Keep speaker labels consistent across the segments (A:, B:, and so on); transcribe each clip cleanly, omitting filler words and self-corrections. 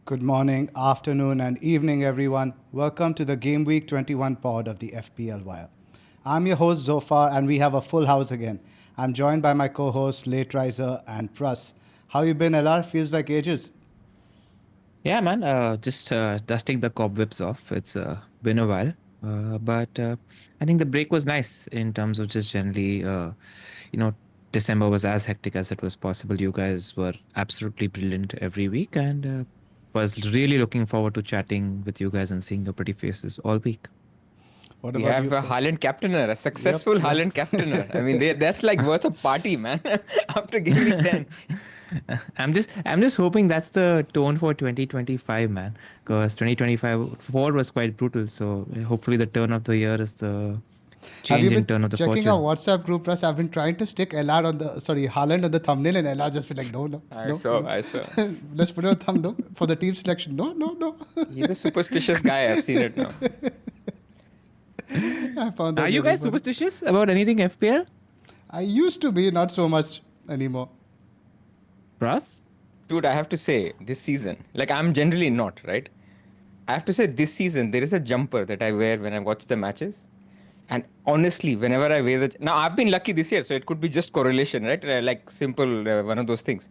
A: Good morning, afternoon, and evening, everyone. Welcome to the Gameweek 21 pod of the FPL Wire. I'm your host, Zoph, and we have a full house again. I'm joined by my co-hosts, Late Riser and Pras. How you been, LR? Feels like ages.
B: Yeah, man. Just dusting the cobwebs off. It's been a while, but I think the break was nice in terms of just generally, you know, December was as hectic as it was possible. You guys were absolutely brilliant every week, and was really looking forward to chatting with you guys and seeing your pretty faces all week.
A: What
C: We
A: about
C: have
A: you,
C: a
A: Pras?
C: Haaland captainer, a
A: Yep,
C: successful
A: yep.
C: Haaland captainer. I mean, that's like worth a party, man. After Game Week 10.
B: I'm just hoping that's the tone for 2025, man. Because 2025 four was quite brutal. So hopefully the turn of the year is the
A: Have you
B: change in
A: been
B: turn of the
A: checking our
B: fortune.
A: WhatsApp group, Pras? I've been trying to stick LR Haaland on the thumbnail, and LR just been like, no, no,
C: I
A: no,
C: saw,
A: no.
C: I saw.
A: Let's put it on thumb, no, for the team selection. No, no, no.
C: He's a superstitious guy. I've seen it now.
A: I found
B: Are
A: that
B: you
A: really
B: guys
A: funny.
B: superstitious about anything FPL?
A: I used to be, not so much anymore.
B: Pras?
C: Dude, I have to say, this season, like I'm generally not, right? I have to say, this season, there is a jumper that I wear when I watch the matches. And honestly, whenever I wear the. Now, I've been lucky this year, so it could be just correlation, right? Like simple, one of those things.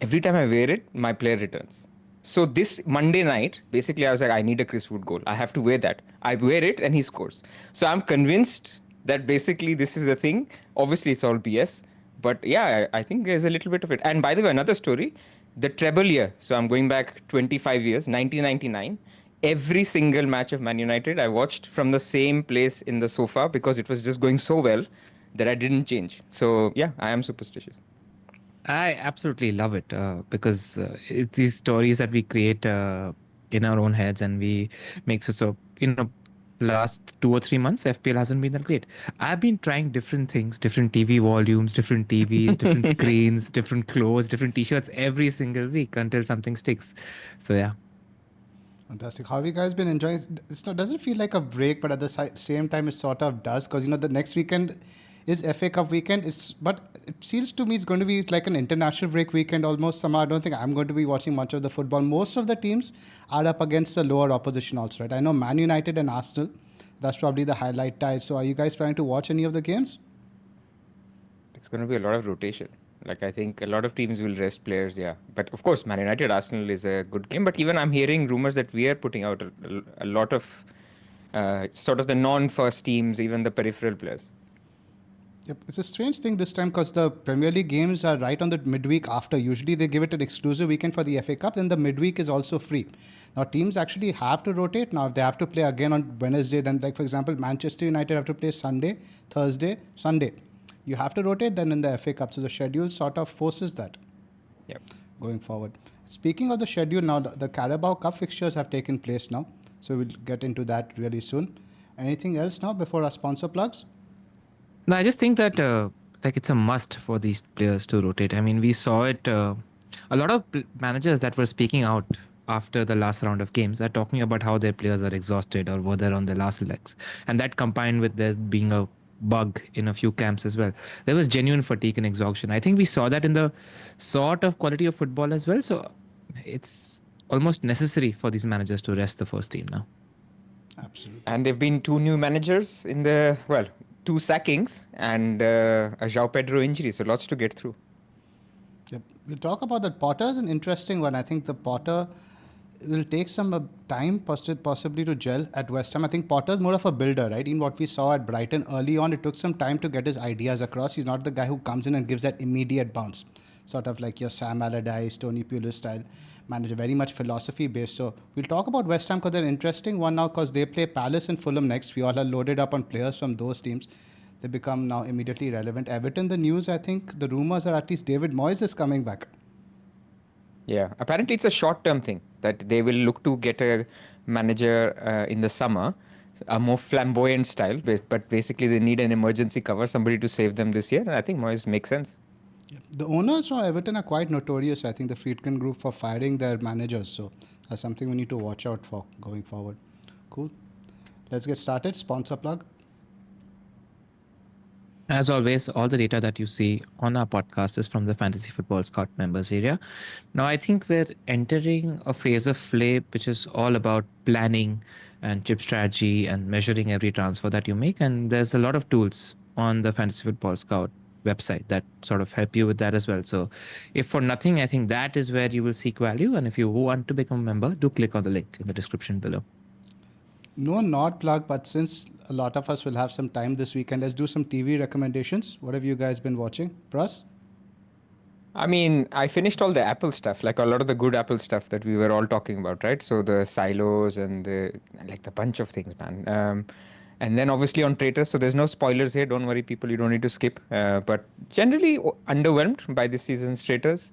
C: Every time I wear it, my player returns. So this Monday night, basically, I was like, I need a Chris Wood goal. I have to wear that. I wear it and he scores. So I'm convinced that basically this is a thing. Obviously, it's all BS. But yeah, I think there's a little bit of it. And by the way, another story, the treble year. So I'm going back 25 years, 1999. Every single match of Man United, I watched from the same place in the sofa because it was just going so well that I didn't change. So yeah, I am superstitious.
B: I absolutely love it because it's these stories that we create in our own heads and we make so, last 2 or 3 months, FPL hasn't been that great. I've been trying different things, different TV volumes, different TVs, different screens, different clothes, different t-shirts every single week until something sticks. So yeah.
A: Fantastic. How have you guys been enjoying? It's not doesn't feel like a break, but at the same time, it sort of does because the next weekend is FA Cup weekend. But it seems to me it's going to be like an international break weekend almost. Somehow, I don't think I'm going to be watching much of the football. Most of the teams are up against the lower opposition also, right? I know Man United and Arsenal. That's probably the highlight tie. So, are you guys planning to watch any of the games?
C: It's going to be a lot of rotation. Like I think a lot of teams will rest players, yeah. But of course, Man United Arsenal is a good game. But even I'm hearing rumors that we are putting out a lot of sort of the non-first teams, even the peripheral players.
A: Yep. It's a strange thing this time because the Premier League games are right on the midweek after. Usually they give it an exclusive weekend for the FA Cup, then the midweek is also free. Now teams actually have to rotate. Now if they have to play again on Wednesday, then like for example, Manchester United have to play Sunday, Thursday, Sunday. You have to rotate then in the FA Cup. So the schedule sort of forces that
C: Yep.
A: going forward. Speaking of the schedule now, the Carabao Cup fixtures have taken place now. So we'll get into that really soon. Anything else now before our sponsor plugs?
B: No, I just think that like it's a must for these players to rotate. I mean, we saw it. A lot of managers that were speaking out after the last round of games are talking about how their players are exhausted or were there on their last legs, and that combined with there being a bug in a few camps as well, there was genuine fatigue and exhaustion. I think we saw that in the sort of quality of football as well. So it's almost necessary for these managers to rest the first team now.
A: Absolutely.
C: And there've been two new managers in the two sackings and a João Pedro injury. So lots to get through.
A: Yep. We'll talk about that. Potter's an interesting one. I think the Potter will take some time possibly to gel at West Ham. I think Potter's more of a builder, right? In what we saw at Brighton early on, it took some time to get his ideas across. He's not the guy who comes in and gives that immediate bounce, sort of like your Sam Allardyce, Tony Pulis style manager, very much philosophy based. So we'll talk about West Ham because they're an interesting one now because they play Palace and Fulham next. We all are loaded up on players from those teams. They become now immediately relevant. Everton, the news, I think the rumors are at least David Moyes is coming back.
C: Yeah, apparently it's a short-term thing that they will look to get a manager in the summer, a more flamboyant style, but basically they need an emergency cover, somebody to save them this year. And I think Moyes makes sense.
A: The owners from Everton are quite notorious, I think, the Friedkin group for firing their managers. So that's something we need to watch out for going forward. Cool. Let's get started. Sponsor plug.
B: As always, all the data that you see on our podcast is from the Fantasy Football Scout members area. Now, I think we're entering a phase of play which is all about planning and chip strategy and measuring every transfer that you make. And there's a lot of tools on the Fantasy Football Scout website that sort of help you with that as well. So, if for nothing, I think that is where you will seek value. And if you want to become a member, do click on the link in the description below.
A: No, not plug, but since a lot of us will have some time this weekend, let's do some TV recommendations. What have you guys been watching? Pras?
C: I mean, I finished all the Apple stuff, like a lot of the good Apple stuff that we were all talking about, right? So the silos and the bunch of things, man. And then obviously on Traitors, so there's no spoilers here. Don't worry, people, you don't need to skip. But generally underwhelmed by this season's Traitors.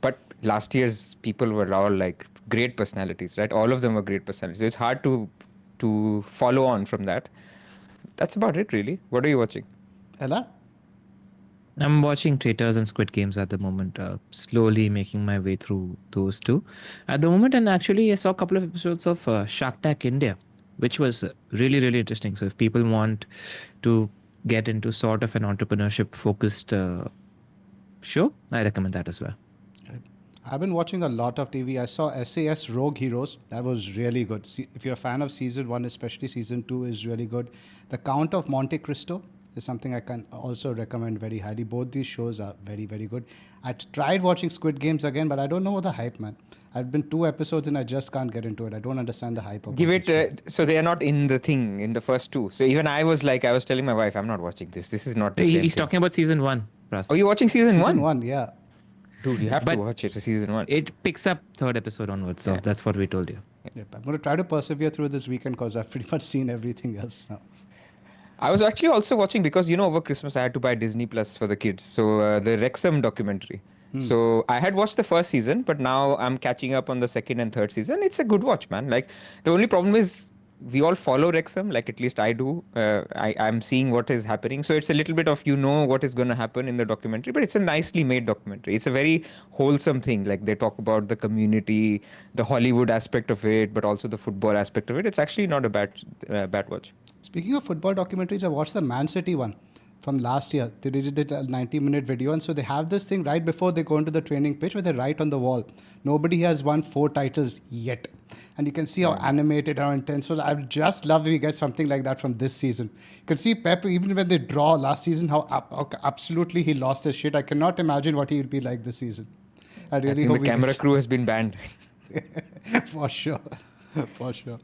C: But last year's people were all like great personalities, right? All of them were great personalities. So it's hard to follow on from that. That's about it, really. What are you watching?
A: Ella?
B: I'm watching Traitors and Squid Games at the moment, slowly making my way through those two at the moment. And actually, I saw a couple of episodes of Shark Tank India, which was really, really interesting. So if people want to get into sort of an entrepreneurship focused show, I recommend that as well.
A: I've been watching a lot of TV. I saw SAS Rogue Heroes. That was really good. If you're a fan of season 1, especially season 2 is really good. The Count of Monte Cristo is something I can also recommend very highly. Both these shows are very, very good. I tried watching Squid Games again, but I don't know the hype, man. I've been 2 episodes and I just can't get into it. I don't understand the hype of
C: Give
A: this
C: it, so they are not in the thing in the first two. So even I was telling my wife, I'm not watching this. This is not the same
B: He's
C: thing.
B: talking about season 1, Pras.
C: Oh, you're watching season 1?
A: Season 1, yeah.
C: Dude, you have to
B: But
C: watch it, season 1.
B: It picks up third episode onwards, so
C: Yeah.
B: that's what we told you.
A: Yep. I'm going to try to persevere through this weekend because I've pretty much seen everything else now.
C: I was actually also watching because, over Christmas I had to buy Disney Plus for the kids. So the Wrexham documentary. So I had watched the first season, but now I'm catching up on the second and third season. It's a good watch, man. Like, the only problem is we all follow Wrexham, like at least I do. I'm seeing what is happening. So it's a little bit of what is going to happen in the documentary, but it's a nicely made documentary. It's a very wholesome thing. Like they talk about the community, the Hollywood aspect of it, but also the football aspect of it. It's actually not a bad watch.
A: Speaking of football documentaries, I watched the Man City one from last year. They did it a 90-minute video, and so they have this thing right before they go into the training pitch where they write on the wall, nobody has won 4 titles yet. And you can see how animated, how intense. So I just love if we get something like that from this season. You can see Pep, even when they draw last season, how absolutely he lost his shit. I cannot imagine what he will be like this season. I really hope
C: the camera crew has been banned.
A: For sure. For sure.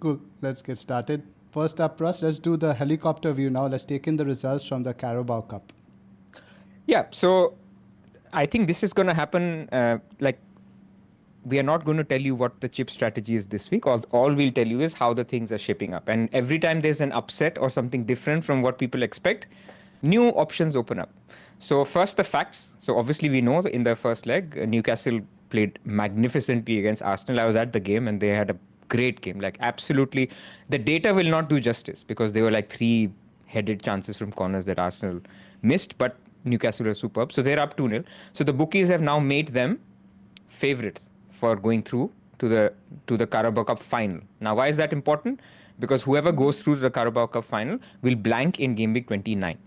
A: Cool. Let's get started. First up, Pras, let's do the helicopter view now. Let's take in the results from the Carabao Cup.
C: Yeah, so I think this is going to happen. We are not going to tell you what the chip strategy is this week. All we'll tell you is how the things are shaping up. And every time there's an upset or something different from what people expect, new options open up. So first, the facts. So obviously we know in the first leg, Newcastle played magnificently against Arsenal. I was at the game and they had a great game. Like absolutely, the data will not do justice because they were like 3-headed chances from corners that Arsenal missed, but Newcastle are superb. So they're up 2-0. So the bookies have now made them favorites for going through to the Carabao Cup final. Now, why is that important? Because whoever goes through to the Carabao Cup final will blank in Gameweek 29.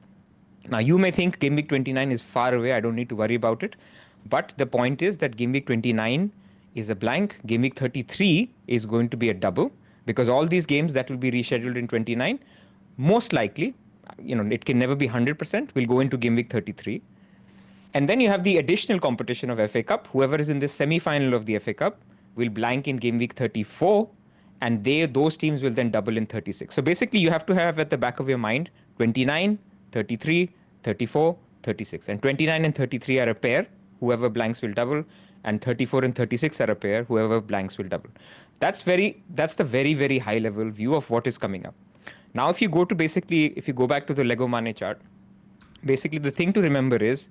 C: Now, you may think Gameweek 29 is far away. I don't need to worry about it. But the point is that Gameweek 29 is a blank. Gameweek 33 is going to be a double because all these games that will be rescheduled in 29, most likely, it can never be 100%, will go into Gameweek 33. And then you have the additional competition of FA Cup. Whoever is in the semi-final of the FA Cup will blank in Gameweek 34, and those teams will then double in 36. So basically, you have to have at the back of your mind 29, 33, 34, 36. And 29 and 33 are a pair. Whoever blanks will double. And 34 and 36 are a pair. Whoever blanks will double. That's the very, very high level view of what is coming up. Now, if you go back to the Lego Mane chart, basically the thing to remember is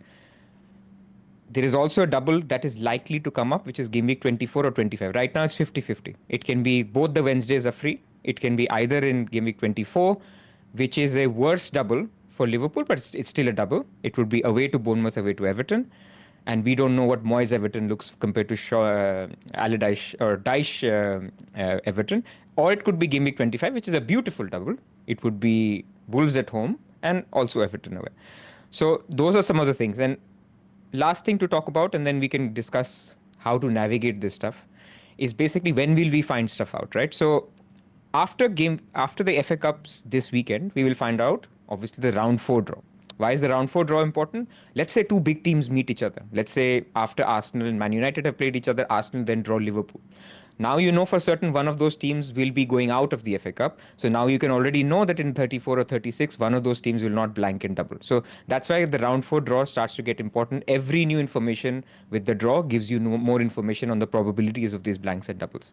C: there is also a double that is likely to come up, which is Gameweek 24 or 25. Right now, it's 50-50. It can be both the Wednesdays are free. It can be either in Gameweek 24, which is a worse double for Liverpool, but it's still a double. It would be away to Bournemouth, away to Everton. And we don't know what Moyes Everton looks compared to Dyche Everton. Or it could be Gameweek 25, which is a beautiful double. It would be Wolves at home and also Everton away. So those are some of the things. And last thing to talk about, and then we can discuss how to navigate this stuff, is basically when will we find stuff out, right? So after the FA Cups this weekend, we will find out obviously the round 4 draw. Why is the round 4 draw important? Let's say two big teams meet each other. Let's say after Arsenal and Man United have played each other, Arsenal then draw Liverpool. Now you know for certain one of those teams will be going out of the FA Cup. So now you can already know that in 34 or 36, one of those teams will not blank and double. So that's why the round 4 draw starts to get important. Every new information with the draw gives you more information on the probabilities of these blanks and doubles.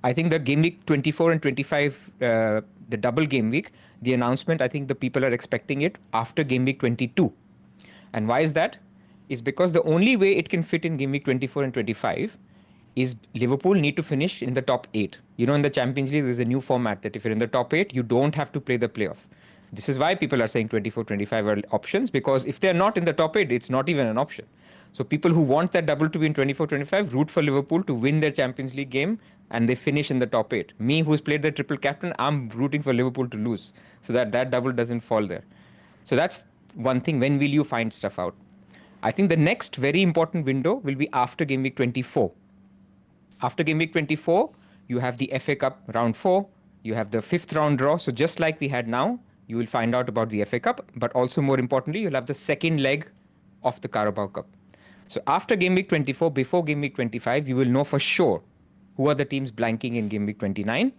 C: I think the game week 24 and 25, the double game week, the announcement, I think the people are expecting it after game week 22. And why is that? Is because the only way it can fit in game week 24 and 25 is Liverpool need to finish in the top 8. You know, in the Champions League, there's a new format that if you're in the top 8, you don't have to play the playoff. This is why people are saying 24, 25 are options, because if they're not in the top 8, it's not even an option. So people who want that double to be in 24, 25 root for Liverpool to win their Champions League game and they finish in the top 8. Me, who's played the triple captain, I'm rooting for Liverpool to lose so that that double doesn't fall there. So that's one thing. When will you find stuff out? I think the next very important window will be after game week 24. After game week 24, you have the FA Cup round 4, you have the 5th round draw. So just like we had now, you will find out about the FA Cup, but also more importantly, you'll have the second leg of the Carabao Cup. So after game week 24, before game week 25, you will know for sure who are the teams blanking in game week 29,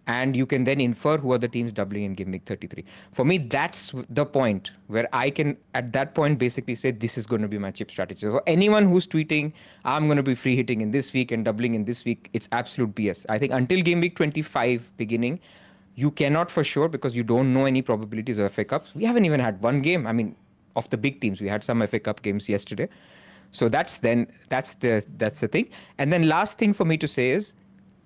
C: and you can then infer who are the teams doubling in game week 33. For me, that's the point where I can, at that point, basically say this is going to be my chip strategy. So for anyone who's tweeting, I'm going to be free hitting in this week and doubling in this week, it's absolute BS. I think until game week 25 beginning, you cannot for sure, because you don't know any probabilities of FA Cups. We haven't even had one game. I mean, of the big teams, we had some FA Cup games yesterday. So that's the thing. And then last thing for me to say is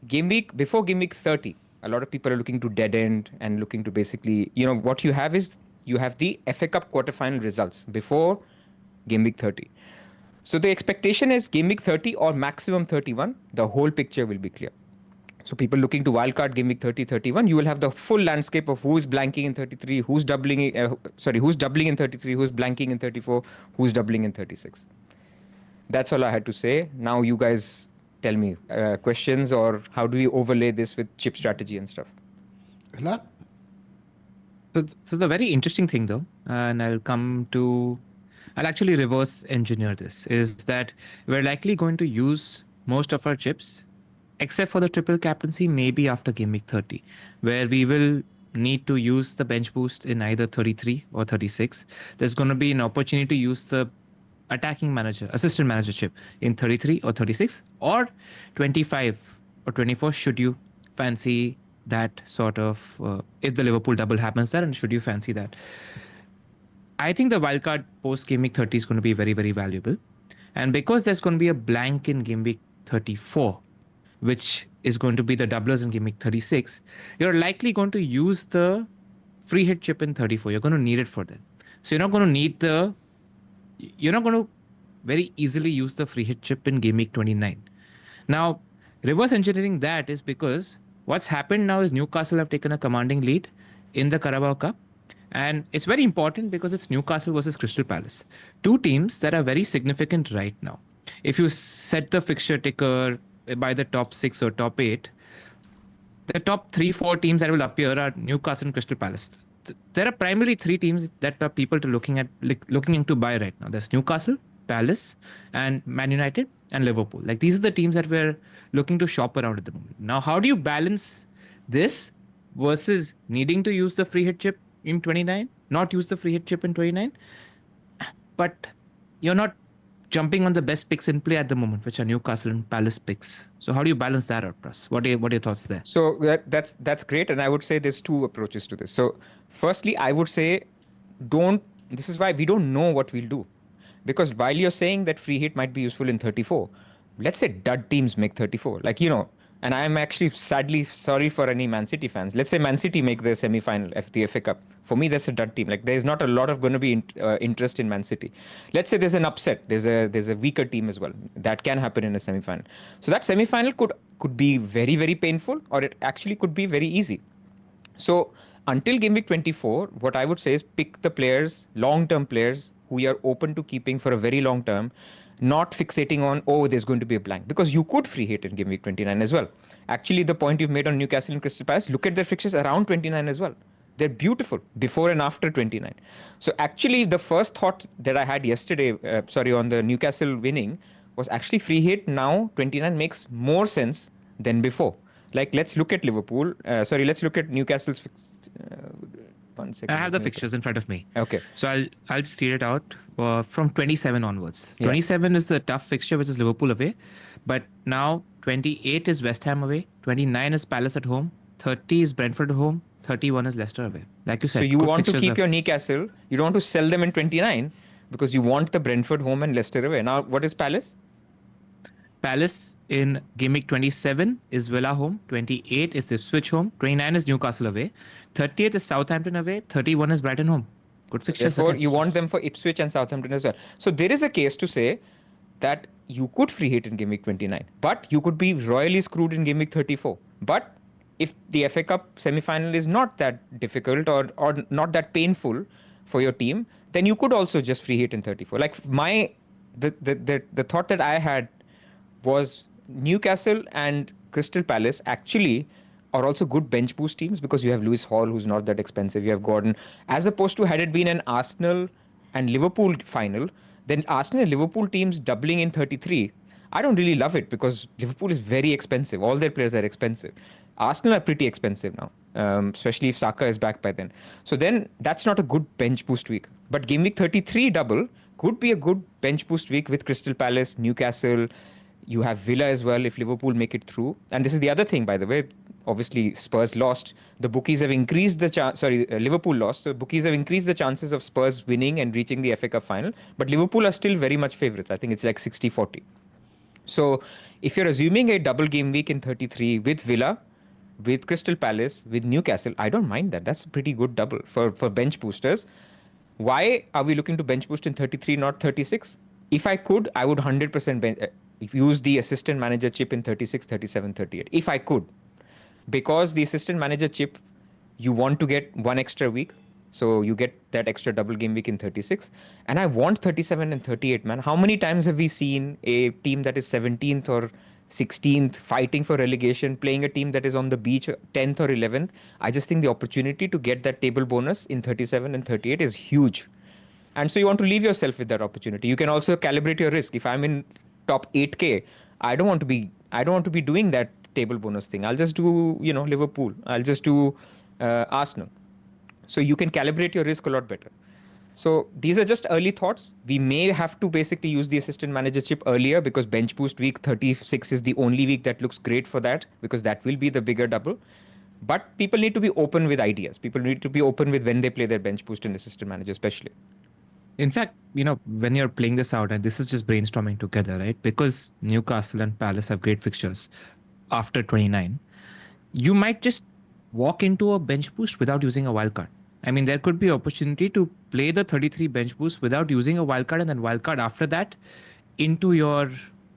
C: before game week 30, a lot of people are looking to dead end and looking to basically, what you have is you have the FA Cup quarterfinal results before game week 30. So the expectation is game week 30 or maximum 31, the whole picture will be clear. So people looking to wildcard game week 30, 31, you will have the full landscape of who is blanking in 33, who's doubling in 33, who's blanking in 34, who's doubling in 36. That's all I had to say. Now you guys tell me questions, or how do we overlay this with chip strategy and stuff?
B: So the very interesting thing though, and I'll actually reverse engineer this, is that we're likely going to use most of our chips, except for the triple captaincy, maybe after game week 30, where we will need to use the bench boost in either 33 or 36. There's going to be an opportunity to use the assistant manager chip in 33 or 36 or 25 or 24, should you fancy that sort of, if the Liverpool double happens there, and should you fancy that. I think the wildcard post game week 30 is going to be very, very valuable. And because there's going to be a blank in game week 34, which is going to be the doublers in game week 36, you're likely going to use the free hit chip in 34. You're going to need it for that. So you're not going to very easily use the free hit chip in game week 29. Now, reverse engineering that is because what's happened now is Newcastle have taken a commanding lead in the Carabao Cup. And it's very important because it's Newcastle versus Crystal Palace. Two teams that are very significant right now. If you set the fixture ticker by the top 6 or top 8, the top 3-4 teams that will appear are Newcastle and Crystal Palace. There are primarily 3 teams that are people looking into buy right now. There's Newcastle, Palace, and Man United and Liverpool. Like, these are the teams that we're looking to shop around at the moment. Now, how do you balance this versus needing to use the free hit chip in 29, not use the free hit chip in 29, but you're not jumping on the best picks in play at the moment, which are Newcastle and Palace picks. So how do you balance that out, Pras? What are your thoughts there?
C: So that's great, and I would say there's 2 approaches to this. So firstly, I would say this is why we don't know what we'll do. Because while you're saying that free hit might be useful in 34, let's say dud teams make 34. And I am actually sadly sorry for any Man City fans. Let's say Man City make the semi-final of the FA Cup. For me, that's a dud team. Like, there's not a lot of going to be interest in Man City. Let's say there's an upset. There's a weaker team as well. That can happen in a semi-final. So that semi-final could be very, very painful, or it actually could be very easy. So Until game week 24, what I would say is pick the players, long-term players who you are open to keeping for a very long term, not fixating on, oh, there's going to be a blank, because you could free hit in game week 29 as well. Actually, the point you've made on Newcastle and Crystal Palace, look at their fixtures around 29 as well. They're beautiful before and after 29. So actually, the first thought that I had yesterday, on the Newcastle winning, was actually free hit. Now 29 makes more sense than before. Like, let's look at Liverpool. Let's look at Newcastle's. 1 second.
B: I have the fixtures in front of me.
C: Okay.
B: So I'll just read it out from 27 onwards.
C: Yeah.
B: 27 is the tough fixture, which is Liverpool away. But now 28 is West Ham away. 29 is Palace at home. 30 is Brentford at home. 31 is Leicester away. Like you said.
C: So you want to keep your Newcastle. You don't want to sell them in 29 because you want the Brentford home and Leicester away. Now, what is Palace?
B: Palace in game week 27 is Villa home. 28 is Ipswich home. 29 is Newcastle away. 30th is Southampton away. 31 is Brighton home. Good fixtures.
C: Therefore, you want them for Ipswich and Southampton as well. So there is a case to say that you could free hit in game week 29, but you could be royally screwed in game week 34. But if the FA Cup semi-final is not that difficult or not that painful for your team, then you could also just free hit in 34. Like the thought that I had was Newcastle and Crystal Palace actually are also good bench boost teams because you have Lewis Hall, who's not that expensive. You have Gordon. As opposed to had it been an Arsenal and Liverpool final, then Arsenal and Liverpool teams doubling in 33, I don't really love it because Liverpool is very expensive. All their players are expensive. Arsenal are pretty expensive now, especially if Saka is back by then. So then that's not a good bench boost week. But game week 33 double could be a good bench boost week with Crystal Palace, Newcastle. You have Villa as well if Liverpool make it through. And this is the other thing, by the way. Obviously, Spurs lost. The bookies have increased the chance. Liverpool lost. So bookies have increased the chances of Spurs winning and reaching the FA Cup final. But Liverpool are still very much favourites. I think it's like 60-40. So if you're assuming a double game week in 33 with Villa, with Crystal Palace, with Newcastle, I don't mind that. That's a pretty good double for bench boosters. Why are we looking to bench boost in 33, not 36? If I could, I would 100% use the assistant manager chip in 36, 37, 38. If I could. Because the assistant manager chip, you want to get one extra week. So you get that extra double game week in 36. And I want 37 and 38, man. How many times have we seen a team that is 17th or 16th fighting for relegation, playing a team that is on the beach 10th or 11th? I just think the opportunity to get that table bonus in 37 and 38 is huge. And so you want to leave yourself with that opportunity. You can also calibrate your risk. If I'm in top 8K, I don't want to be doing that table bonus thing. I'll just do, Liverpool. I'll just do Arsenal. So you can calibrate your risk a lot better. So these are just early thoughts. We may have to basically use the assistant manager chip earlier because bench boost week 36 is the only week that looks great for that because that will be the bigger double. But people need to be open with ideas. People need to be open with when they play their bench boost and assistant manager especially.
B: In fact, when you're playing this out, and this is just brainstorming together, right? Because Newcastle and Palace have great fixtures after 29, you might just walk into a bench boost without using a wildcard. I mean, there could be opportunity to play the 33 bench boost without using a wildcard and then wildcard after that into your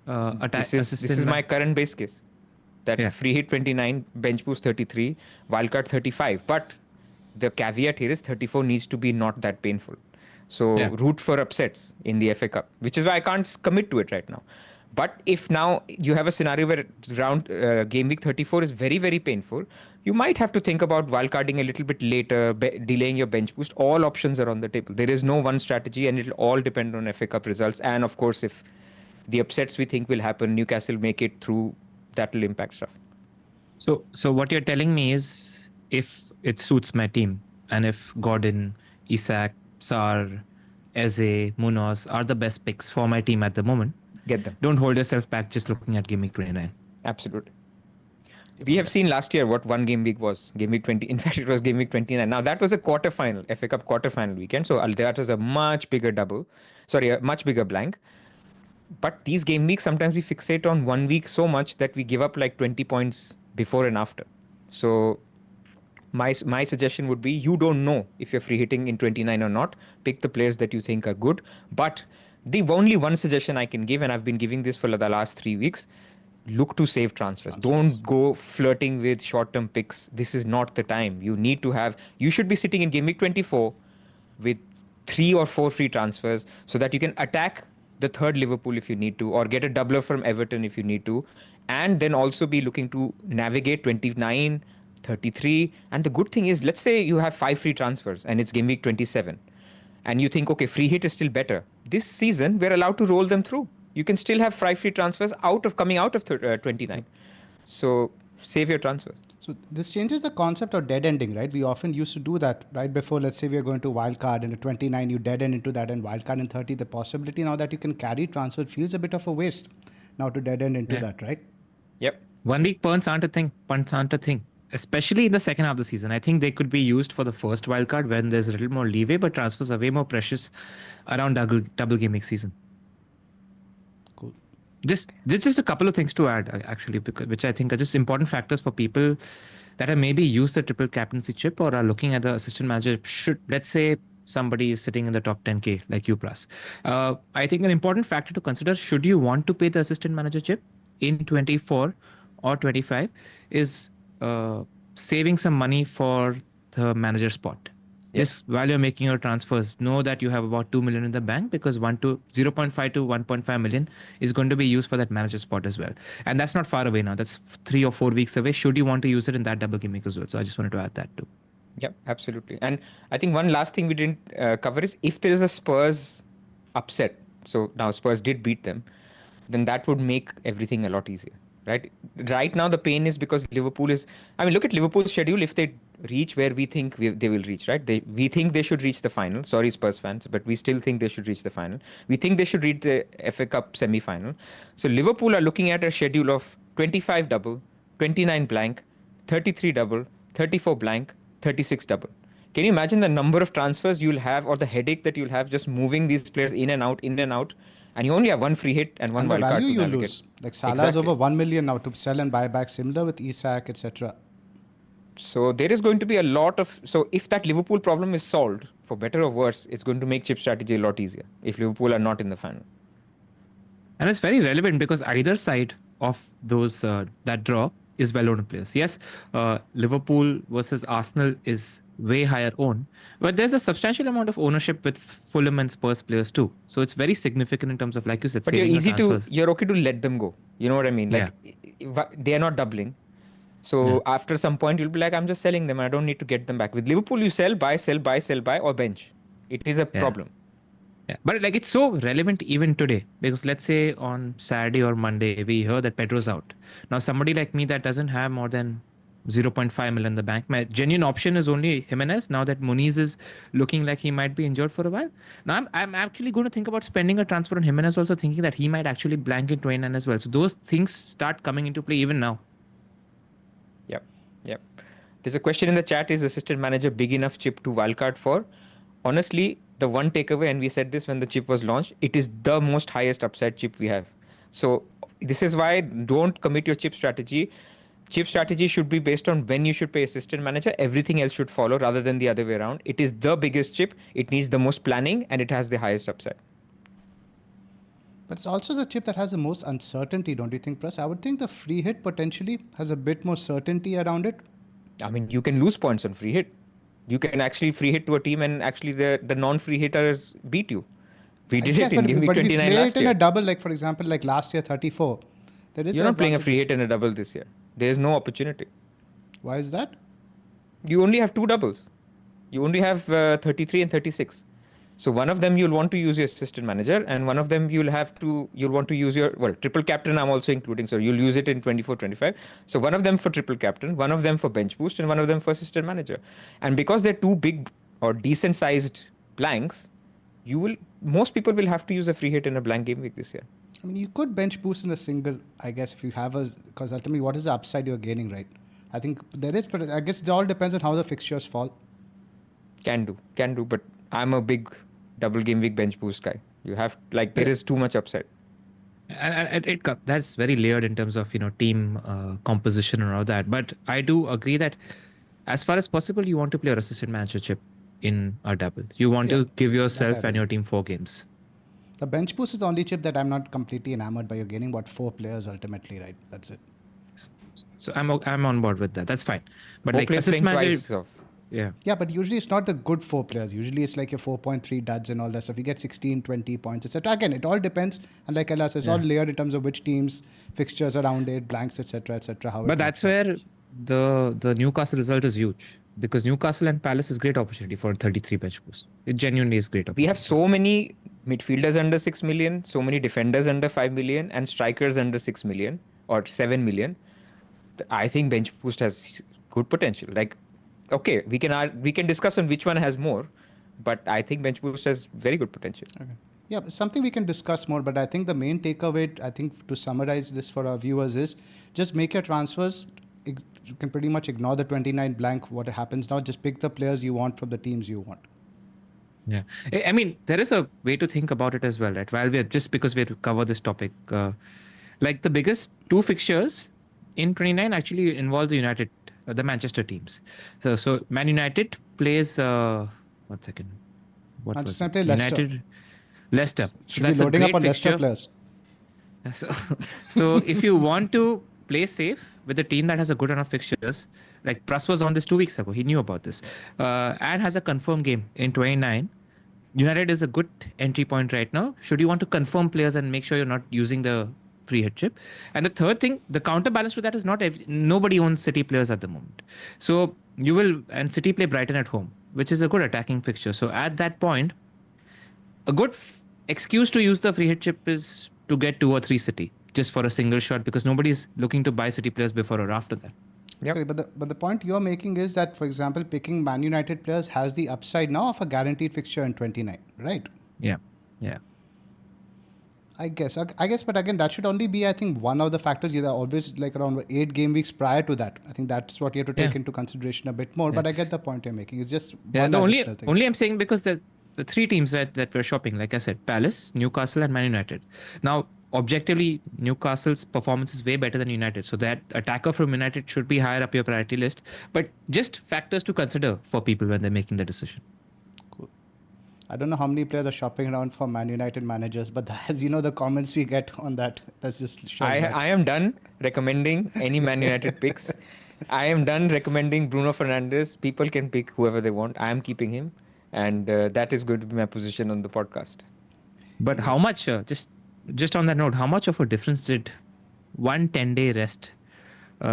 B: attack.
C: This is my current base case. That free hit 29, bench boost 33, wildcard 35. But the caveat here is 34 needs to be not that painful. So root for upsets in the FA Cup, which is why I can't commit to it right now. But if now you have a scenario where game week 34 is very, very painful, you might have to think about wildcarding a little bit later, delaying your bench boost. All options are on the table. There is no one strategy and it'll all depend on FA Cup results. And of course, if the upsets we think will happen, Newcastle make it through, that will impact stuff.
B: So what you're telling me is if it suits my team and if Gordon, Isak, Sarr, Eze, Munoz are the best picks for my team at the moment,
C: get them.
B: Don't hold yourself back just looking at game week 29.
C: Absolutely. We have seen last year what one game week was. Game week 20. In fact, it was game week 29. Now, that was a quarterfinal, FA Cup quarterfinal weekend. So that was a much bigger a much bigger blank. But these game weeks, sometimes we fixate on 1 week so much that we give up like 20 points before and after. So my suggestion would be you don't know if you're free hitting in 29 or not. Pick the players that you think are good. But the only one suggestion I can give, and I've been giving this for the last 3 weeks, look to save transfers. Don't go flirting with short-term picks. This is not the time. You should be sitting in Game Week 24 with 3 or 4 free transfers so that you can attack the third Liverpool if you need to, or get a doubler from Everton if you need to, and then also be looking to navigate 29, 33. And the good thing is, let's say you have 5 free transfers and it's Game Week 27, and you think, okay, free hit is still better. This season, we're allowed to roll them through. You can still have 5 free transfers coming out of 29. So save your transfers.
A: So this changes the concept of dead ending, right? We often used to do that right before, let's say we are going to wildcard, and at 29 you dead end into that, and wildcard in 30, the possibility now that you can carry transfer feels a bit of a waste now to dead end into that, right?
C: Yep.
B: 1 week punts aren't a thing, especially in the second half of the season. I think they could be used for the first wildcard when there's a little more leeway, but transfers are way more precious around double game week season.
A: Cool.
B: Just a couple of things to add, actually, which I think are just important factors for people that have maybe used the triple captaincy chip or are looking at the assistant manager. Let's say somebody is sitting in the top 10K like you, Pras. I think an important factor to consider, should you want to pay the assistant manager chip in 24 or 25, is saving some money for the manager spot. Yes, while you're making your transfers, know that you have about 2 million in the bank, because 0.5 to 1.5 million is going to be used for that manager spot as well. And that's not far away now. That's 3 or 4 weeks away, should you want to use it in that double game week as well. So I just wanted to add that too.
C: Yep, absolutely. And I think one last thing we didn't cover is, if there is a Spurs upset, so now Spurs did beat them, then that would make everything a lot easier. Right now the pain is because Liverpool is, look at Liverpool's schedule. If they reach where we think they will reach, right? We think they should reach the final. Sorry, Spurs fans, but we still think they should reach the final. We think they should reach the FA Cup semi-final. So Liverpool are looking at a schedule of 25 double, 29 blank, 33 double, 34 blank, 36 double. Can you imagine the number of transfers you'll have, or the headache that you'll have just moving these players in and out, and you only have 1 free hit and 1 wildcard to
A: value you
C: navigate.
A: lose. Like Salah is over 1 million now to sell and buy back, similar with Isak, etc.
C: So there is going to be a lot of, so if that Liverpool problem is solved, for better or worse, it's going to make chip strategy a lot easier if Liverpool are not in the final.
B: And it's very relevant because either side of those that draw is well-owned players. Yes, Liverpool versus Arsenal is way higher owned, but there's a substantial amount of ownership with Fulham and Spurs players too. So it's very significant in terms of, like you said,
C: but you're okay to let them go. You know what I mean? They are not doubling. So after some point, you'll be like, I'm just selling them. I don't need to get them back. With Liverpool, you sell, buy, or bench. It is a problem.
B: Yeah, but it's so relevant even today, because let's say on Saturday or Monday we hear that Pedro's out. Now somebody like me that doesn't have more than 0.5 million in the bank, my genuine option is only Jimenez. Now that Muniz is looking like he might be injured for a while, now I'm actually going to think about spending a transfer on Jimenez, also thinking that he might actually blank in 29 as well. So those things start coming into play even now.
C: Yep. There's a question in the chat: is assistant manager big enough chip to wildcard for? Honestly, the one takeaway, and we said this when the chip was launched, it is the most highest upside chip we have. So this is why don't commit your chip strategy. Chip strategy should be based on when you should pay assistant manager. Everything else should follow rather than the other way around. It is the biggest chip. It needs the most planning, and it has the highest upside.
A: But it's also the chip that has the most uncertainty, don't you think, Pras? I would think the free hit potentially has a bit more certainty around it.
C: You can lose points on free hit. You can actually free hit to a team, and actually the non-free hitters beat you. We did it in Game Week 29 last year.
A: But if in a double, for example, last year 34,
C: you're not playing a free hit in a double this year. There is no opportunity.
A: Why is that?
C: You only have 2 doubles. You only have 33 and 36. So one of them you'll want to use your assistant manager, and one of them you'll want to use your triple captain. I'm also including, so you'll use it in 24-25. So one of them for triple captain, one of them for bench boost, and one of them for assistant manager. And because they're 2 big or decent sized blanks, most people will have to use a free hit in a blank game week this year.
A: You could bench boost in a single, I guess, if you have because ultimately, what is the upside you're gaining, right? I think there is, but I guess it all depends on how the fixtures fall.
C: Can do, but I'm a big double game week bench boost guy. You have there is too much upside.
B: And that's very layered in terms of team composition and all that. But I do agree that as far as possible, you want to play your assistant manager chip in a double. You want to give yourself and your team 4 games.
A: The bench boost is the only chip that I'm not completely enamored by. You're getting, 4 players ultimately, right? That's it.
B: So I'm on board with that. That's fine. But
C: 4
B: like
C: players
B: assist
C: playing
B: manager,
C: twice of.
B: yeah.
A: Yeah, but usually it's not the good 4 players. Usually it's like your 4.3 duds and all that stuff. You get 16, 20 points, etc. Again, it all depends. And like Ella says, it's all layered in terms of which teams, fixtures around it, blanks, etc., etc.
B: But that's where the Newcastle result is huge, because Newcastle and Palace is great opportunity for 33 bench boost. It genuinely is great opportunity.
C: We have so many midfielders under 6 million, so many defenders under 5 million, and strikers under 6 million or 7 million. I think bench boost has good potential. Like, okay, we can discuss on which one has more, but I think bench boost has very good potential.
A: Okay. Yeah, something we can discuss more, but I think the main takeaway, I think to summarize this for our viewers is just make your transfers. You can pretty much ignore the 29 blank, what happens now. Just pick the players you want from the teams you want.
B: Yeah, I mean, there is a way to think about it as well, right? While because we'll cover this topic, like the biggest 2 fixtures in 29 actually involve the Manchester teams. So Man United plays, 1 second. What
A: Manchester
B: was
A: play
B: it?
A: Leicester.
B: Leicester.
A: Should be loading up on Leicester players.
B: So if you want to play safe with a team that has a good enough fixtures, like Pras was on this 2 weeks ago, he knew about this, and has a confirmed game in 29. United is a good entry point right now. Should you want to confirm players and make sure you're not using the free hit chip. And the third thing, the counterbalance to that is nobody owns City players at the moment. So and City play Brighton at home, which is a good attacking fixture. So at that point, a good excuse to use the free hit chip is to get 2 or 3 City just for a single shot, because nobody's looking to buy City players before or after that.
C: Yep.
A: Okay, but the point you're making is that, for example, picking Man United players has the upside now of a guaranteed fixture in 29, right?
B: Yeah.
A: I guess, but again, that should only be, I think, one of the factors. You're always like around 8 game weeks prior to that. I think that's what you have to take into consideration a bit more. But I get the point you're making. It's just
B: the only I'm saying, because the 3 teams that we're shopping, like I said, Palace, Newcastle, and Man United. Now, objectively, Newcastle's performance is way better than United, so that attacker from United should be higher up your priority list. But just factors to consider for people when they're making the decision.
A: Cool. I don't know how many players are shopping around for Man United managers, but as you know, the comments we get on that, that's just show.
C: I am done recommending any Man United picks. I am done recommending Bruno Fernandes. People can pick whoever they want. I am keeping him, and that is going to be my position on the podcast.
B: But how much? Just on that note, how much of a difference did 1 10-day rest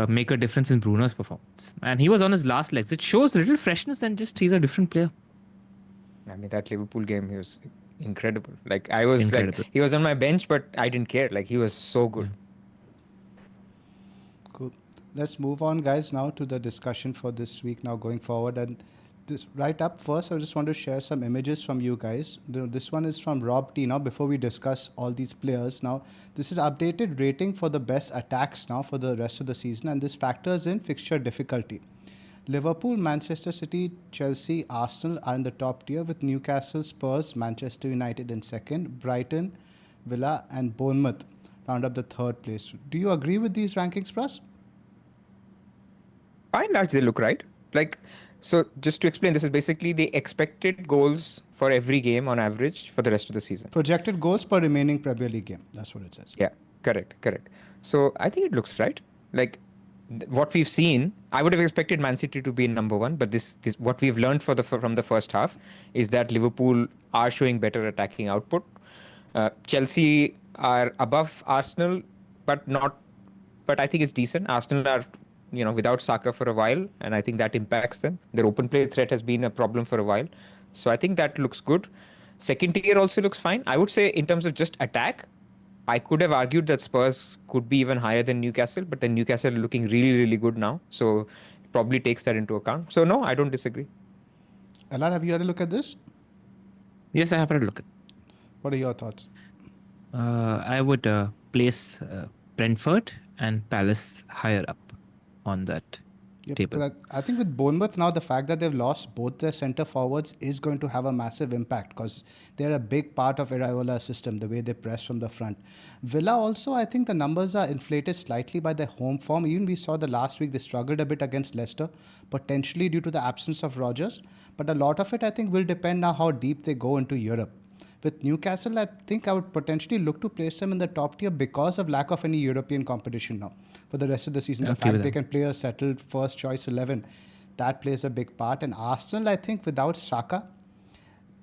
B: make a difference in Bruno's performance? And he was on his last legs. It shows a little freshness, and just he's a different player.
C: I mean, that Liverpool game, he was incredible. Like, I was like, he was on my bench, but I didn't care. Like, he was so good.
A: Cool. Let's move on, guys, now to the discussion for this week now going forward. And this right up first, I just want to share some images from you guys. This one is from Rob T. Now, before we discuss all these players, now this is updated rating for the best attacks now for the rest of the season, and this factors in fixture difficulty. Liverpool, Manchester City, Chelsea, Arsenal are in the top tier, with Newcastle, Spurs, Manchester United in second, Brighton, Villa, and Bournemouth round up the third place. Do you agree with these rankings, Pras?
C: By and large, they look right. Like, so just to explain, this is basically the expected goals for every game on average for the rest of the season.
A: Projected goals per remaining Premier League game. That's what it says.
C: Yeah, correct. So I think it looks right. Like, what we've seen, I would have expected Man City to be in number 1, but this what we've learned from the first half is that Liverpool are showing better attacking output. Chelsea are above Arsenal, but I think it's decent. Arsenal are, without Saka for a while, and I think that impacts them. Their open play threat has been a problem for a while, so I think that looks good. Second tier also looks fine. I would say in terms of just attack, I could have argued that Spurs could be even higher than Newcastle, but then Newcastle are looking really, really good now. So it probably takes that into account. So no, I don't disagree.
A: Alan, have you had a look at this?
B: Yes, I have had a look at it.
A: What are your thoughts?
B: I would place Brentford and Palace higher up on that table.
A: I think with Bournemouth now, the fact that they've lost both their centre forwards is going to have a massive impact, because they're a big part of Iraola's system, the way they press from the front. Villa also, I think the numbers are inflated slightly by their home form. Even we saw the last week, they struggled a bit against Leicester, potentially due to the absence of Rodgers. But a lot of it, I think, will depend on how deep they go into Europe. With Newcastle, I think I would potentially look to place them in the top tier because of lack of any European competition now for the rest of the season. The
B: Okay
A: fact
B: with
A: they
B: that.
A: can play a settled first choice 11, that plays a big part. And Arsenal, I think without Saka,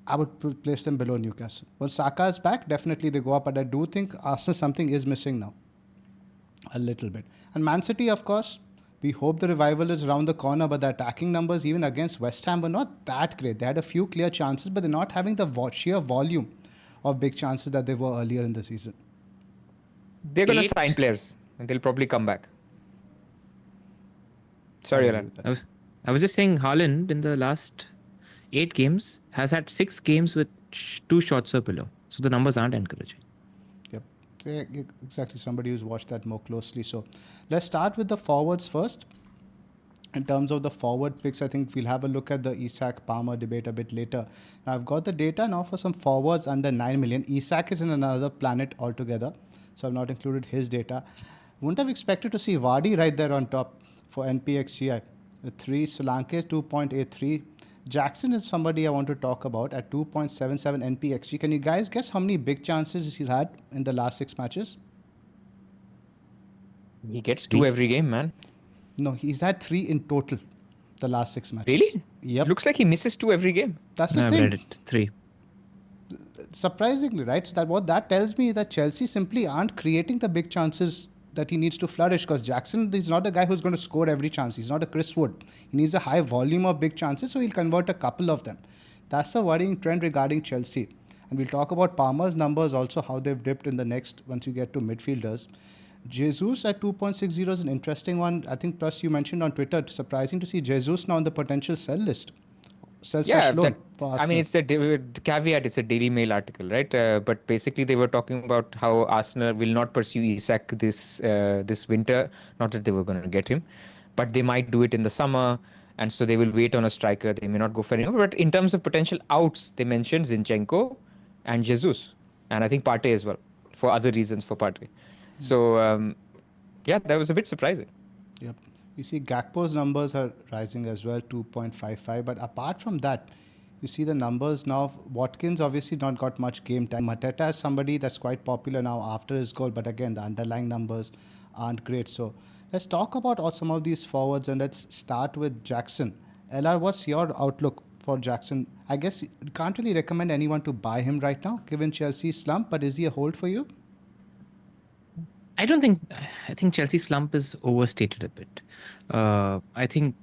A: I would place them below Newcastle. Well, Saka is back, definitely they go up, but I do think Arsenal something is missing now. A little bit. And Man City, of course, we hope the revival is around the corner, but the attacking numbers, even against West Ham, were not that great. They had a few clear chances, but they're not having the sheer volume of big chances that they were earlier in the season.
C: They're going to
B: Eight.
C: sign players and they'll probably come back. Sorry, Alan.
B: I was just saying, Haaland in the last 8 games has had 6 games with 2 shots or below. So the numbers aren't encouraging.
A: Yep. Yeah, exactly. Somebody who's watched that more closely. So let's start with the forwards first. In terms of the forward picks, I think we'll have a look at the Isak Palmer debate a bit later. Now, I've got the data now for some forwards under 9 million. Isak is in another planet altogether, so I've not included his data. Wouldn't have expected to see Vardy right there on top for NPXGI. 3, Solanke is 2.83. Jackson is somebody I want to talk about at 2.77 NPXG. Can you guys guess how many big chances he's had in the last 6 matches?
C: He gets 2 every game, man.
A: No, he's had 3 in total the last 6 matches.
C: Really?
A: Yep.
C: Looks like he misses 2 every game.
A: That's the
B: I've
A: thing.
B: read it. 3.
A: Surprisingly, right? So that what that tells me is that Chelsea simply aren't creating the big chances that he needs to flourish, because Jackson is not a guy who's going to score every chance. He's not a Chris Wood. He needs a high volume of big chances, so he'll convert a couple of them. That's the worrying trend regarding Chelsea. And we'll talk about Palmer's numbers also, how they've dipped in the next, once you get to midfielders. Jesus at 2.60 is an interesting one. I think, plus you mentioned on Twitter, it's surprising to see Jesus now on the potential sell list.
C: Yeah,
A: Loan for
C: I mean,
A: Arsenal.
C: it's a caveat. It's a Daily Mail article, right? But basically, they were talking about how Arsenal will not pursue Isak this winter. Not that they were going to get him, but they might do it in the summer, and so they will wait on a striker. They may not go for anyone. But in terms of potential outs, they mentioned Zinchenko and Jesus, and I think Partey as well, for other reasons for Partey. So yeah, that was a bit surprising.
A: Yep. You see Gakpo's numbers are rising as well, 2.55. But apart from that, you see the numbers now. Watkins obviously not got much game time. Mateta is somebody that's quite popular now after his goal. But again, the underlying numbers aren't great. So let's talk about some of these forwards, and let's start with Jackson. LR, what's your outlook for Jackson? I guess you can't really recommend anyone to buy him right now, given Chelsea's slump. But is he a hold for you?
B: I think Chelsea's slump is overstated a bit. I think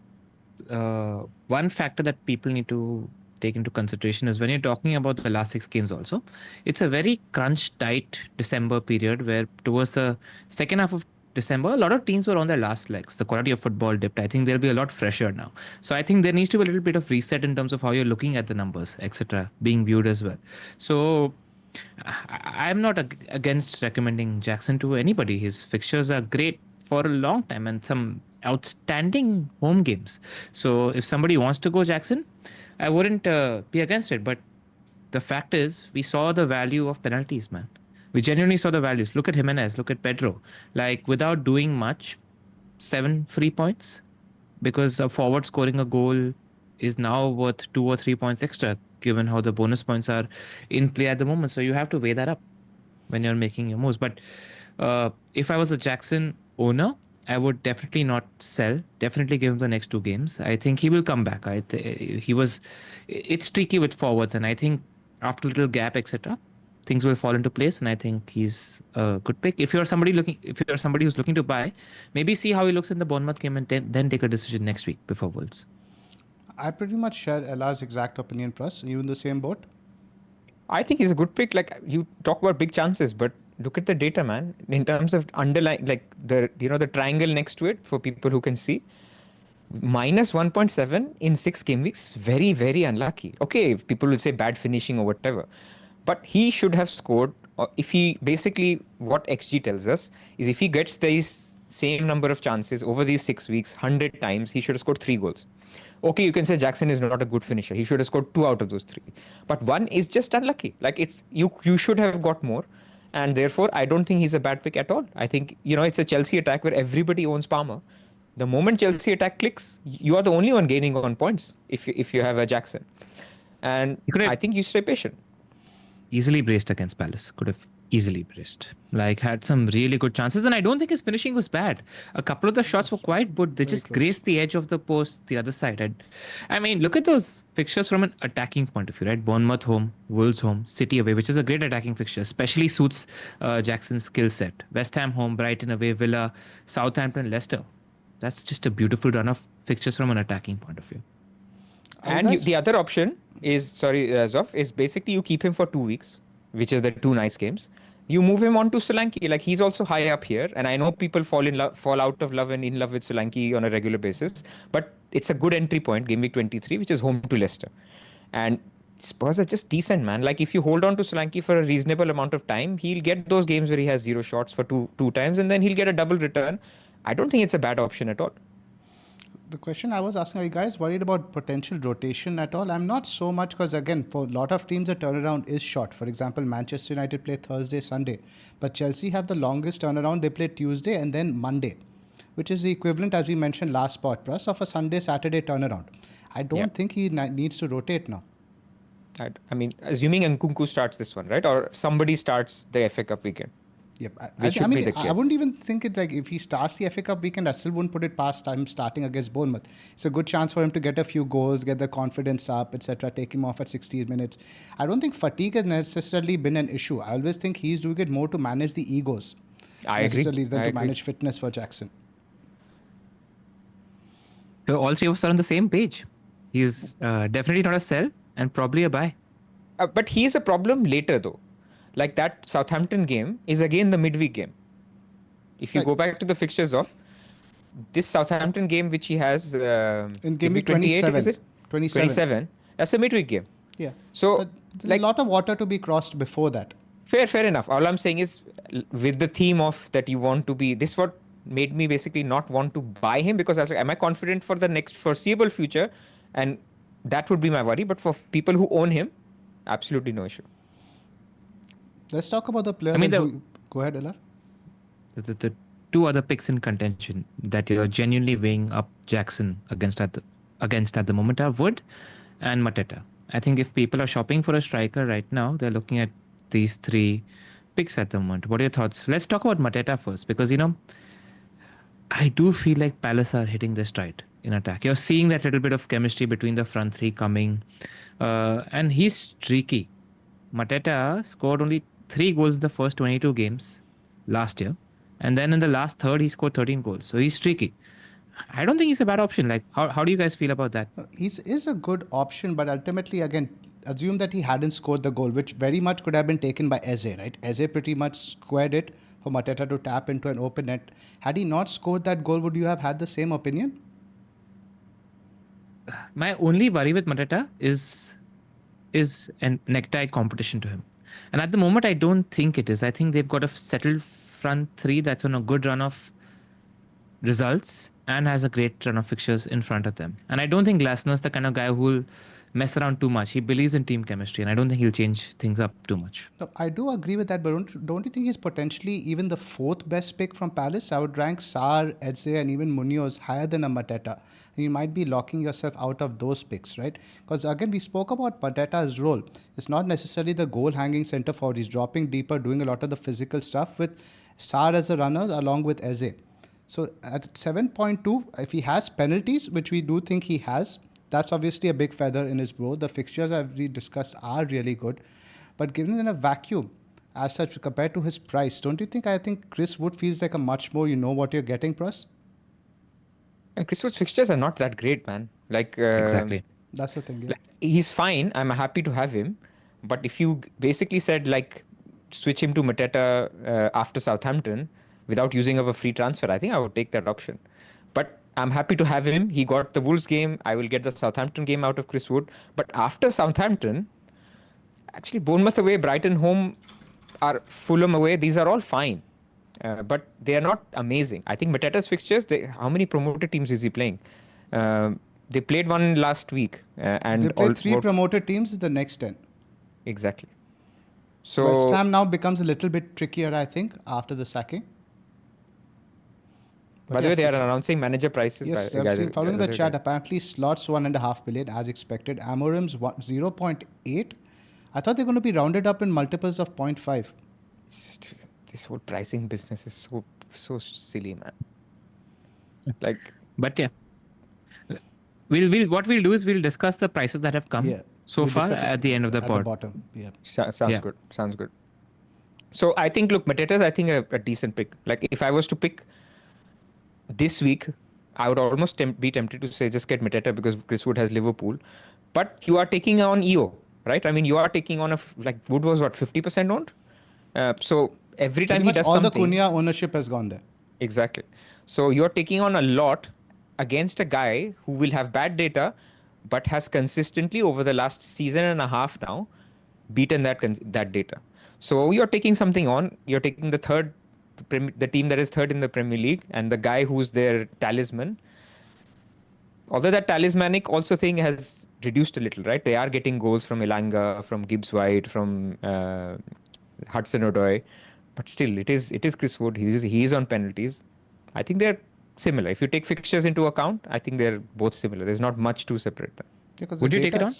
B: one factor that people need to take into consideration is when you're talking about the last 6 games also, it's a very crunch tight December period where towards the second half of December, a lot of teams were on their last legs. The quality of football dipped. I think they'll be a lot fresher now. So I think there needs to be a little bit of reset in terms of how you're looking at the numbers, etc., being viewed as well. So I'm not against recommending Jackson to anybody. His fixtures are great for a long time and some outstanding home games. So if somebody wants to go Jackson, I wouldn't be against it. But the fact is, we saw the value of penalties, man. We genuinely saw the values. Look at Jimenez, look at Pedro. Like, without doing much, 7 free points, because a forward scoring a goal is now worth 2 or 3 points extra, given how the bonus points are in play at the moment. So you have to weigh that up when you're making your moves. But if I was a Jackson owner, I would definitely not sell. Definitely give him the next 2 games. I think he will come back. It's tricky with forwards, and I think after a little gap, etc., things will fall into place, and I think he's a good pick. If you're somebody who's looking to buy, maybe see how he looks in the Bournemouth game and then take a decision next week before Wolves.
A: I pretty much share LR's exact opinion, Pras. Are you in the same boat?
C: I think he's a good pick. Like, you talk about big chances, but look at the data, man. In terms of underlying, like the triangle next to it for people who can see, minus 1.7 in 6 game weeks is very, very unlucky. Okay, people will say bad finishing or whatever, but he should have scored. If he basically, what XG tells us is if he gets these same number of chances over these 6 weeks 100 times, he should have scored 3 goals. Okay, you can say Jackson is not a good finisher. He should have scored 2 out of those 3. But 1 is just unlucky. Like, it's you should have got more. And therefore, I don't think he's a bad pick at all. I think, it's a Chelsea attack where everybody owns Palmer. The moment Chelsea attack clicks, you are the only one gaining on points if you have a Jackson. And I think you stay patient.
B: easily braced against Palace. Could have easily braced. Like had some really good chances, and I don't think his finishing was bad. A couple of the shots were quite good. They
A: very
B: just
A: close.
B: graced the edge of the post, the other side. And I mean, look at those fixtures from an attacking point of view, right? Bournemouth home, Wolves home, City away, which is a great attacking fixture, especially suits Jackson's skill set. West Ham home, Brighton away, Villa, Southampton, Leicester. That's just a beautiful run of fixtures from an attacking point of view.
C: And the other option is, Zoph, is basically you keep him for 2 weeks, which is the 2 nice games. You move him on to Solanke. Like, he's also high up here, and I know people fall out of love and in love with Solanke on a regular basis, but it's a good entry point, game week 23, which is home to Leicester. And Spurs are just decent, man. Like, if you hold on to Solanke for a reasonable amount of time, he'll get those games where he has 0 shots for two times, and then he'll get a double return. I don't think it's a bad option at all.
A: The question I was asking, are you guys worried about potential rotation at all? I'm not so much, because again, for a lot of teams, the turnaround is short. For example, Manchester United play Thursday, Sunday, but Chelsea have the longest turnaround. They play Tuesday and then Monday, which is the equivalent, as we mentioned last spot, Pras, of a Sunday, Saturday turnaround. I don't think he needs to rotate now.
C: I mean, assuming Nkunku starts this one, right? Or somebody starts the FA Cup weekend.
A: Yep.
C: I mean,
A: I wouldn't even think it like if he starts the FA Cup weekend, I still wouldn't put it past him starting against Bournemouth. It's a good chance for him to get a few goals, get the confidence up, etc. Take him off at 60 minutes. I don't think fatigue has necessarily been an issue. I always think he's doing it more to manage the egos.
C: I agree.
A: Than to manage fitness for Jackson.
B: So all three of us are on the same page. He's definitely not a sell and probably a buy.
C: But he's a problem later, though. Like, that Southampton game is again the midweek game. If you go back to the fixtures of this Southampton game, which he has
A: in game week
C: 27, is it?
A: 27.
C: That's a midweek game.
A: Yeah.
C: So
A: but there's a lot of water to be crossed before that.
C: Fair enough. All I'm saying is, with the theme of that you want to be, this is what made me basically not want to buy him, because I was like, am I confident for the next foreseeable future? And that would be my worry. But for people who own him, absolutely no issue.
A: Let's talk about the player. Go ahead, Elar.
B: The two other picks in contention that you're genuinely weighing up Jackson against at the moment are Wood and Mateta. I think if people are shopping for a striker right now, they're looking at these three picks at the moment. What are your thoughts? Let's talk about Mateta first, because I do feel like Palace are hitting their stride in attack. You're seeing that little bit of chemistry between the front three coming, and he's streaky. Mateta scored only 3 goals in the first 22 games last year, and then in the last third he scored 13 goals. So he's streaky. I don't think he's a bad option. Like, how do you guys feel about that?
A: He is a good option, but ultimately, again, assume that he hadn't scored the goal, which very much could have been taken by Eze, right? Eze pretty much squared it for Mateta to tap into an open net. Had he not scored that goal, would you have had the same opinion?
B: My only worry with Mateta is a necktie competition to him. And at the moment, I don't think it is. I think they've got a settled front three that's on a good run of results and has a great run of fixtures in front of them. And I don't think Glasner's the kind of guy who will mess around too much. He believes in team chemistry, and I don't think he'll change things up too much.
A: No, I do agree with that, but don't you think he's potentially even the 4th best pick from Palace? I would rank Sarr, Eze, and even Munoz higher than a Mateta. You might be locking yourself out of those picks, right? Because again, we spoke about Mateta's role. It's not necessarily the goal-hanging centre forward. He's dropping deeper, doing a lot of the physical stuff with Sarr as a runner along with Eze. So at 7.2, if he has penalties, which we do think he has, that's obviously a big feather in his bow. The fixtures, as we discussed, are really good. But given in a vacuum, as such, compared to his price, don't you think, I think Chris Wood feels like a much more, what you're getting, Pras?
C: And Chris Wood's fixtures are not that great, man. Like
B: Exactly.
A: That's the thing, yeah.
C: Like, he's fine. I'm happy to have him. But if you basically said, like, switch him to Mateta after Southampton without using up a free transfer, I think I would take that option. But I'm happy to have him. He got the Wolves game. I will get the Southampton game out of Chris Wood. But after Southampton, actually Bournemouth away, Brighton home, are Fulham away. These are all fine. But they are not amazing. I think Mateta's fixtures, how many promoted teams is he playing? They played one last week. And
A: they played 3 promoted teams in the next 10.
C: Exactly. So
A: West Ham now becomes a little bit trickier, I think, after the sacking.
C: By the way, they are announcing manager prices.
A: Yes, I've seen following the chat. Apparently, Slots 1.5 billion as expected. Amorim's 0.8. I thought they're going to be rounded up in multiples of 0.5.
C: This whole pricing business is so silly, man. Like,
B: But yeah, what we'll do is we'll discuss the prices that have come so
A: We'll
B: far
A: discuss it
B: at the end of the
A: at
B: pod.
A: the bottom. Yeah.
C: sounds good. Sounds good. So I think, look, Mateta's, I think, a decent pick. Like, if I was to pick this week, I would almost be tempted to say just get Mateta because Chris Wood has Liverpool. But you are taking on EO, right? I mean, you are taking on like Wood was what, 50% owned? So every time
A: Pretty much
C: he does
A: all
C: something,
A: the Cunha ownership has gone there.
C: exactly. So you're taking on a lot against a guy who will have bad data, but has consistently over the last season and a half now beaten that data. So you're taking something on. You're taking the team that is third in the Premier League, and the guy who's their talisman. Although that talismanic also thing has reduced a little, right? They are getting goals from Elanga, from Gibbs White, from Hudson-Odoi, but still, it is Chris Wood. He is on penalties. I think they're similar. If you take fixtures into account, I think they're both similar. There's not much to separate them.
A: Because
B: Would you take it on?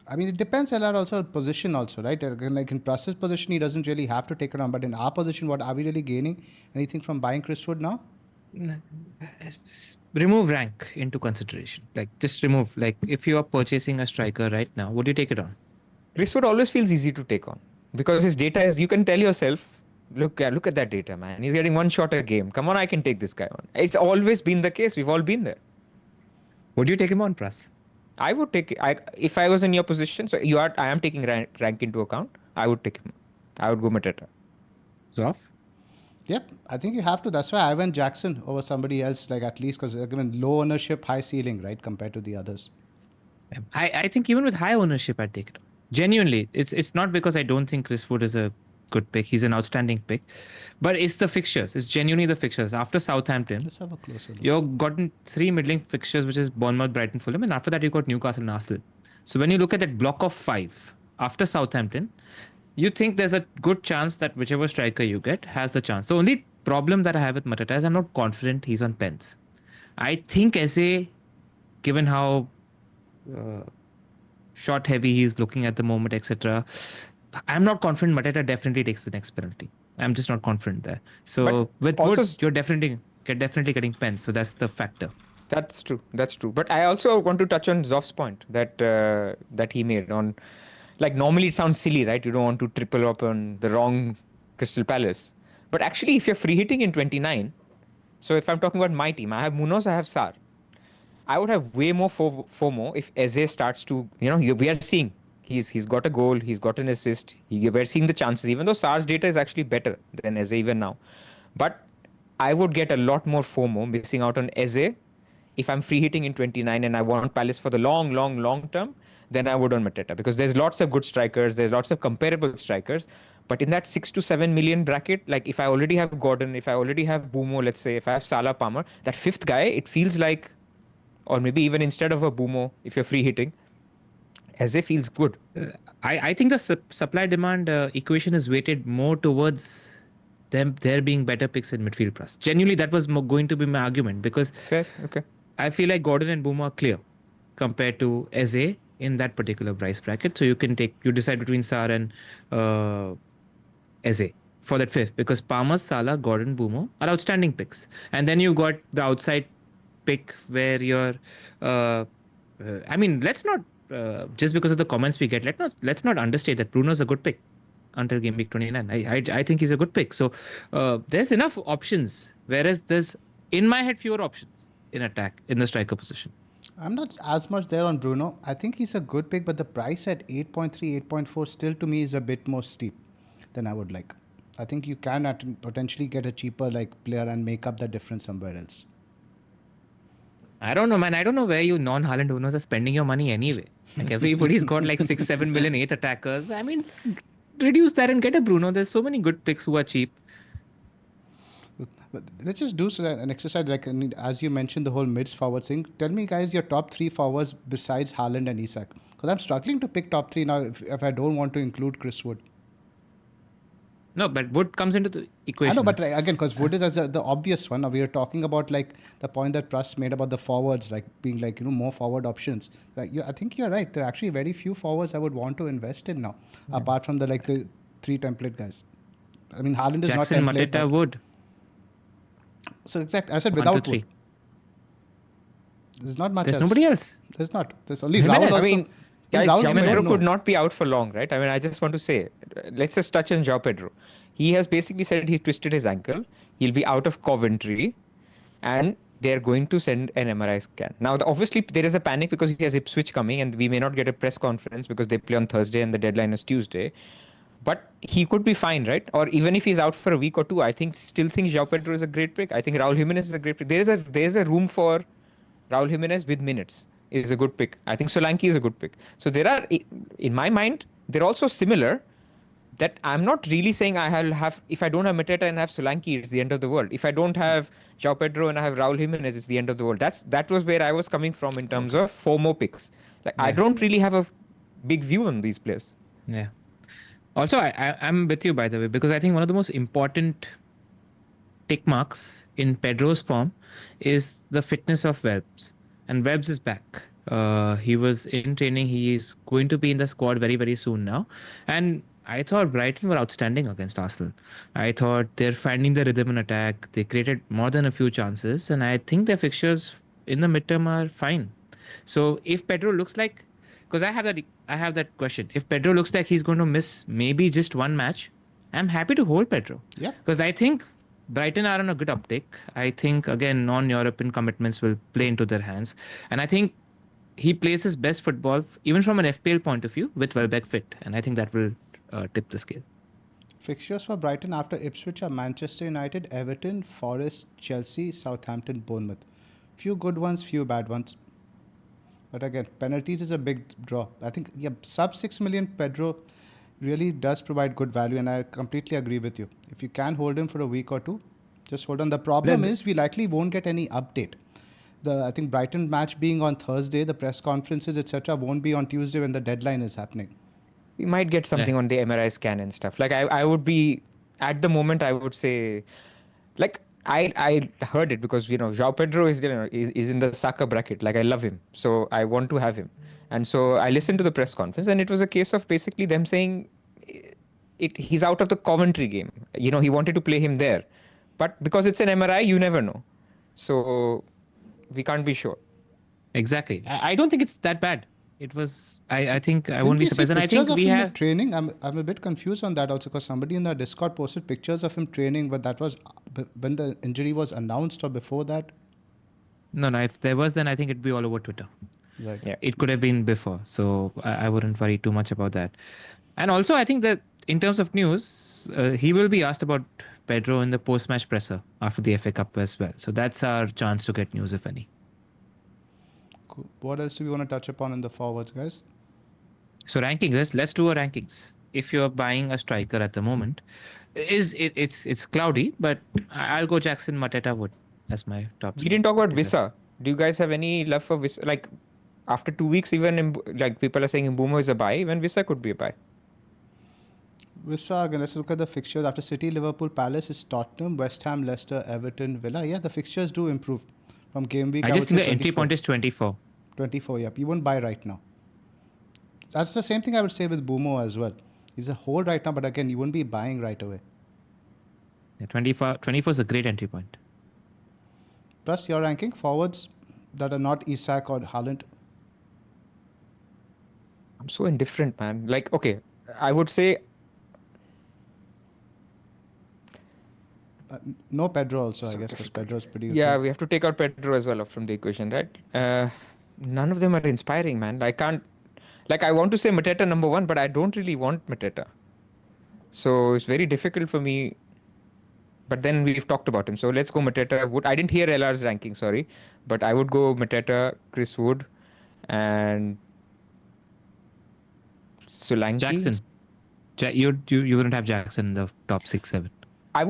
A: I mean, it depends a lot also position also, right? Like in Pras's position, he doesn't really have to take it on. But in our position, what are we really gaining? Anything from buying Chris Wood now?
B: Remove rank into consideration. Like, just remove. Like, if you are purchasing a striker right now, would you take it on?
C: Chris Wood always feels easy to take on because his data is, you can tell yourself, look at that data, man. He's getting one shot a game. Come on, I can take this guy on. It's always been the case. We've all been there.
B: Would you take him on, Pras?
C: I would take it. If I was in your position, so I am taking rank into account. I would take him. I would go Mateta.
B: Zoph?
A: Yep, I think you have to. That's why I went Jackson over somebody else, like at least because given low ownership, high ceiling, right, compared to the others.
B: I think even with high ownership, I'd take it on. Genuinely, it's not because I don't think Chris Wood is a good pick. He's an outstanding pick. But it's the fixtures. It's genuinely the fixtures. After Southampton,
A: Let's have a closer look.
B: you've gotten 3 middling fixtures, which is Bournemouth, Brighton, Fulham. And after that, you got Newcastle and Arsenal. So when you look at that block of 5 after Southampton, you think there's a good chance that whichever striker you get has the chance. The only problem that I have with Mateta is I'm not confident he's on pens. I think Eze, given how shot heavy he's looking at the moment, etc., I'm not confident Mateta definitely takes the next penalty. I'm just not confident there. So with Wood, you're definitely getting pens. So that's the factor.
C: That's true. But I also want to touch on Zoph's point that he made on, like, normally it sounds silly, right? You don't want to triple up on the wrong Crystal Palace. But actually, if you're free hitting in 29, so if I'm talking about my team, I have Munoz, I have Sarr. I would have way more FOMO if Eze starts to, we are seeing he's got a goal, he's got an assist. We're seeing the chances, even though Sarr's data is actually better than Eze even now. But I would get a lot more FOMO missing out on Eze if I'm free hitting in 29 and I want Palace for the long term, than I would on Mateta, because there's lots of good strikers, there's lots of comparable strikers. But in that 6 to 7 million bracket, like if I already have Gordon, if I already have Bumo, let's say, if I have Salah, Palmer, that fifth guy, it feels like, or maybe even instead of a Bumo, if you're free hitting, Eze feels good.
B: I think the supply-demand equation is weighted more towards there being better picks in midfield plus. Genuinely, that was going to be my argument, because
C: Fair, okay.
B: I feel like Gordon and Bumo are clear compared to Eze in that particular price bracket. So you decide between Sarr and Eze for that fifth, because Palmer, Salah, Gordon, Bumo are outstanding picks. And then you got the outside pick where you're, let's not, just because of the comments we get, let's not understate that Bruno's a good pick until game week 29. I think he's a good pick. So there's enough options, whereas there's, in my head, fewer options in attack in the striker position.
A: I'm not as much there on Bruno. I think he's a good pick, but the price at 8.3, 8.4 still to me is a bit more steep than I would like. I think you can potentially get a cheaper player and make up the difference somewhere else.
B: I don't know, man. I don't know where you non-Haaland owners are spending your money anyway. Like, everybody's got 6, 7 million 8 attackers. I mean, reduce that and get a Bruno. There's so many good picks who are cheap.
A: But let's just do an exercise, as you mentioned, the whole mids forward thing. Tell me, guys, your top 3 forwards besides Haaland and Isak. Because I'm struggling to pick top 3 now if I don't want to include Chris Wood.
B: No, but Wood comes into the
A: I
B: equation.
A: know, but again, because Wood is the obvious one. Now we are talking about like the point that Pras made about the forwards, like being like more forward options. Like I think you're right. There are actually very few forwards I would want to invest in now, apart from the 3 template guys. I mean, Haaland is
B: Jackson,
A: not template.
B: Mateta, Wood.
A: So exactly, I said
B: 1, 2,
A: without
B: 3.
A: Wood. There's not much
B: There's
A: else.
B: nobody else.
A: There's not. There's only
B: Jimenez.
A: Raul also.
C: I mean, guys,
A: Raul,
C: João
A: we don't
C: Pedro
A: know.
C: could not be out for long, right? I mean, I just want to say, let's just touch on João Pedro. He has basically said he twisted his ankle. He'll be out of Coventry, and they're going to send an MRI scan. Now, obviously, there is a panic because he has Ipswich coming, and we may not get a press conference because they play on Thursday and the deadline is Tuesday. But he could be fine, right? Or even if he's out for a week or two, I still think João Pedro is a great pick. I think Raul Jimenez is a great pick. There's a room for Raul Jimenez with minutes is a good pick. I think Solanke is a good pick. So there are, in my mind, they're also similar. That I'm not really saying I'll have, if I don't have Mateta and have Solanke, it's the end of the world. If I don't have João Pedro and I have Raul Jimenez, it's the end of the world. That was where I was coming from in terms of 4 more picks. Like I don't really have a big view on these players.
B: Yeah. Also, I'm with you, by the way, because I think one of the most important tick marks in Pedro's form is the fitness of Webbs. And Webbs is back. He was in training. He is going to be in the squad very, very soon now. And I thought Brighton were outstanding against Arsenal. I thought they're finding the rhythm in attack. They created more than a few chances. And I think their fixtures in the midterm are fine. So if Pedro looks like, because I have that question. If Pedro looks like he's going to miss maybe just one match, I'm happy to hold Pedro.
A: Yeah.
B: Because I think Brighton are on a good uptick. I think, again, non-European commitments will play into their hands. And I think he plays his best football, even from an FPL point of view, with Welbeck fit. And I think that will tip the scale.
A: Fixtures for Brighton after Ipswich are Manchester United, Everton, Forest, Chelsea, Southampton, Bournemouth. Few good ones, few bad ones. But again, penalties is a big draw. I think sub 6 million Pedro really does provide good value, and I completely agree with you. If you can hold him for a week or two, just hold on. The problem is we likely won't get any update. I think Brighton match being on Thursday, the press conferences, etc., won't be on Tuesday when the deadline is happening.
C: We might get something on the MRI scan and stuff. Like I would be, at the moment, I would say, like I heard it because João Pedro is in the Saka bracket. Like I love him, so I want to have him, and so I listened to the press conference, and it was a case of basically them saying, he's out of the Coventry game. He wanted to play him there, but because it's an MRI, you never know, so we can't be sure.
B: Exactly. I don't think it's that bad. It was. I think I won't be surprised. And I think we have
A: training. I'm a bit confused on that also because somebody in the Discord posted pictures of him training, but that was when the injury was announced or before that.
B: No. If there was, then I think it'd be all over Twitter.
A: Right.
B: Yeah. It could have been before, so I wouldn't worry too much about that. And also, I think that in terms of news, he will be asked about Pedro in the post-match presser after the FA Cup as well. So that's our chance to get news, if any.
A: Cool. What else do we want to touch upon in the forwards, guys?
B: So rankings. Let's do a rankings. If you're buying a striker at the moment, it's cloudy, but I'll go Jackson, Mateta, Wood as my top.
C: We didn't talk about Vissa. Do you guys have any love for Vissa? Like after 2 weeks, even like people are saying Mbeumo is a buy. Even Vissa could be a buy.
A: Vissa, again, let's look at the fixtures. After City, Liverpool, Palace is Tottenham, West Ham, Leicester, Everton, Villa. Yeah, the fixtures do improve. From Gameweek,
B: I just think the entry point is 24.
A: 24, yep. You won't buy right now. That's the same thing I would say with Mbeumo as well. He's a hold right now, but again, you won't be buying right away.
B: Yeah, 24 is a great entry point.
A: Plus, your ranking forwards that are not Isak or Haaland.
C: I'm so indifferent, man. Like, okay, I would say
A: no Pedro also, I guess, because Pedro is pretty...
C: Yeah, we have to take out Pedro as well from the equation, right? None of them are inspiring, man. I can't... Like, I want to say Mateta number 1, but I don't really want Mateta. So it's very difficult for me. But then we've talked about him. So let's go Mateta. Wood. I didn't hear LR's ranking, sorry. But I would go Mateta, Chris Wood, and Solanke.
B: Jackson. You wouldn't have Jackson in the top 6-7.
C: I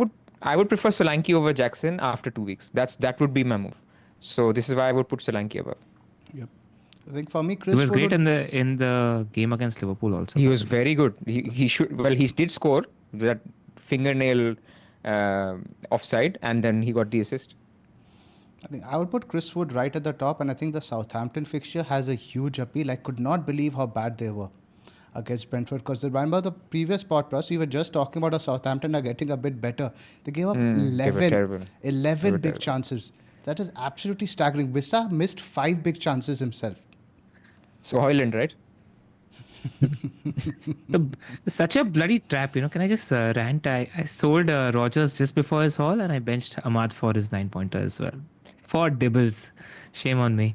C: would prefer Solanke over Jackson after 2 weeks. That would be my move. So this is why I would put Solanke above.
A: Yep. I think for me, Chris
B: He was
A: Wood
B: great in the game against Liverpool also.
C: He was very good. He did score that fingernail offside, and then he got the assist.
A: I think I would put Chris Wood right at the top, and I think the Southampton fixture has a huge appeal. I could not believe how bad they were against Brentford, because remember the previous podcast, we were just talking about how Southampton are getting a bit better. They gave up
C: They were terrible.
A: 11 big
C: terrible.
A: chances. That is absolutely staggering. Wissa missed 5 big chances himself.
C: So Hoyland, right?
B: Such a bloody trap, you know. Can I just rant? I sold Rogers just before his haul, and I benched Ahmad for his 9-pointer as well. For Dibbles. Shame on me.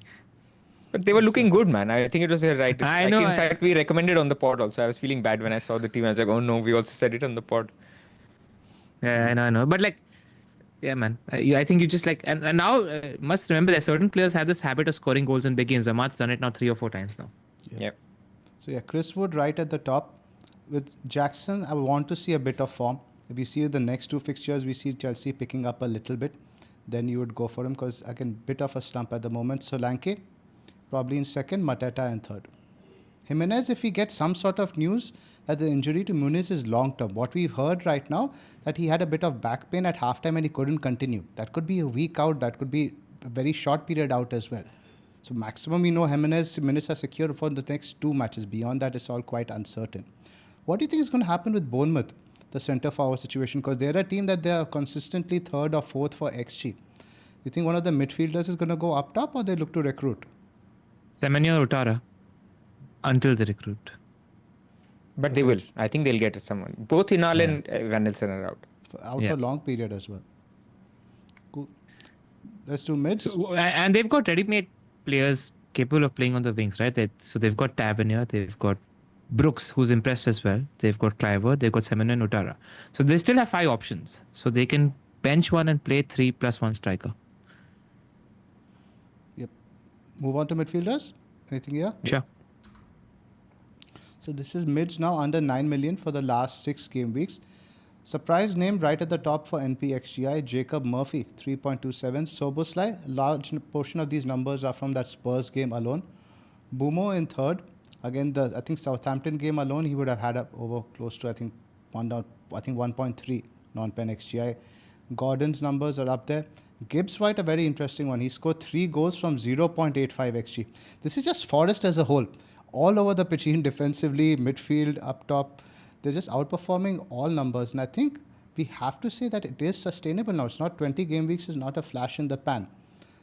C: But they were looking good, man. I think it was a right.
B: I know,
C: In fact, we recommended on the pod also. I was feeling bad when I saw the team. I was like, oh no, we also said it on the pod.
B: Yeah, I know. But like, yeah, man. I think you just like, and now must remember that certain players have this habit of scoring goals in big games. Ahmad's done it now 3 or 4 times now.
C: Yeah.
A: So yeah, Chris Wood right at the top. With Jackson, I want to see a bit of form. If we see the next 2 fixtures, we see Chelsea picking up a little bit, then you would go for him, because again, bit of a slump at the moment. Solanke probably in second, Mateta in third. Jimenez, if we get some sort of news that the injury to Muniz is long term. What we've heard right now, that he had a bit of back pain at halftime and he couldn't continue. That could be a week out. That could be a very short period out as well. So maximum we know Jimenez minutes are secure for the next 2 matches. Beyond that, it's all quite uncertain. What do you think is going to happen with Bournemouth, the centre forward situation? Because they're a team that they are consistently 3rd or 4th for XG. You think one of the midfielders is going to go up top, or they look to recruit?
B: Semenyo or Utara until they recruit.
C: But they will. I think they'll get someone. Both Hinal and Van Nelson are out.
A: Out for a long period as well. Cool. Let's do mids.
B: So, and they've got ready-made players capable of playing on the wings, right? So they've got Tavernier, they've got Brooks, who's impressed as well. They've got Cliver, they've got Semenyo and Utara. So they still have 5 options. So they can bench one and play 3 + 1 striker.
A: Yep. Move on to midfielders. Anything here?
B: Sure.
A: So this is mids now under 9 million for the last 6 game weeks. Surprise name right at the top for NPXGI, Jacob Murphy, 3.27. Soboslai, large portion of these numbers are from that Spurs game alone. Bumo in third. Again, I think Southampton game alone, he would have had up over close to, I think 1.3 non-pen XGI. Gordon's numbers are up there. Gibbs White, a very interesting one. He scored 3 goals from 0.85 XG. This is just Forest as a whole. All over the pitch, even defensively, midfield, up top. They're just outperforming all numbers. And I think we have to say that it is sustainable now. It's not 20 game weeks, it's not a flash in the pan.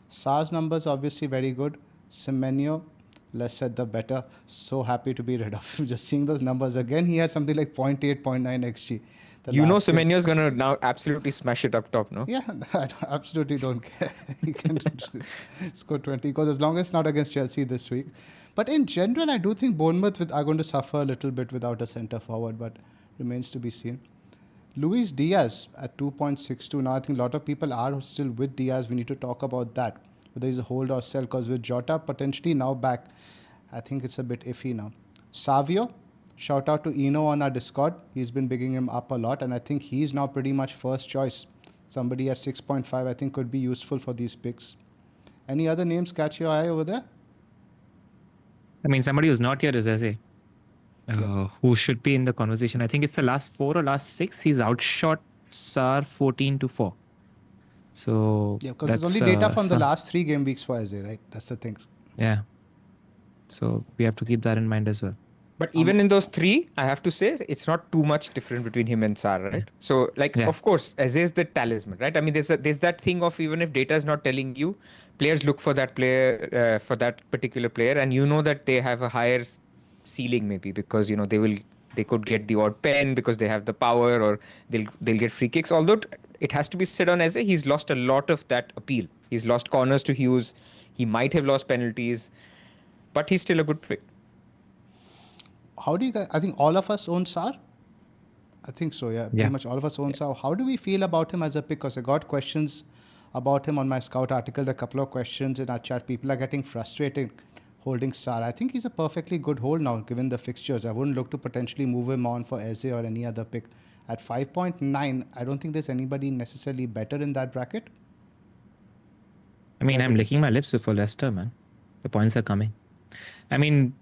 A: Sar's numbers obviously very good. Semenyo, less said the better. So happy to be rid of him. Just seeing those numbers again, he had something like 0.8, 0.9 XG.
C: You know Semenyo is going to now absolutely smash it up top, no?
A: Yeah, I absolutely don't care. He can score 20 goals as long as it's not against Chelsea this week. But in general, I do think Bournemouth are going to suffer a little bit without a centre forward, but remains to be seen. Luis Diaz at 2.62. Now, I think a lot of people are still with Diaz. We need to talk about that, whether he's a hold or sell, because with Jota potentially now back, I think it's a bit iffy now. Savio, shout out to Eno on our Discord. He's been bigging him up a lot, and I think he's now pretty much first choice. Somebody at 6.5, I think, could be useful for these picks. Any other names catch your eye over there?
B: I mean, somebody who's not here is Eze, who should be in the conversation. I think it's the last 4 or last 6. He's outshot Sar 14-4. So
A: yeah, because there's only data from the last 3 game weeks for Eze, right? That's the thing.
B: Yeah. So we have to keep that in mind as well.
C: But even in those 3, I have to say, it's not too much different between him and Sar, right? So, of course, Eze is the talisman, right? I mean, there's that thing of even if data is not telling you, players look for that player, for that particular player, and you know that they have a higher ceiling maybe because, you know, they could get the odd pen because they have the power, or they'll get free kicks. Although it has to be said on Eze, he's lost a lot of that appeal. He's lost corners to Hughes. He might have lost penalties, but he's still a good pick.
A: How do you guys, I think all of us own Sar? I think so, yeah. Pretty much all of us own Sar. How do we feel about him as a pick? Because I got questions about him on my Scout article. There are a couple of questions in our chat. People are getting frustrated holding Sar. I think he's a perfectly good hold now, given the fixtures. I wouldn't look to potentially move him on for Eze or any other pick. At 5.9, I don't think there's anybody necessarily better in that bracket.
B: I mean, I'm licking my lips before Leicester, man. The points are coming. I mean,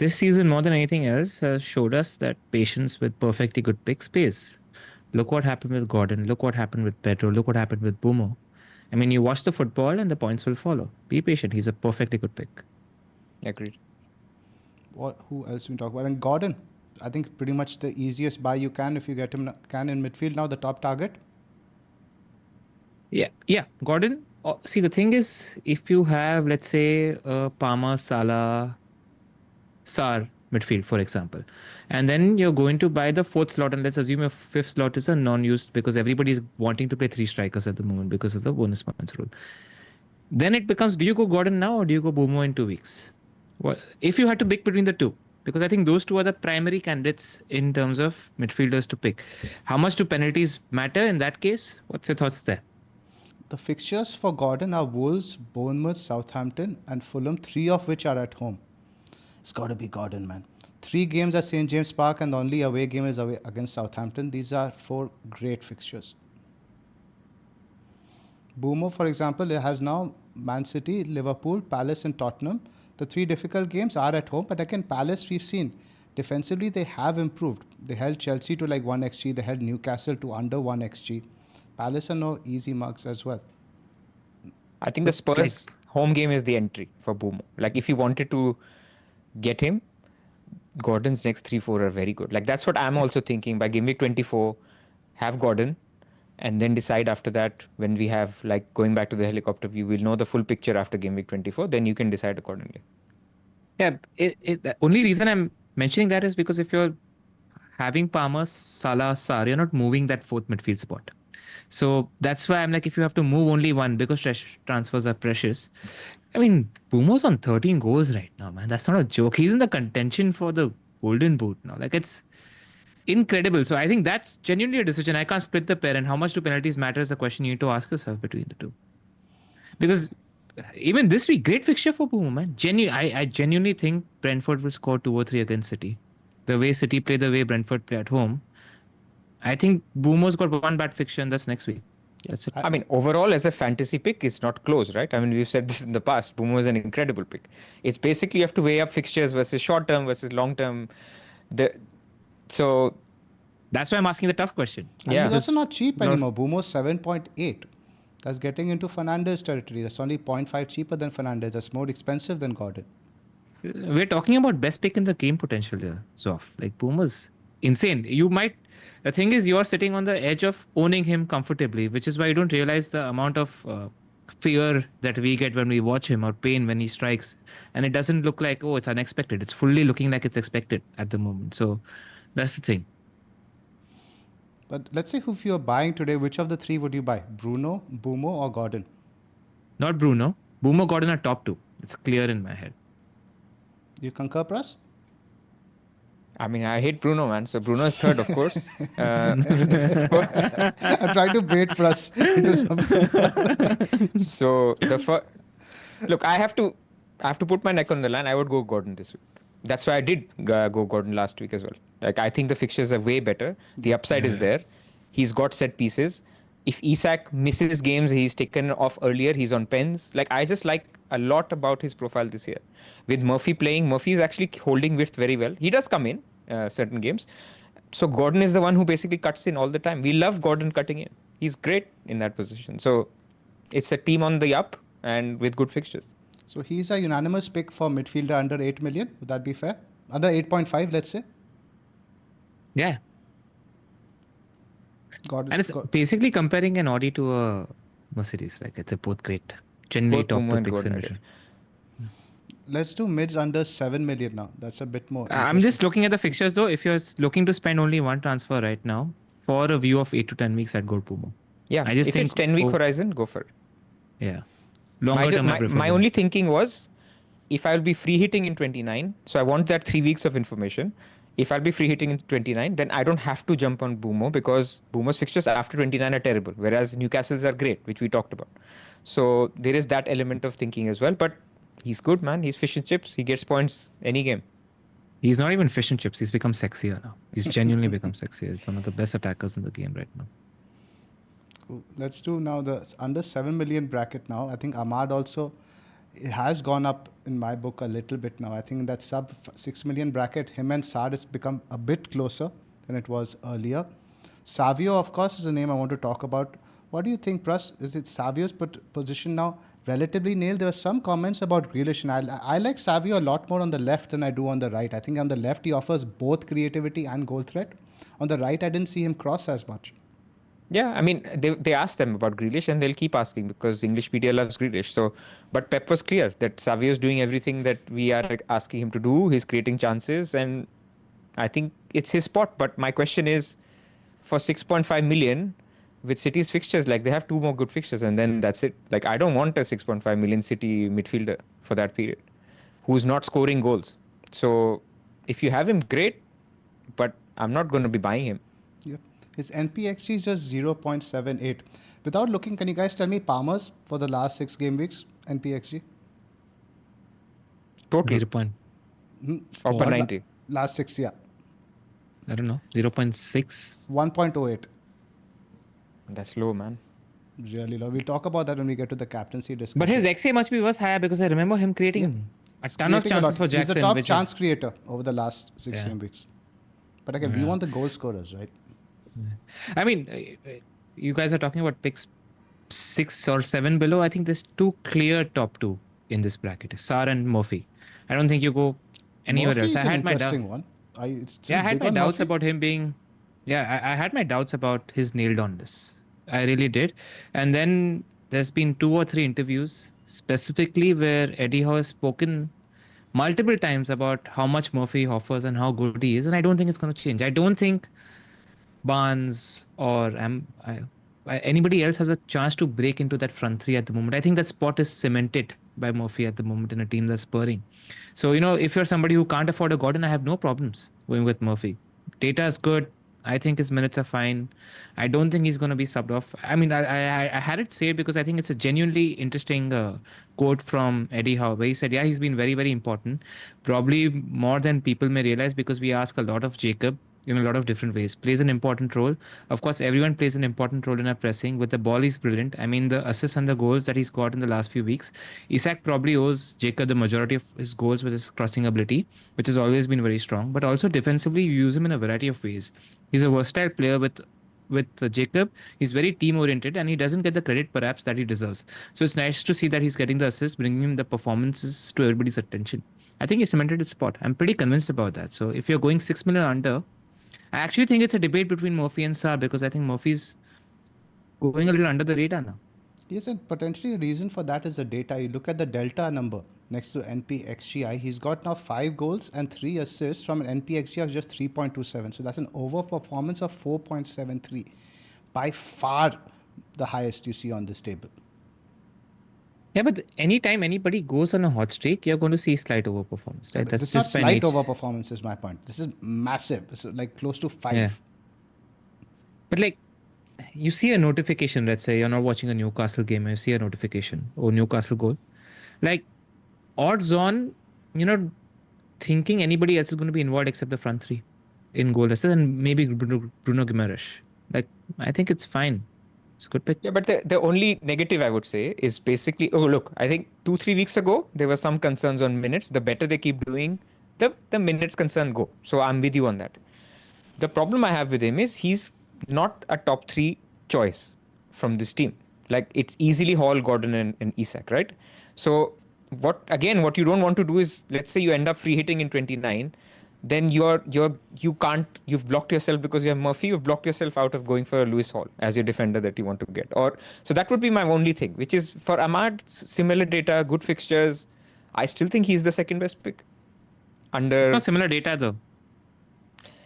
B: this season, more than anything else, has showed us that patience with perfectly good picks pays. Look what happened with Gordon. Look what happened with Pedro. Look what happened with Boomo. I mean, you watch the football and the points will follow. Be patient. He's a perfectly good pick.
C: Agreed.
A: Who else we talk about? And Gordon, I think pretty much the easiest buy you can if you get him in midfield now, the top target.
B: Yeah. Gordon. See, the thing is, if you have, let's say, Palmer, Salah, Sar midfield, for example, and then you're going to buy the fourth slot, and let's assume your fifth slot is a non-used because everybody's wanting to play 3 strikers at the moment because of the bonus points rule. Then it becomes, do you go Gordon now or do you go Boomo in 2 weeks? Well, if you had to pick between the two, because I think those two are the primary candidates in terms of midfielders to pick. How much do penalties matter in that case? What's your thoughts there?
A: The fixtures for Gordon are Wolves, Bournemouth, Southampton, and Fulham, 3 of which are at home. It's got to be Gordon, man. 3 games at St. James Park, and the only away game is away against Southampton. These are 4 great fixtures. Boomo, for example, has now Man City, Liverpool, Palace, and Tottenham. The 3 difficult games are at home, but again, Palace, we've seen defensively they have improved. They held Chelsea to like 1 xg. They held Newcastle to under 1 xg. Palace are no easy mugs as well.
C: I think the Spurs home game is the entry for Boomo. Like if you wanted to get him, Gordon's next 3-4 are very good. Like that's what I'm also thinking. By Gameweek 24, have Gordon, and then decide after that when we have like going back to the helicopter view, we'll know the full picture after Gameweek 24. Then you can decide accordingly.
B: Yeah, the only reason I'm mentioning that is because if you're having Palmer, Salah, Sar, you're not moving that fourth midfield spot. So that's why I'm like, if you have to move only one because transfers are precious. I mean, Boomo's on 13 goals right now, man. That's not a joke. He's in the contention for the Golden Boot now. Like, it's incredible. So I think that's genuinely a decision. I can't split the pair. And how much do penalties matter is a question you need to ask yourself between the two. Because even this week, great fixture for Boomo, man. I genuinely think Brentford will score 2 or 3 against City. The way City play, the way Brentford play at home. I think Boomo's got one bad fixture, and that's next week. That's it.
C: I mean, overall, as a fantasy pick, it's not close, right? I mean, we've said this in the past. Boomo is an incredible pick. It's basically you have to weigh up fixtures versus short term versus long term. So
B: that's why I'm asking the tough question.
A: And he's also not cheap anymore. Boomo's 7.8. That's getting into Fernandes territory. That's only 0.5 cheaper than Fernandes. That's more expensive than Gordon.
B: We're talking about best pick in the game potential here, Zoph. Like, Boomo's insane. The thing is, you're sitting on the edge of owning him comfortably, which is why you don't realize the amount of fear that we get when we watch him, or pain when he strikes. And it doesn't look like, oh, it's unexpected. It's fully looking like it's expected at the moment. So that's the thing.
A: But let's say if you're buying today, which of the 3 would you buy? Bruno, Boomo, or Gordon?
B: Not Bruno. Boomo, Gordon are top 2. It's clear in my head.
A: You concur, Pras?
C: I mean, I hate Bruno, man. So Bruno is third, of course.
A: I'm trying to bait Pras.
C: So look, I have to put my neck on the line. I would go Gordon this week. That's why I did go Gordon last week as well. Like, I think the fixtures are way better. The upside is there. He's got set pieces. If Isak misses games, he's taken off earlier. He's on pens. Like, I just like a lot about his profile this year. With Murphy playing, Murphy is actually holding width very well. He does come in certain games. So Gordon is the one who basically cuts in all the time. We love Gordon cutting in. He's great in that position. So it's a team on the up and with good fixtures.
A: So he's a unanimous pick for midfielder under 8 million. Would that be fair? Under 8.5, let's say.
B: Yeah.
A: Gordon,
B: and it's basically comparing an Audi to a Mercedes. Like, they're both great. Generally top picks in it.
A: Let's do mids under 7 million now. That's a bit more.
B: I'm just looking at the fixtures though. If you're looking to spend only one transfer right now for a view of 8 to 10 weeks, I'd go Boomo.
C: Yeah, I just think it's 10-week horizon, go for it.
B: Yeah. Longer term,
C: my only thinking was, if I'll be free hitting in 29, so I want that 3 weeks of information. If I'll be free hitting in 29, then I don't have to jump on Boomo, because Boomo's fixtures after 29 are terrible, whereas Newcastle's are great, which we talked about. So there is that element of thinking as well. But he's good, man. He's fish and chips. He gets points any game.
B: He's not even fish and chips. He's become sexier now. He's genuinely become sexier. He's one of the best attackers in the game right now.
A: Cool. Let's do now the under 7 million bracket now. I think Ahmad also it has gone up in my book a little bit now. I think in that sub 6 million bracket, him and Saad has become a bit closer than it was earlier. Savio, of course, is a name I want to talk about. What do you think, Pras? Is it Savio's position now relatively nailed? There were some comments about Grealish, and I like Savio a lot more on the left than I do on the right. I think on the left, he offers both creativity and goal threat. On the right, I didn't see him cross as much.
C: Yeah, I mean, they asked them about Grealish, and they'll keep asking because English media loves Grealish. So, but Pep was clear that Savio is doing everything that we are asking him to do. He's creating chances, and I think it's his spot. But my question is, for 6.5 million, with City's fixtures, like they have 2 more good fixtures, and then that's it. Like I don't want a 6.5 million City midfielder for that period, who's not scoring goals. So, if you have him, great, but I'm not going to be buying him.
A: Yep. His NPXG is just 0.78. Without looking, can you guys tell me Palmer's for the last 6 game weeks NPXG?
C: Total.
B: 0.
C: Or per 90.
A: Last 6, yeah.
B: I don't know. 0.6.
A: 1.08.
C: That's low, man.
A: Really low. We'll talk about that when we get to the captaincy discussion.
B: But his XA must be was higher because I remember him creating a ton of chances for Jackson.
A: He's the top chance creator over the last 6 game weeks. But again, we want the goal scorers, right?
B: I mean, you guys are talking about picks 6 or 7 below. I think there's 2 clear top 2 in this bracket, Sar and Murphy. I don't think you go anywhere else. I had my
A: one. I
B: had my doubts about him being. Yeah, I had my doubts about his nailed on-ness. I really did. And then there's been 2 or 3 interviews specifically where Eddie Howe has spoken multiple times about how much Murphy offers and how good he is, and I don't think it's going to change. I don't think Barnes or anybody else has a chance to break into that front 3 at the moment. I think that spot is cemented by Murphy at the moment in a team that's spurring. So, if you're somebody who can't afford a Gordon, I have no problems going with Murphy. Data is good. I think his minutes are fine. I don't think he's going to be subbed off. I mean, I had it saved because I think it's a genuinely interesting quote from Eddie Howe where he said, he's been very, very important. Probably more than people may realize because we ask a lot of Jacob in a lot of different ways. Plays an important role. Of course, everyone plays an important role in our pressing. With the ball, he's brilliant. I mean, the assists and the goals that he's got in the last few weeks. Isak probably owes Jacob the majority of his goals with his crossing ability, which has always been very strong. But also defensively, you use him in a variety of ways. He's a versatile player with Jacob. He's very team oriented and he doesn't get the credit perhaps that he deserves. So it's nice to see that he's getting the assists, bringing him the performances to everybody's attention. I think he cemented his spot. I'm pretty convinced about that. So if you're going 6 million under, I actually think it's a debate between Murphy and Saar because I think Murphy's going a little under the radar now.
A: Yes, and potentially a reason for that is the data. You look at the delta number next to NPXGI. He's got now 5 goals and 3 assists from an NPXG of just 3.27. So that's an overperformance of 4.73. By far the highest you see on this table.
B: Yeah, but anytime anybody goes on a hot streak, you're going to see slight overperformance. Right?
A: That's just not slight overperformance is my point. This is massive. This is like close to 5.
B: Yeah. But like, you see a notification, let's say you're not watching a Newcastle game, you see a notification, Newcastle goal. Like, odds on, thinking anybody else is going to be involved except the front 3 in goal assists and maybe Bruno Guimaraes. Like, I think it's fine. It's a good pick.
C: Yeah, but the only negative I would say is basically, I think 2-3 weeks ago, there were some concerns on minutes. The better they keep doing, the minutes concern go. So I'm with you on that. The problem I have with him is he's not a top 3 choice from this team. Like it's easily Hall, Gordon and Isak, right? So what you don't want to do is, let's say you end up free hitting in 29, then you've blocked yourself because you have Murphy, you've blocked yourself out of going for Lewis Hall as your defender that you want to get. So that would be my only thing, which is for Ahmad, similar data, good fixtures. I still think he's the second best pick.
B: It's not similar data though.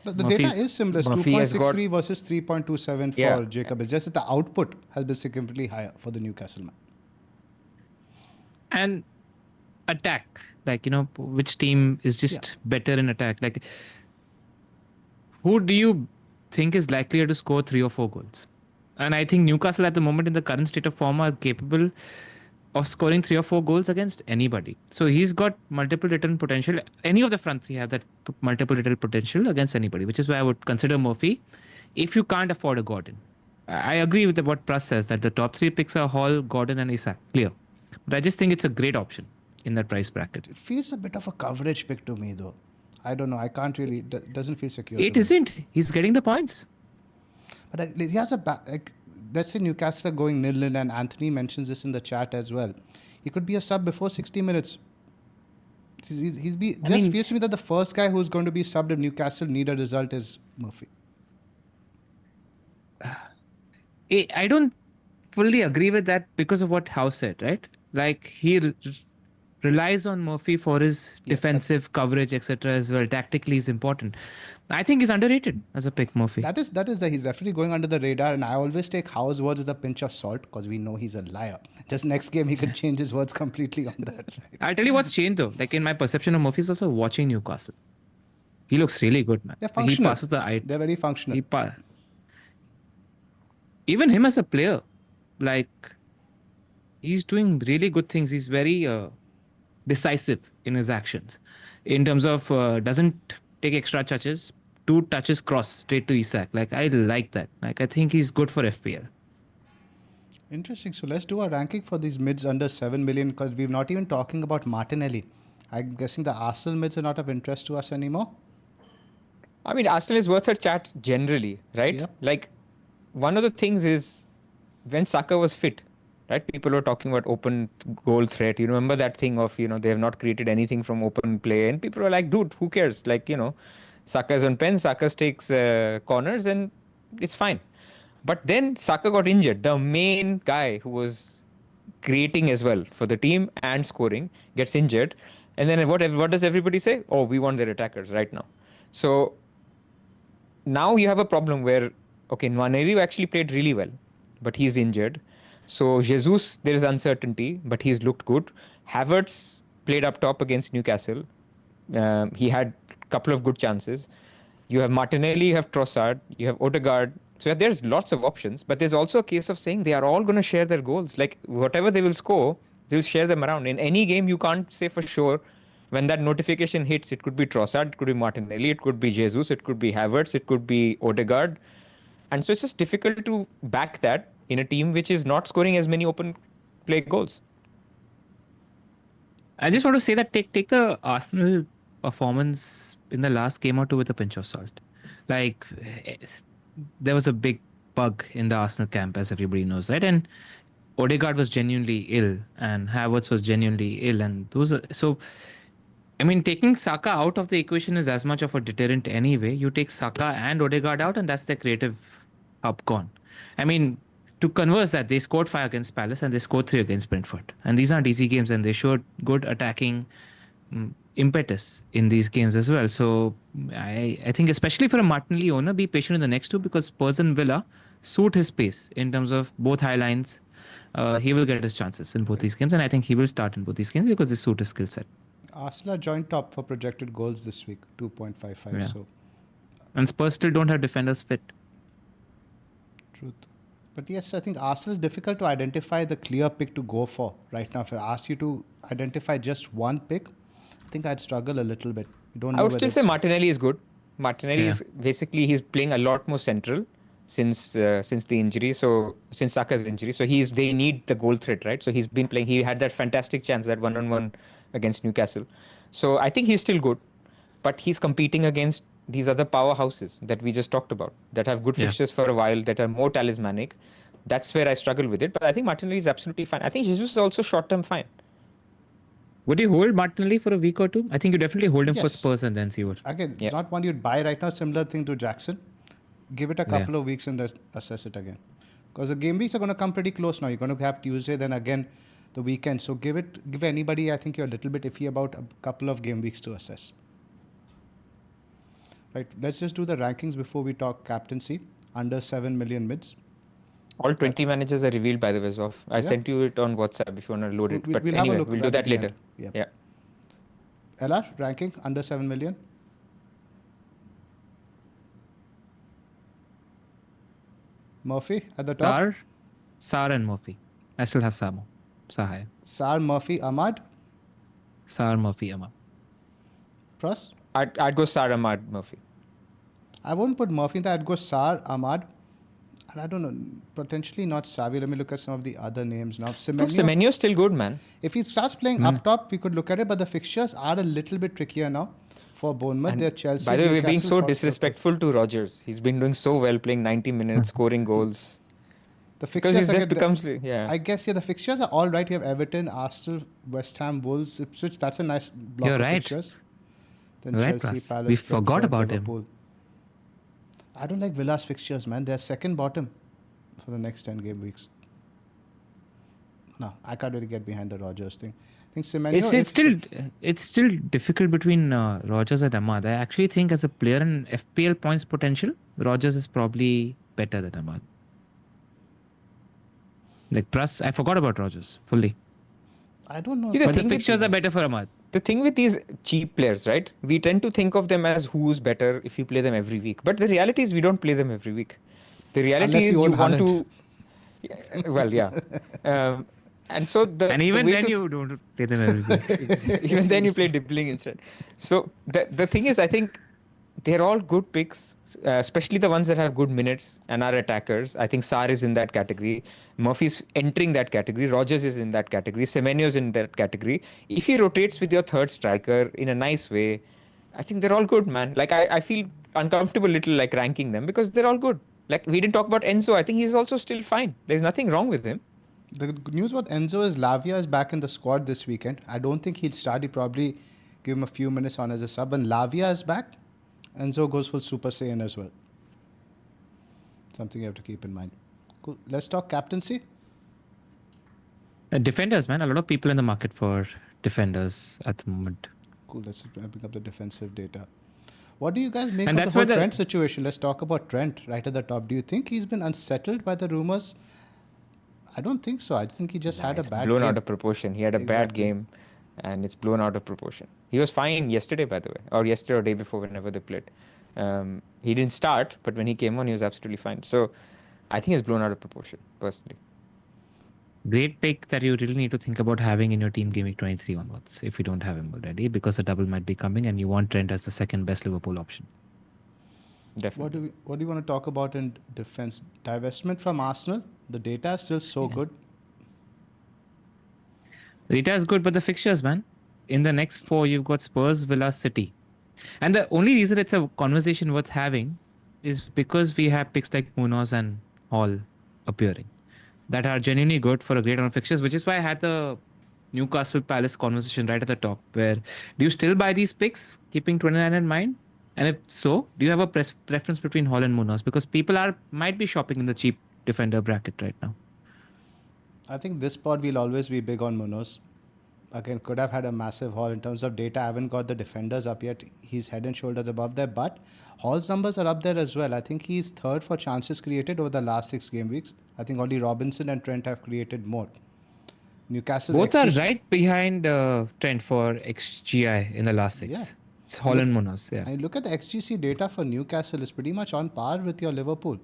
A: The data is similar. It's 2.63 versus 3.27 for Jacob. It's just that the output has been significantly higher for the Newcastle man.
B: And attack, which team is just better in attack? Like, who do you think is likelier to score 3 or 4 goals? And I think Newcastle at the moment in the current state of form are capable of scoring 3 or 4 goals against anybody. So he's got multiple return potential. Any of the front 3 have that multiple return potential against anybody, which is why I would consider Murphy if you can't afford a Gordon. I agree with what Pras says that the top 3 picks are Hall, Gordon and Isak. Clear. But I just think it's a great option in that price bracket.
A: It feels a bit of a coverage pick to me, though. I don't know. I can't really. Doesn't feel secure.
B: It
A: to me.
B: isn't. He's getting the points.
A: But he has a let's say Newcastle are going 0-0, and Anthony mentions this in the chat as well. He could be a sub before 60 minutes. Feels to me that the first guy who's going to be subbed if Newcastle need a result is Murphy.
B: I don't fully agree with that because of what House said, right? Like he relies on Murphy for his defensive coverage, etc. as well. Tactically is important. I think he's underrated as a pick, Murphy.
A: That is he's definitely going under the radar, and I always take Howe's words with a pinch of salt because we know he's a liar. Just next game he could change his words completely on that. Right?
B: I'll tell you what's changed though. Like in my perception of Murphy is also watching Newcastle. He looks really good, man.
A: They're functional.
B: He passes the eye.
A: They're very functional.
B: Even him as a player, like he's doing really good things. He's very decisive in his actions in terms of doesn't take extra touches, 2 touches cross straight to Isak. Like I like that. Like I think he's good for FPL.
A: Interesting. So let's do a ranking for these mids under 7 million because we're not even talking about Martinelli. I'm guessing the Arsenal mids are not of interest to us anymore.
C: I mean, Arsenal is worth a chat generally, right?
A: Yep.
C: Like one of the things is when Saka was fit, right? People were talking about open goal threat. You remember that thing of, they have not created anything from open play. And people were like, dude, who cares? Like, Saka's on pen, Saka takes corners and it's fine. But then Saka got injured. The main guy who was creating as well for the team and scoring gets injured. And then what does everybody say? Oh, we want their attackers right now. So now you have a problem where, okay, Nwaneri actually played really well, but he's injured. So Jesus, there is uncertainty, but he's looked good. Havertz played up top against Newcastle. He had a couple of good chances. You have Martinelli, you have Trossard, you have Odegaard. So there's lots of options, but there's also a case of saying they are all going to share their goals. Like whatever they will score, they'll share them around. In any game, you can't say for sure when that notification hits, it could be Trossard, it could be Martinelli, it could be Jesus, it could be Havertz, it could be Odegaard. And so it's just difficult to back that in a team which is not scoring as many open play goals.
B: I just want to say that take the Arsenal performance in the last game or two with a pinch of salt. Like there was a big bug in the Arsenal camp, as everybody knows, right? And Odegaard was genuinely ill, and Havertz was genuinely ill, and taking Saka out of the equation is as much of a deterrent anyway. You take Saka and Odegaard out, and that's the creative hub gone. To converse that, they scored 5 against Palace and they scored 3 against Brentford. And these aren't easy games, and they showed good attacking impetus in these games as well. So I think especially for a Martinelli owner, be patient in the next 2 because Spurs and Villa suit his pace in terms of both high lines. He will get his chances in both these games, and I think he will start in both these games because they suit his skill set.
A: Arsenal are joint top for projected goals this week, 2.55.
B: Yeah.
A: So,
B: and Spurs still don't have defenders fit.
A: Truth. But yes, I think Arsenal is difficult to identify the clear pick to go for right now. If I ask you to identify just one pick, I think I'd struggle a little bit.
C: I would still say Martinelli is good. Martinelli is basically he's playing a lot more central since the injury. So since Saka's injury, so they need the goal threat, right? So he's been playing. He had that fantastic chance, that 1-on-1 against Newcastle. So I think he's still good, but he's competing against these other powerhouses that we just talked about that have good fixtures for a while, that are more talismanic. That's where I struggle with it. But I think Martinelli is absolutely fine. I think Jesus is also short-term fine.
B: Would you hold Martinelli for a week or 2? I think you definitely hold him for Spurs and then see what.
A: Again, not one you'd buy right now. Similar thing to Jackson. Give it a couple of weeks and then assess it again. Because the game weeks are going to come pretty close now. You're going to have Tuesday, then again the weekend. So give anybody, I think you're a little bit iffy about a couple of game weeks to assess. Right, let's just do the rankings before we talk captaincy. Under 7 million mids.
C: All 20 managers are revealed, by the way, Zoph. I sent you it on WhatsApp if you want to load it. But anyway, we'll do that later. Yeah.
A: LR, ranking under 7 million. Murphy at the top.
B: Sar and Murphy. I still have Samo. Sahai.
A: Sar, Murphy, Ahmad.
B: Sar, Murphy, Ahmad.
A: Pras?
C: I'd go Sar, Ahmad, Murphy.
A: I won't put Murphy in there. I'd go Sar, Ahmad. And I don't know, potentially not Savvy. Let me look at some of the other names now.
C: No,
A: Semenyo,
C: Semenyo's still good, man.
A: if he starts playing up top, we could look at it, but the fixtures are a little bit trickier now for Bournemouth. They're
C: And
A: Chelsea,
C: by the way, we're being
A: Newcastle,
C: so
A: Forest, Liverpool.
C: disrespectful to Rogers. He's been doing so well, playing 90 minutes, scoring goals.
A: The
C: Because
A: fixtures
C: he's just becomes, yeah.
A: I guess, the fixtures are all right. You have Everton, Arsenal, West Ham, Wolves, Ipswich. That's a nice block
B: You're
A: of
B: right.
A: fixtures. Then
B: You're right,
A: Chelsea,
B: Pras.
A: Palace,
B: We forgot
A: Brentford,
B: about him.
A: Liverpool. I don't like Villa's fixtures, man. They're second bottom for the next 10 game weeks. No, I can't really get behind the Rogers thing. I think Semenyo...
B: It's still difficult between Rogers and Ahmad. I actually think as a player in FPL points potential, Rogers is probably better than Ahmad. Like Pras, I forgot about Rogers fully.
A: I don't know.
C: See, the
B: But the
C: thing with-
B: fixtures are better for Ahmad.
C: The thing with these cheap players, right? We tend to think of them as who's better if you play them every week. But the reality is we don't play them every week. The reality
A: Unless
C: is
A: you
C: you
A: own
C: want
A: Haaland.
C: to... Well, yeah. And so
B: And even then you don't play them every week.
C: even then you play dribbling instead. So the thing is, I think they're all good picks, especially the ones that have good minutes and are attackers. I think Sarr is in that category. Murphy's entering that category. Rogers is in that category. Semenyo's in that category. If he rotates with your third striker in a nice way, I think they're all good, man. Like I feel uncomfortable little like ranking them because they're all good. Like we didn't talk about Enzo. I think he's also still fine. There's nothing wrong with him.
A: The good news about Enzo is Lavia is back in the squad this weekend. I don't think he'll start. He'll probably give him a few minutes on as a sub. When Lavia is back, Enzo goes full Super Saiyan as well. Something you have to keep in mind. Cool. Let's talk captaincy.
B: Defenders, man. A lot of people in the market for defenders at the moment.
A: Cool. Let's pick up the defensive data. What do you guys make
B: And
A: of
B: that's
A: the whole
B: where the-
A: Trent situation? Let's talk about Trent right at the top. Do you think he's been unsettled by the rumors? I don't think so. I think he just had a
C: It's
A: bad
C: blown
A: game.
C: out of proportion. He had a bad
A: Exactly.
C: game, and it's blown out of proportion. He was fine yesterday, by the way, or yesterday or day before, whenever they played. He didn't start, but when he came on, he was absolutely fine. So I think it's blown out of proportion, personally.
B: Great pick that you really need to think about having in your team Gameweek 23 onwards if you don't have him already, because the double might be coming and you want Trent as the second best Liverpool option.
C: Definitely.
A: What do you want to talk about in defense? Divestment from Arsenal. The data is still so good.
B: Data is good, but the fixtures, man. In the next four, you've got Spurs, Villa, City. And the only reason it's a conversation worth having is because we have picks like Munoz and Hall appearing that are genuinely good for a great amount of fixtures, which is why I had the Newcastle Palace conversation right at the top, where do you still buy these picks, keeping 29 in mind? And if so, do you have a preference between Hall and Munoz? Because people might be shopping in the cheap defender bracket right now.
A: I think this pod will always be big on Munoz. Again, could have had a massive haul in terms of data. I haven't got the defenders up yet. He's head and shoulders above there, but Hall's numbers are up there as well. I think he's third for chances created over the last 6 game weeks. I think only Robinson and Trent have created more. Newcastle
B: Both are right behind Trent for XGI in the last 6.
A: Yeah.
B: It's Hall and Munoz, yeah.
A: And look at the XGC data for Newcastle is pretty much on par with your Liverpool.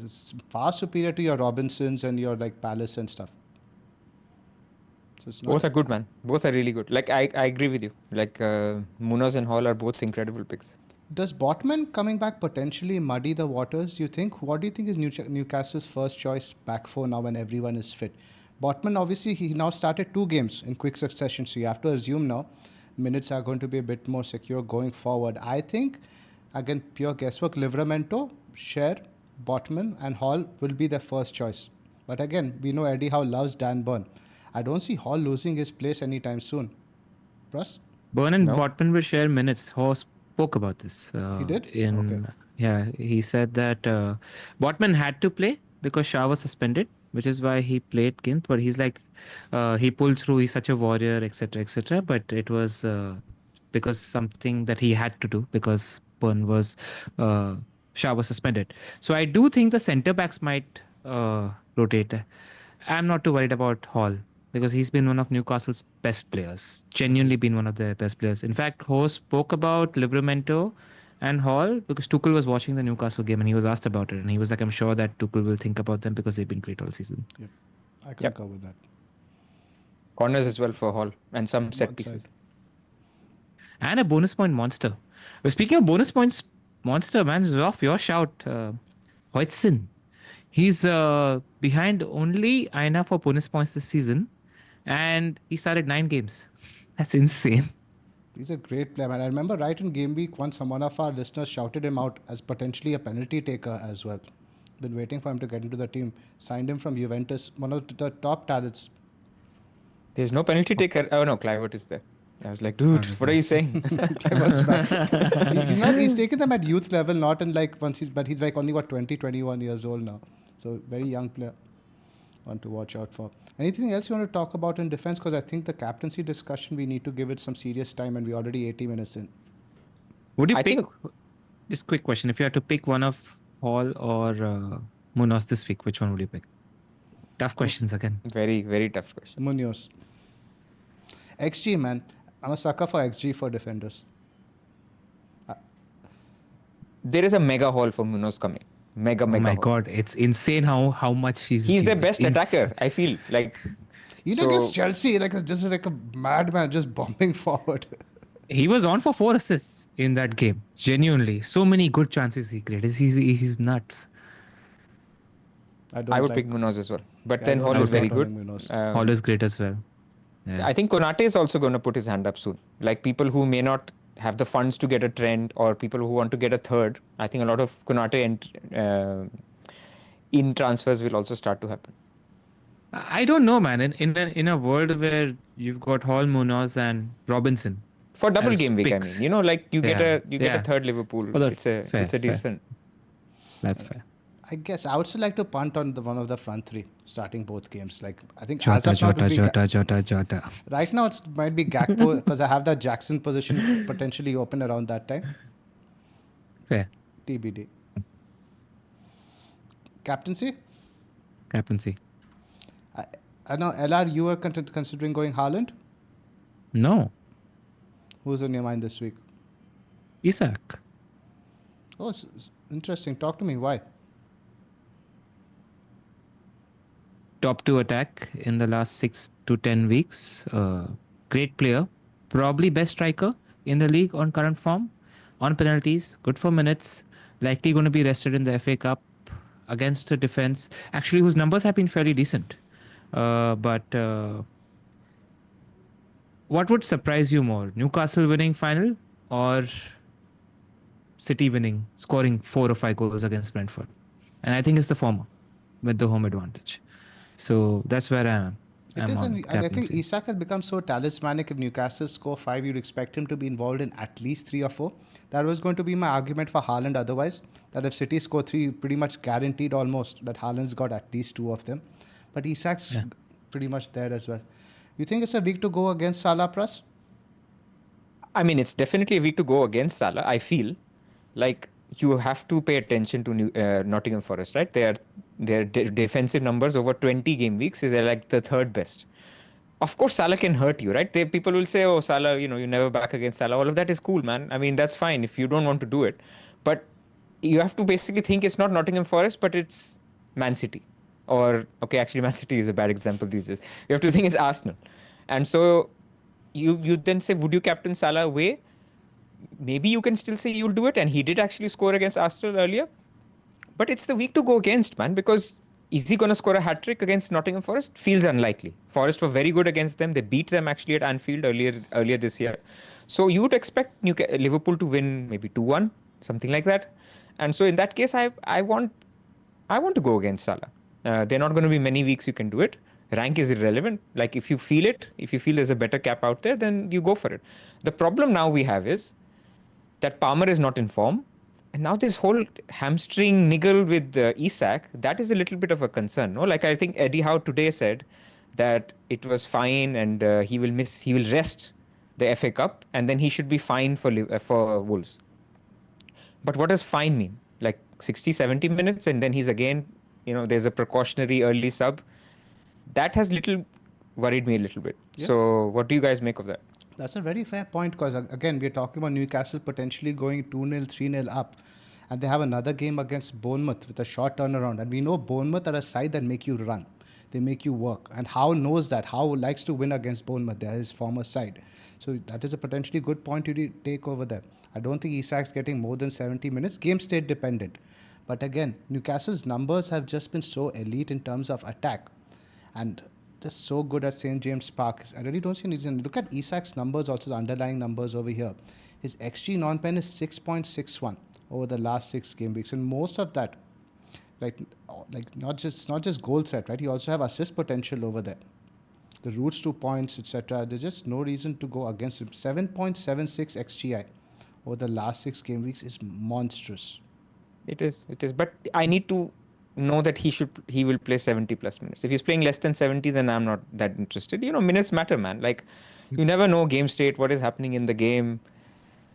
A: It's far superior to your Robinsons and your like Palace and stuff. So it's not
C: Both are good, man. Both are really good. Like I agree with you. Like Munoz and Hall are both incredible picks.
A: Does Botman coming back potentially muddy the waters, you think? What do you think is Newcastle's first choice back four now when everyone is fit? Botman, obviously, he now started 2 games in quick succession, so you have to assume now minutes are going to be a bit more secure going forward. I think, again, pure guesswork, Livramento, Scher, Botman and Hall will be their first choice. But again, we know Eddie Howe loves Dan Burn. I don't see Hall losing his place anytime soon. Pras?
B: Burn and
C: No.
B: Botman will share minutes. Haw spoke about this.
A: He did? Okay.
B: Yeah, he said that Botman had to play because Shah was suspended, which is why he played games. But he's like, he pulled through. He's such a warrior, etc., etc. But it was because something that he had to do because Burn was Shah was suspended. So I do think the centre backs might rotate. I'm not too worried about Hall because he's been one of Newcastle's best players. Genuinely been one of their best players. In fact, Ho spoke about Livramento and Hall because Tuchel was watching the Newcastle game and he was asked about it. And he was like, I'm sure that Tuchel will think about them because they've been great all season.
A: Yep. I concur with that.
C: Corners as well for Hall and some set
A: One
C: pieces.
A: side.
B: And a bonus point monster. But speaking of bonus points monster, man. Zoph, your shout. Hoytson. He's behind only Aina for bonus points this season, and he started 9 games. That's insane.
A: He's a great player, man. I remember right in game week, once one of our listeners shouted him out as potentially a penalty taker as well. Been waiting for him to get into the team. Signed him from Juventus, one of the top talents.
C: There's no penalty taker. Oh no, Clivert is there. I was like, dude, what are you saying?
A: Clivert's back. He's not. He's taken them at youth level, not in like once but he's like only 20, 21 years old now. So very young player. One to watch out for. Anything else you want to talk about in defense? Because I think the captaincy discussion, we need to give it some serious time, and we're already 80 minutes in.
B: Would you
C: I
B: pick?
C: think-
B: Just quick question: if you had to pick one of Hall or Munoz this week, which one would you pick? Tough questions again.
C: Very, very tough question.
A: Munoz. XG, man. I'm a sucker for XG for defenders.
C: There is a mega haul for Munoz coming. Mega
B: Oh my
C: haul.
B: god, it's insane how much he's
C: He's
B: due.
C: their best attacker, I feel. Like,
A: You know, against Chelsea, just like a madman, just bombing forward.
B: He was on for 4 assists in that game. Genuinely, so many good chances he created. He's nuts.
C: I would pick Munoz as well. But
A: Yeah,
C: then
A: I
C: Hall
A: would
C: is very
A: not
C: good.
A: own Munoz.
B: Hall is great as well. Yeah.
C: I think Konate is also going to put his hand up soon. Like people who may not have the funds to get a Trent or people who want to get a third. I think a lot of Konate in transfers will also start to happen.
B: I don't know, man. In a world where you've got Hall, Munoz, and Robinson.
C: For double
B: As
C: game week,
B: picks.
C: I mean, you know, like you get a
B: Yeah.
C: third Liverpool.
B: Oh,
C: It's a
B: fair.
C: decent.
B: That's fair.
A: I guess I would still like to punt on one of the front three, starting both games. Like I think as
B: Jota,
A: of now, it would
B: Jota,
A: be
B: Jota.
A: right now it might be Gakpo because I have that Jackson position potentially open around that time.
B: Fair.
A: TBD. Captaincy?
B: Captaincy.
A: I know LR, you were considering going Haaland.
B: No.
A: Who's on your mind this week?
B: Isak.
A: Oh, interesting. Talk to me. Why?
B: Top 2 attack in the last 6 to 10 weeks. Great player. Probably best striker in the league on current form. On penalties. Good for minutes. Likely going to be rested in the FA Cup against a defense. Actually, whose numbers have been fairly decent. But what would surprise you more? Newcastle winning final or City winning, scoring 4 or 5 goals against Brentford? And I think it's the former with the home advantage. So that's where I am.
A: It is, and I think Isak has become so talismanic. If Newcastle score 5, you'd expect him to be involved in at least 3 or 4. That was going to be my argument for Haaland otherwise. That if City score 3, pretty much guaranteed almost that Haaland's got at least 2 of them. But Isak's pretty much there as well. You think it's a week to go against Salah, Pras?
C: I mean, it's definitely a week to go against Salah. I feel like you have to pay attention to Nottingham Forest, right? Their defensive numbers over 20 game weeks is like the third best. Of course, Salah can hurt you, right? People will say, "Oh, Salah, you never back against Salah." All of that is cool, man. I mean, that's fine if you don't want to do it, but you have to basically think it's not Nottingham Forest, but it's Man City. Or okay, actually, Man City is a bad example these days. You have to think it's Arsenal, and so you then say, would you captain Salah away? Maybe you can still say you'll do it, and he did actually score against Arsenal earlier. But it's the week to go against, man, because is he going to score a hat-trick against Nottingham Forest? Feels unlikely. Forest were very good against them. They beat them actually at Anfield earlier this year. So you would expect Liverpool to win maybe 2-1, something like that. And so in that case, I want to go against Salah. There are not going to be many weeks you can do it. Rank is irrelevant. Like if you feel there's a better cap out there, then you go for it. The problem now we have is that Palmer is not in form. And now this whole hamstring niggle with Isak, that is a little bit of a concern. No, like I think Eddie Howe today said that it was fine and he will rest the FA Cup and then he should be fine for Wolves. But what does fine mean? Like 60, 70 minutes and then he's again, there's a precautionary early sub. That has worried me a little bit. Yeah. So what do you guys make of that?
A: That's a very fair point because, again, we're talking about Newcastle potentially going 2-0, 3-0 up. And they have another game against Bournemouth with a short turnaround. And we know Bournemouth are a side that make you run. They make you work. And Howe knows that. Howe likes to win against Bournemouth. They're his former side. So that is a potentially good point to take over there. I don't think Isak's getting more than 70 minutes. Game state dependent. But again, Newcastle's numbers have just been so elite in terms of attack and just so good at St. James Park. I really don't see any reason. Look at Isak's numbers, also the underlying numbers over here. His XG non-pen is 6.61 over the last 6 game weeks. And most of that, like not just goal threat, right? You also have assist potential over there. The routes to points, etc. There's just no reason to go against him. 7.76 XGI over the last 6 game weeks is monstrous.
C: It is. But I need to know that he will play 70 plus minutes. If he's playing less than 70, then I'm not that interested. Minutes matter, man. Like, you never know game state, what is happening in the game.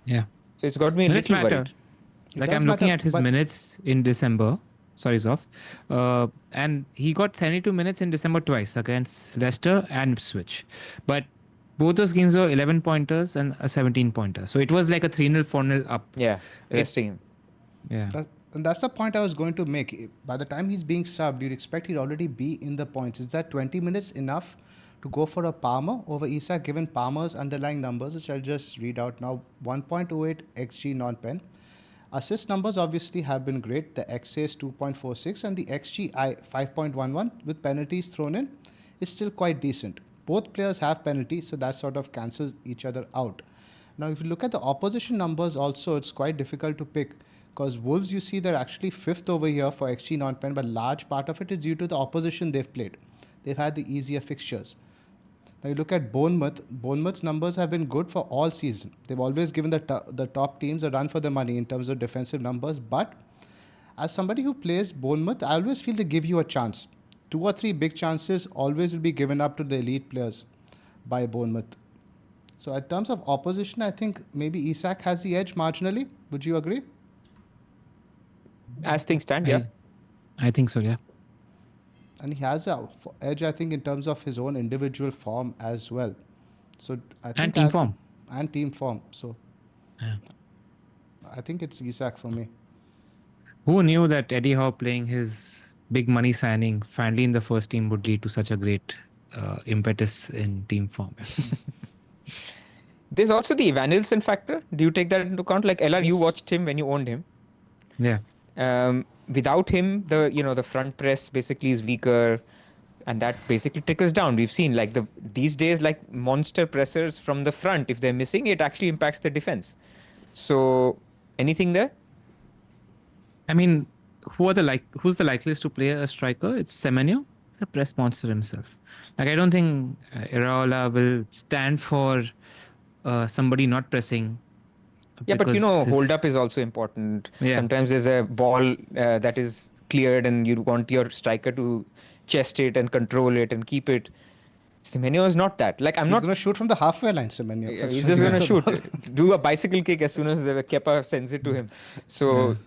B: Yeah.
C: So it's got me a
B: Minutes
C: little
B: matter.
C: worried.
B: Like, I'm looking at his minutes in December. Sorry, Zoph. And he got 72 minutes in December twice against Leicester and Ipswich. But both those games were 11 pointers and a 17 pointer. So it was like a 3-0, 4-0 up.
C: Yeah, resting him.
B: Yeah.
A: And that's the point I was going to make. By the time he's being subbed, you'd expect he'd already be in the points. Is that 20 minutes enough to go for a Palmer over Isak, given Palmer's underlying numbers, which I'll just read out now? 1.28 XG non-pen. Assist numbers obviously have been great. The XA is 2.46 and the XGI 5.11 with penalties thrown in is still quite decent. Both players have penalties, so that sort of cancels each other out. Now, if you look at the opposition numbers also, it's quite difficult to pick because Wolves, you see, they're actually 5th over here for XG non-pen, but large part of it is due to the opposition they've played. They've had the easier fixtures. Now, you look at Bournemouth. Bournemouth's numbers have been good for all season. They've always given the top teams a run for their money in terms of defensive numbers. But as somebody who plays Bournemouth, I always feel they give you a chance. 2 or 3 big chances always will be given up to the elite players by Bournemouth. So in terms of opposition, I think maybe Isak has the edge marginally. Would you agree?
C: As things stand, yeah.
B: I think so, yeah.
A: And he has an edge, I think, in terms of his own individual form as well. So I think
B: and team form.
A: And team form. So
B: yeah.
A: I think it's Isak for me.
B: Who knew that Eddie Howe playing his big money signing finally in the first team would lead to such a great impetus in team form?
C: There's also the Van Nilsson factor. Do you take that into account? Like, LR, you watched him when you owned him.
B: Yeah.
C: Without him, the front press basically is weaker, and that basically trickles down. We've seen like these days, like monster pressers from the front. If they're missing, it actually impacts the defense. So, anything there?
B: I mean, who's the likeliest to play a striker? It's Semenyo. He's a press monster himself. Like, I don't think Iraola will stand for somebody not pressing.
C: Yeah, but hold up is also important.
B: Yeah.
C: Sometimes there's a ball that is cleared and you want your striker to chest it and control it and keep it. Semenyo is not that. Like, he's
A: going to shoot from the halfway line, Semenyo.
C: Yeah, he's just going to shoot. Do a bicycle kick as soon as Kepa sends it to him. So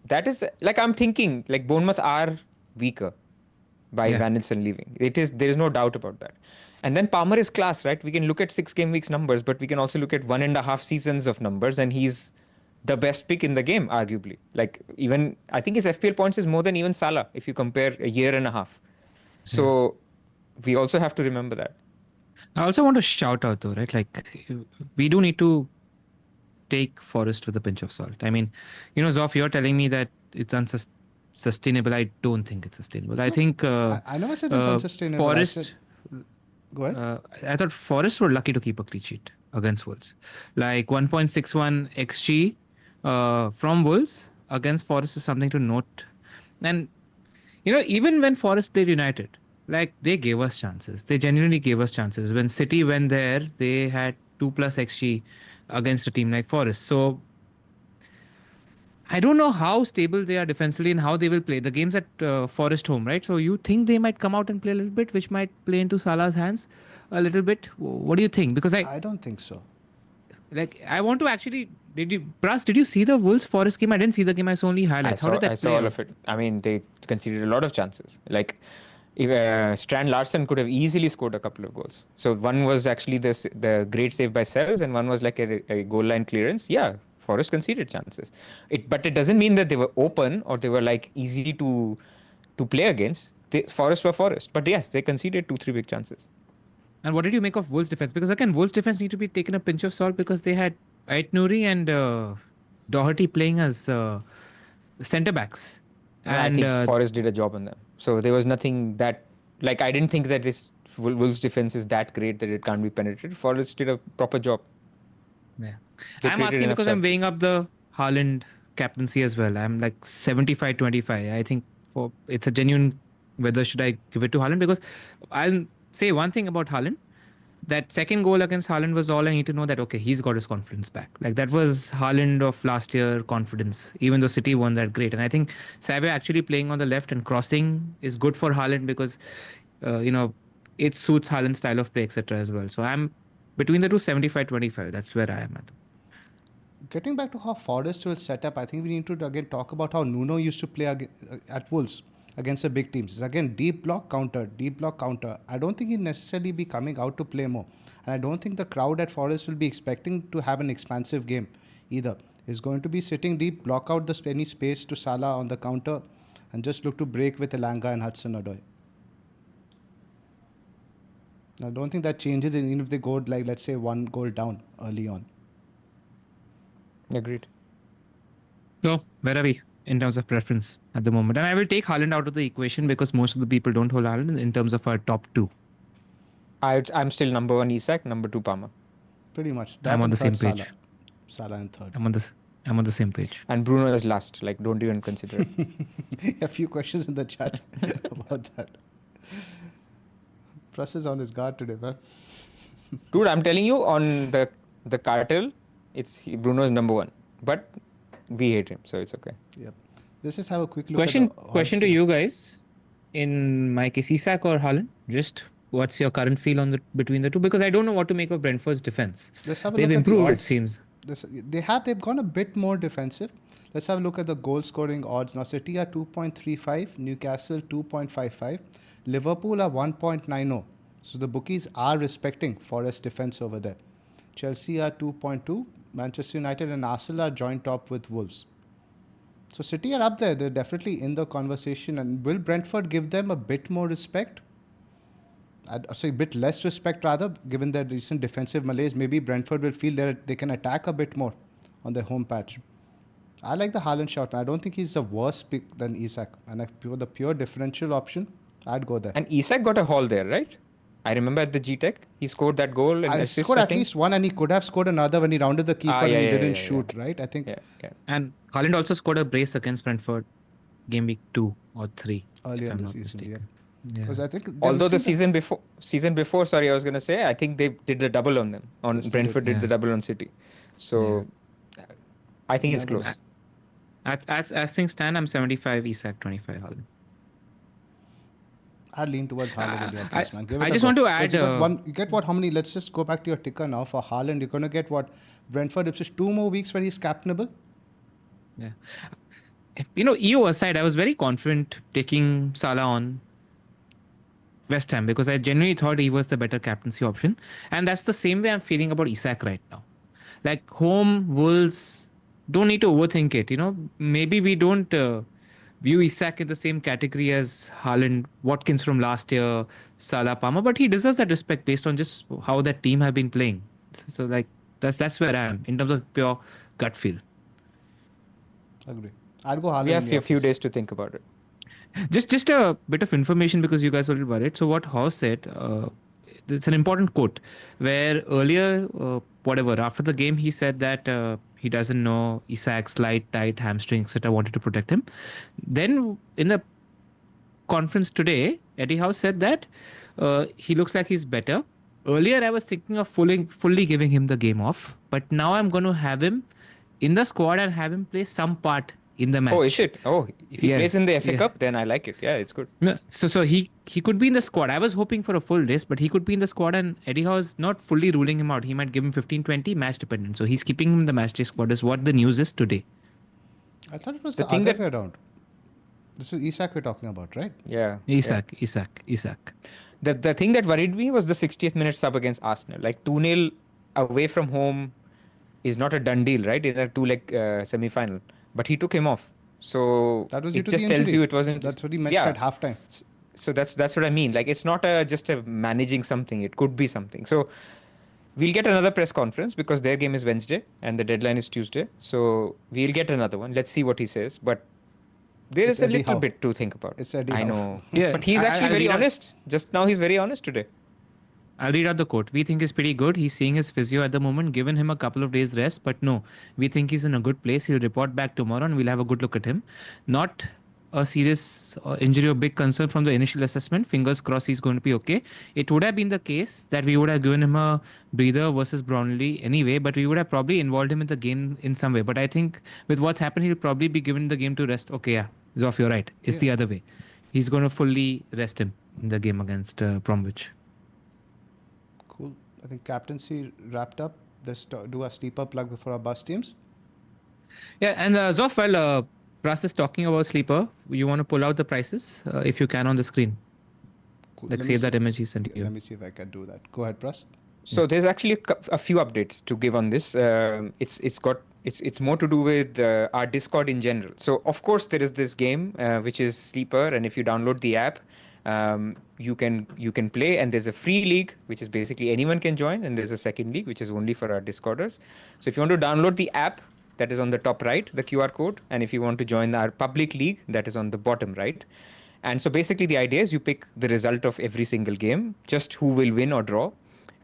C: that is, like, I'm thinking, like, Bournemouth are weaker by Van Nilsson leaving. There is no doubt about that. And then Palmer is class, right? We can look at 6 game weeks numbers, but we can also look at 1.5 seasons of numbers, and he's the best pick in the game, arguably. Like, even, I think his FPL points is more than even Salah, if you compare a year and a half. So we also have to remember that.
B: I also want to shout out though, right? Like, we do need to take Forest with a pinch of salt. I mean, Zoph, you're telling me that it's unsustainable. I don't think it's sustainable. I think
A: I know I said it's unsustainable.
B: Forest.
A: Go ahead.
B: I thought Forest were lucky to keep a clean sheet against Wolves. Like 1.61 XG from Wolves against Forest is something to note. And, even when Forest played United, like, they gave us chances. They genuinely gave us chances. When City went there, they had 2+ XG against a team like Forest. So I don't know how stable they are defensively and how they will play. The game's at Forest home, right? So you think they might come out and play a little bit, which might play into Salah's hands a little bit? What do you think? Because
A: I don't think so.
B: Like, I want to actually... Pras, did you see the Wolves-Forest game? I didn't see the game. I saw only highlights. How did that play?
C: I saw all of it. I mean, they conceded a lot of chances. Like, Strand Larsen could have easily scored a couple of goals. So one was actually the great save by Sells, and one was like a goal line clearance. Yeah, Forest conceded chances. But it doesn't mean that they were open or they were like easy to play against. Forest were Forest. But yes, they conceded 2-3 big chances.
B: And what did you make of Wolves' defense? Because again, Wolves' defense need to be taken a pinch of salt because they had Ait Nouri and Doherty playing as centre backs.
C: And I
B: And
C: think Forrest did a job on them. So there was nothing that, like, I didn't think that this Wolves defense is that great that it can't be penetrated. Forrest did a proper job.
B: yeah.
C: They
B: I'm
C: created
B: asking
C: enough
B: because I'm weighing
C: chances.
B: up the Haaland captaincy as well. I'm like 75-25. I think it's a genuine whether should I give it to Haaland, because I'll say one thing about Haaland. That second goal against Haaland was all I need to know, that okay, he's got his confidence back. Like that was Haaland of last year confidence, even though City won that great. And I think Sabe actually playing on the left and crossing is good for Haaland because it suits Haaland's style of play, etc. as well. So I'm between the two, 75-25. That's where I am at.
A: Getting back to how Forest will set up, I think we need to again talk about how Nuno used to play at Wolves against the big teams. It's again deep block counter, deep block counter. I don't think he'll necessarily be coming out to play more. And I don't think the crowd at Forest will be expecting to have an expansive game either. He's going to be sitting deep, block out any space to Salah on the counter, and just look to break with Elanga and Hudson-Odoi. I don't think that changes even if they go, like, let's say, one goal down early on.
C: Agreed.
B: So where are we in terms of preference at the moment? And I will take Haaland out of the equation because most of the people don't hold Haaland in terms of our top two.
C: I'm still number 1 Isak, number 2 Palmer.
A: Pretty much.
B: I'm on the same page.
A: Salah in third.
B: I'm on the same page.
C: And Bruno is last. Like, don't even consider it.
A: A few questions in the chat about that. Pras is on his guard today, man.
C: Dude, I'm telling you, on the cartel, Bruno is number 1. But we hate him, so it's okay.
A: Yep. Let's just have a quick look
B: Question to you guys. In my case, Isak or Haaland? Just what's your current feel on between the two? Because I don't know what to make of Brentford's defense.
A: Let's have a
B: They've
A: look
B: improved,
A: at the
B: it seems.
A: They've gone a bit more defensive. Let's have a look at the goal scoring odds. Now, City are 2.35, Newcastle 2.55, Liverpool are 1.90. So the bookies are respecting Forest defense over there. Chelsea are 2.2, Manchester United and Arsenal are joint top with Wolves. So City are up there. They're definitely in the conversation. And will Brentford give them a bit more respect? I'd say a bit less respect rather, given their recent defensive malaise. Maybe Brentford will feel that they can attack a bit more on their home patch. I like the Haaland shot. I don't think he's a worse pick than Isak. And the pure differential option, I'd go there.
C: And Isak got a haul there, right? I remember at the G-Tech, he scored that goal and assist.
A: He scored at least one, and he could have scored another when he rounded the keeper and he didn't shoot, right? I think.
C: Yeah.
B: And Haaland also scored a brace against Brentford, game week 2 or 3.
A: Earlier in the season, yeah.
B: Because
A: I think
C: although the season before, sorry, I was gonna say, I think they did the double on them. Brentford did the double on City, so I think it's close.
B: As things stand, I'm 75 Isak, 25 Haaland.
A: I'd lean towards Haaland in your case, man.
B: I just want to add...
A: you get what, how many... Let's just go back to your ticker now. For Haaland, you're going to get what? Brentford, it's just 2 more weeks where he's captainable?
B: Yeah. EO aside, I was very confident taking Salah on West Ham because I genuinely thought he was the better captaincy option. And that's the same way I'm feeling about Isak right now. Like, home, Wolves, don't need to overthink it. Maybe we don't... view Isak in the same category as Haaland, Watkins from last year, Salah, Palmer, but he deserves that respect based on just how that team have been playing. So like that's where I am in terms of pure gut feel.
A: Agree. I'd go Haaland.
C: We have a few days to think about it.
B: Just a bit of information because you guys were worried. So what House said, it's an important quote where earlier, after the game, he said that he doesn't know Isak's light, tight hamstring, etc. Wanted to protect him. Then in the conference today, Eddie Howe said that he looks like he's better. Earlier, I was thinking of fully giving him the game off, but now I'm going to have him in the squad and have him play some part in the match.
C: Oh, is it? Oh, if he plays in the FA Cup, then I like it. Yeah, it's good.
B: No, so he could be in the squad. I was hoping for a full list, but he could be in the squad, and Eddie Howe is not fully ruling him out. He might give him 15-20 match dependent. So he's keeping him in the match day squad is what the news is today.
A: I thought it was the other way around. This is Isak we're talking about, right?
C: Yeah.
B: Isak.
C: The thing that worried me was the 60th minute sub against Arsenal. Like 2-0 away from home is not a done deal, right? In a 2-leg semi-final. But he took him off. So it just tells you it wasn't...
A: That's what he mentioned at halftime.
C: So that's what I mean. Like, it's not just a managing something. It could be something. So we'll get another press conference because their game is Wednesday and the deadline is Tuesday. So we'll get another one. Let's see what he says. But there
A: It's
C: is a
A: Eddie
C: little
A: Howe.
C: bit to think about.
A: It's Eddie
C: I
A: Howe.
C: know.
B: Yeah,
C: But he's actually
B: I'll
C: very
B: read out-
C: honest. Just now he's very honest today.
B: I'll read out the quote. We think he's pretty good. He's seeing his physio at the moment, given him a couple of days rest. But no, we think he's in a good place. He'll report back tomorrow and we'll have a good look at him. Not a serious injury or big concern from the initial assessment. Fingers crossed he's going to be okay. It would have been the case that we would have given him a breather versus Brownlee anyway, but we would have probably involved him in the game in some way. But I think with what's happened, he'll probably be given the game to rest. Okay, yeah, Zoph, you're right. It's the other way. He's going to fully rest him in the game against Bromwich.
A: Cool. I think captaincy wrapped up. Let's do a sleeper plug before our bus teams.
B: Yeah, and Zoph, while Pras is talking about sleeper, you want to pull out the prices if you can on the screen.
A: Cool.
B: Let's
A: Let me
B: save that
A: see-
B: image he sent you.
A: Let me see if I can do that. Go ahead, Pras.
C: So there's actually a few updates to give on this. It's more to do with our Discord in general. So of course there is this game which is Sleeper, and if you download the app, you can play. And there's a free league which is basically anyone can join, and there's a second league which is only for our Discorders. So if you want to download the app, that is on the top right, the QR code, and if you want to join our public league, that is on the bottom right. And so basically the idea is you pick the result of every single game, just who will win or draw.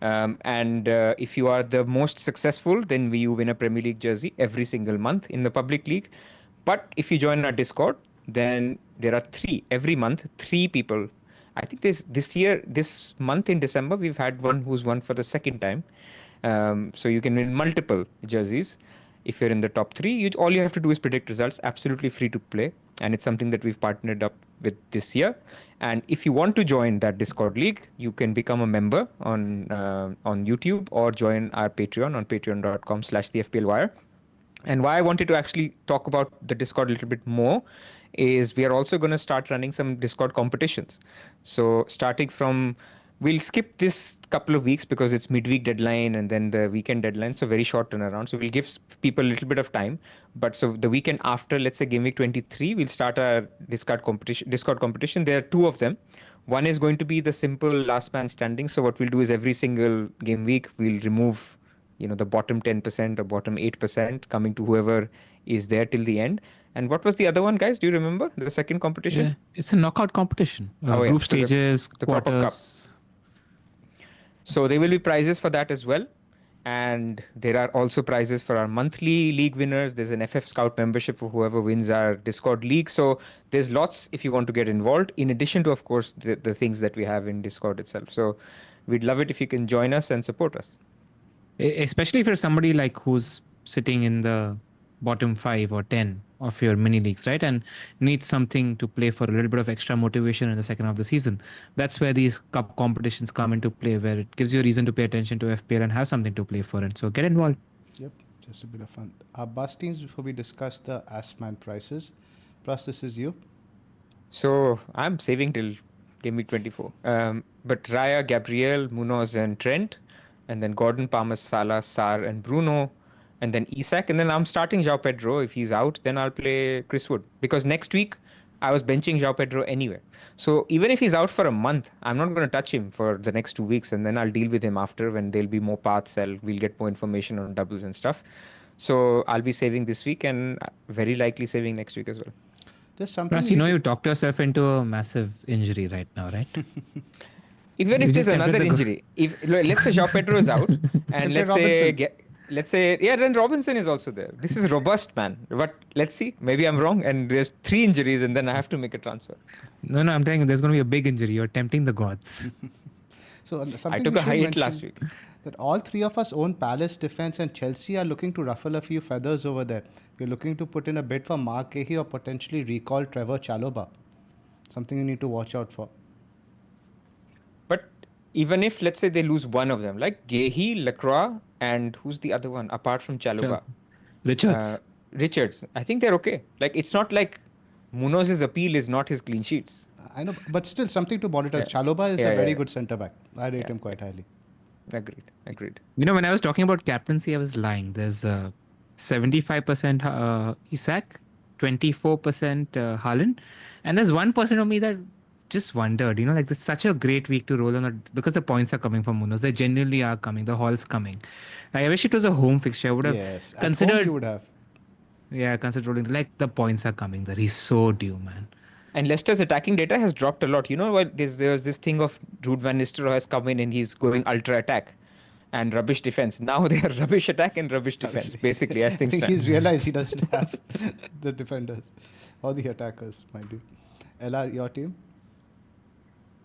C: And if you are the most successful, then you win a Premier League jersey every single month in the public league. But if you join our Discord, then there are every month, 3 people. I think this month in December, we've had one who's won for the second time. So you can win multiple jerseys. If you're in the top 3, all you have to do is predict results, absolutely free to play. And it's something that we've partnered up with this year. And if you want to join that Discord league, you can become a member on YouTube or join our Patreon on patreon.com/thefplwire. And why I wanted to actually talk about the Discord a little bit more is we are also going to start running some Discord competitions. So starting from, we'll skip this couple of weeks because it's midweek deadline and then the weekend deadline, so very short turnaround. So we'll give people a little bit of time. But so the weekend after, let's say Gameweek 23, we'll start our Discord competition. There are 2 of them. One is going to be the simple last man standing. So what we'll do is every single game week, we'll remove the bottom 10% or bottom 8% coming to whoever is there till the end. And what was the other one, guys? Do you remember the second competition?
B: Yeah, it's a knockout competition.
C: Oh, yeah.
B: Group
C: So the
B: stages,
C: proper cup.
B: quarters.
C: So there will be prizes for that as well. And there are also prizes for our monthly league winners. There's an FF Scout membership for whoever wins our Discord league. So there's lots if you want to get involved, in addition to, of course, the things that we have in Discord itself. So we'd love it if you can join us and support us.
B: Especially if you're somebody like who's sitting in the bottom 5 or 10 of your mini leagues, right? And needs something to play for a little bit of extra motivation in the second half of the season. That's where these cup competitions come into play, where it gives you a reason to pay attention to FPL and have something to play for it. So get involved.
A: Yep, just a bit of fun. Our bus teams before we discuss the Assman prices. Plus, this is you.
C: So I'm saving till Game Week 24. But Raya, Gabriel, Munoz and Trent, and then Gordon, Palmer, Salah, Sarr and Bruno, and then Isak, and then I'm starting João Pedro. If he's out, then I'll play Chris Wood, because next week I was benching João Pedro anyway. So even if he's out for a month, I'm not going to touch him for the next 2 weeks, and then I'll deal with him after when there'll be more paths. We'll get more information on doubles and stuff. So I'll be saving this week and very likely saving next week as well.
A: There's something.
B: Plus, you talked yourself into a massive injury right now, right?
C: Even
B: You
C: if there's
B: just tempted
C: another
B: the
C: injury, let's say João Pedro is out, and let's say then Robinson is also there. This is robust, man. But let's see. Maybe I'm wrong, and there's 3 injuries, and then I have to make a transfer.
B: No, I'm telling you, there's going to be a big injury. You're tempting the gods.
A: So something
C: I took
A: we
C: a
A: should
C: high hit
A: mention,
C: last week.
A: that all 3 of us own Palace Defense, and Chelsea are looking to ruffle a few feathers over there. We're looking to put in a bid for Mark Gahey or potentially recall Trevor Chalobah. Something you need to watch out for.
C: But even if, let's say, they lose one of them, like Gahey, Lacroix, and who's the other one apart from Chalobah? Richards. I think they're okay. Like, it's not like Munoz's appeal is not his clean sheets.
A: I know, but still something to monitor.
C: Yeah.
A: Chalobah is a very
C: Yeah.
A: good centre back. I rate him quite highly.
C: Agreed.
B: When I was talking about captaincy, I was lying. There's 75% Isak, 24% Haaland, and there's 1% of me that just wondered, like this is such a great week to roll on because the points are coming from Munoz. They genuinely are coming. The haul's coming. I wish it was a home fixture. I would have
A: Yes, at home
B: considered.
A: you would have.
B: Yeah, consider rolling. Like the points are coming there. He's so due, man.
C: And Leicester's attacking data has dropped a lot. You know what? There's this thing of Ruud van Nistelrooy has come in and he's going ultra attack and rubbish defense. Now they are rubbish attack and rubbish defense, basically, as
A: I
C: things
A: think
C: stand.
A: he's realized he doesn't have the defenders or the attackers, mind you. LR, your team?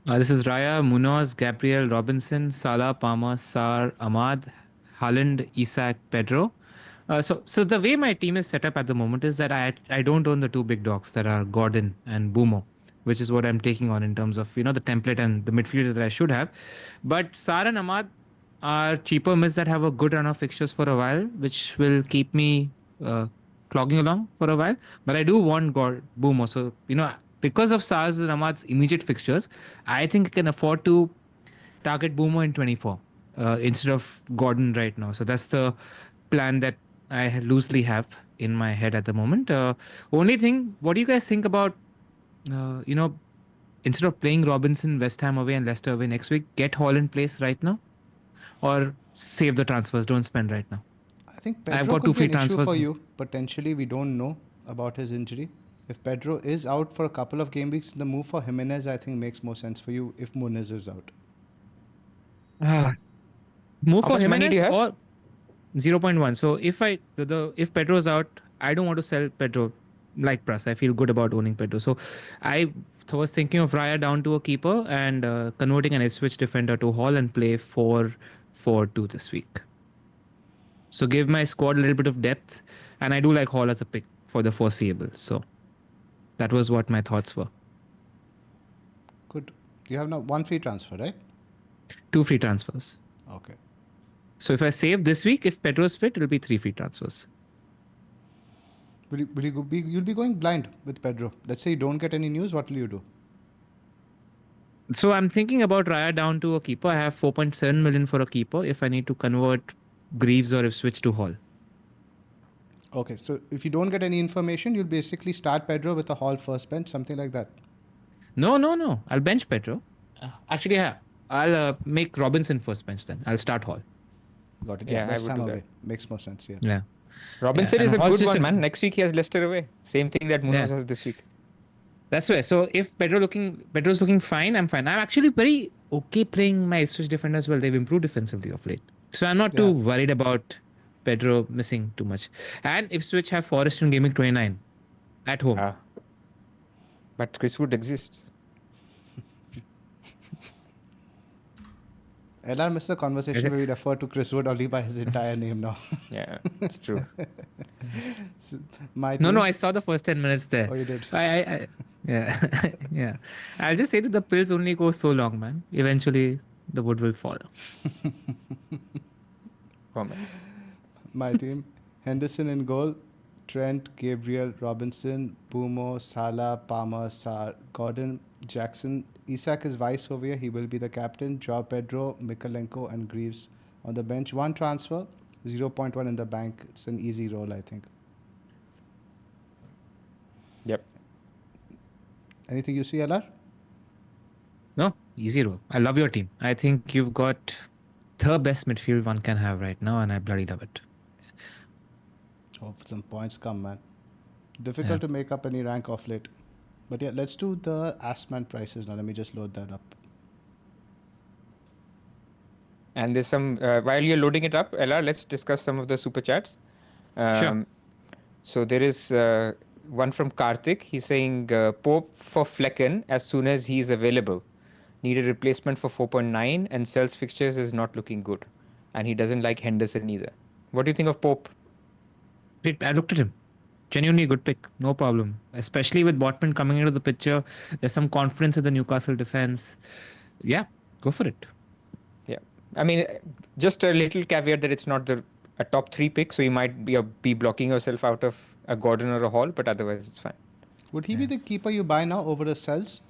B: This is Raya, Munoz, Gabriel, Robinson, Salah, Palmer, Sar, Ahmad, Haaland, Isak, Pedro. So the way my team is set up at the moment is that I don't own the two big dogs that are Gordon and Bumo, which is what I'm taking on in terms of the template and the midfielders that I should have. But Sar and Ahmad are cheaper mids that have a good run of fixtures for a while, which will keep me clogging along for a while. But I do want Bumo. So because of Sar's and Ahmad's immediate fixtures, I think I can afford to target Bumo in 24 instead of Gordon right now. So that's the plan that I loosely have in my head at the moment. Only thing, what do you guys think about, instead of playing Robinson, West Ham away and Leicester away next week, get Hall in place right now? Or save the transfers, don't spend right now?
A: I think
B: I've
A: Pedro
B: got
A: could
B: two
A: be
B: free
A: an issue
B: transfers.
A: for you. Potentially, we don't know about his injury. If Pedro is out for a couple of game weeks, the move for Jimenez, I think, makes more sense for you if Muniz is out.
B: Move
C: How
B: for
C: much money do
B: Jimenez
C: you have?
B: or 0.1. So if Pedro is out, I don't want to sell Pedro like Pras. I feel good about owning Pedro. So I was thinking of Raya down to a keeper and converting an Ipswich defender to Hall and play 4-4-2 this week. So give my squad a little bit of depth, and I do like Hall as a pick for the foreseeable. So that was what my thoughts were.
A: Good. You have now one free transfer, right?
B: 2 free transfers.
A: Okay.
B: So if I save this week, if Pedro is fit, it'll be 3 free transfers.
A: You'll be going blind with Pedro. Let's say you don't get any news. What will you do?
B: So I'm thinking about Raya down to a keeper. I have 4.7 million for a keeper if I need to convert Greaves or if switch to Hall.
A: Okay, so if you don't get any information, you'll basically start Pedro with a Hall first bench, something like that.
B: No. I'll bench Pedro. Actually, yeah. I'll make Robinson first bench then. I'll start Hall.
A: Got it.
C: Yeah,
A: Yeah,
C: I
A: West
C: would
A: Ham
C: do
A: away.
C: that.
A: Makes more sense, yeah.
B: Yeah.
C: Robinson
B: Yeah,
C: is a
B: and Hall's
C: good
B: just
C: one, man. Next week he has Leicester away. Same thing that Munoz has this week.
B: That's why. So if Pedro's looking fine, I'm fine. I'm actually very okay playing my Ipswich defender as well. They've improved defensively of late. So I'm not too worried about Pedro missing too much. And Ipswich have Forest in Gameweek 29 at home.
C: But Chris Wood exists.
A: LR missed the conversation where we refer to Chris Wood only by his entire name now.
C: Yeah, it's true.
A: So, my
B: No,
A: team-
B: I saw the first 10 minutes there.
A: Oh, you did?
B: I yeah. Yeah. I'll just say that the pills only go so long, man. Eventually, the wood will fall.
C: Comment.
A: My team: Henderson in goal, Trent, Gabriel, Robinson, Bumo, Salah, Palmer, Sar, Gordon, Jackson. Isak is vice over here. He will be the captain. Joao Pedro, Mikalenko, and Greaves on the bench. One transfer, 0.1 in the bank. It's an easy roll, I think.
C: Yep.
A: Anything you see, LR?
B: No, easy roll. I love your team. I think you've got the best midfield one can have right now, and I bloody love it.
A: Hope some points come, man. Difficult to make up any rank off late. But yeah, let's do the Assman prices now. Let me just load that up.
C: And there's some, while you're loading it up, LR, let's discuss some of the super chats.
B: Sure.
C: So there is one from Karthik. He's saying Pope for Flecken as soon as he is available. Need a replacement for 4.9 and sells fixtures is not looking good. And he doesn't like Henderson either. What do you think of Pope?
B: I looked at him. Genuinely good pick. No problem. Especially with Botman coming into the picture. There's some confidence in the Newcastle defense. Yeah, go for it.
C: Yeah. I mean, just a little caveat that it's not a top 3 pick. So you might be blocking yourself out of a Gordon or a Hall. But otherwise, it's fine.
A: Would he be the keeper you buy now over the sells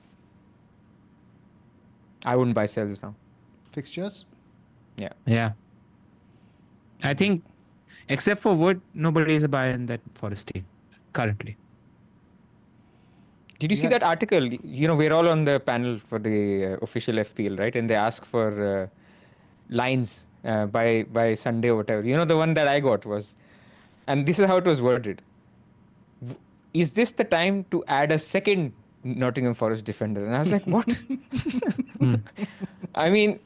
C: I wouldn't buy sells now.
A: fixtures?
B: Yeah. I think, except for Wood, nobody is a buyer in that Forest team currently.
C: Did you see that article? We're all on the panel for the official FPL, right? And they ask for lines by Sunday or whatever. The one that I got was, and this is how it was worded. Is this the time to add a second Nottingham Forest defender? And I was like, what? I mean,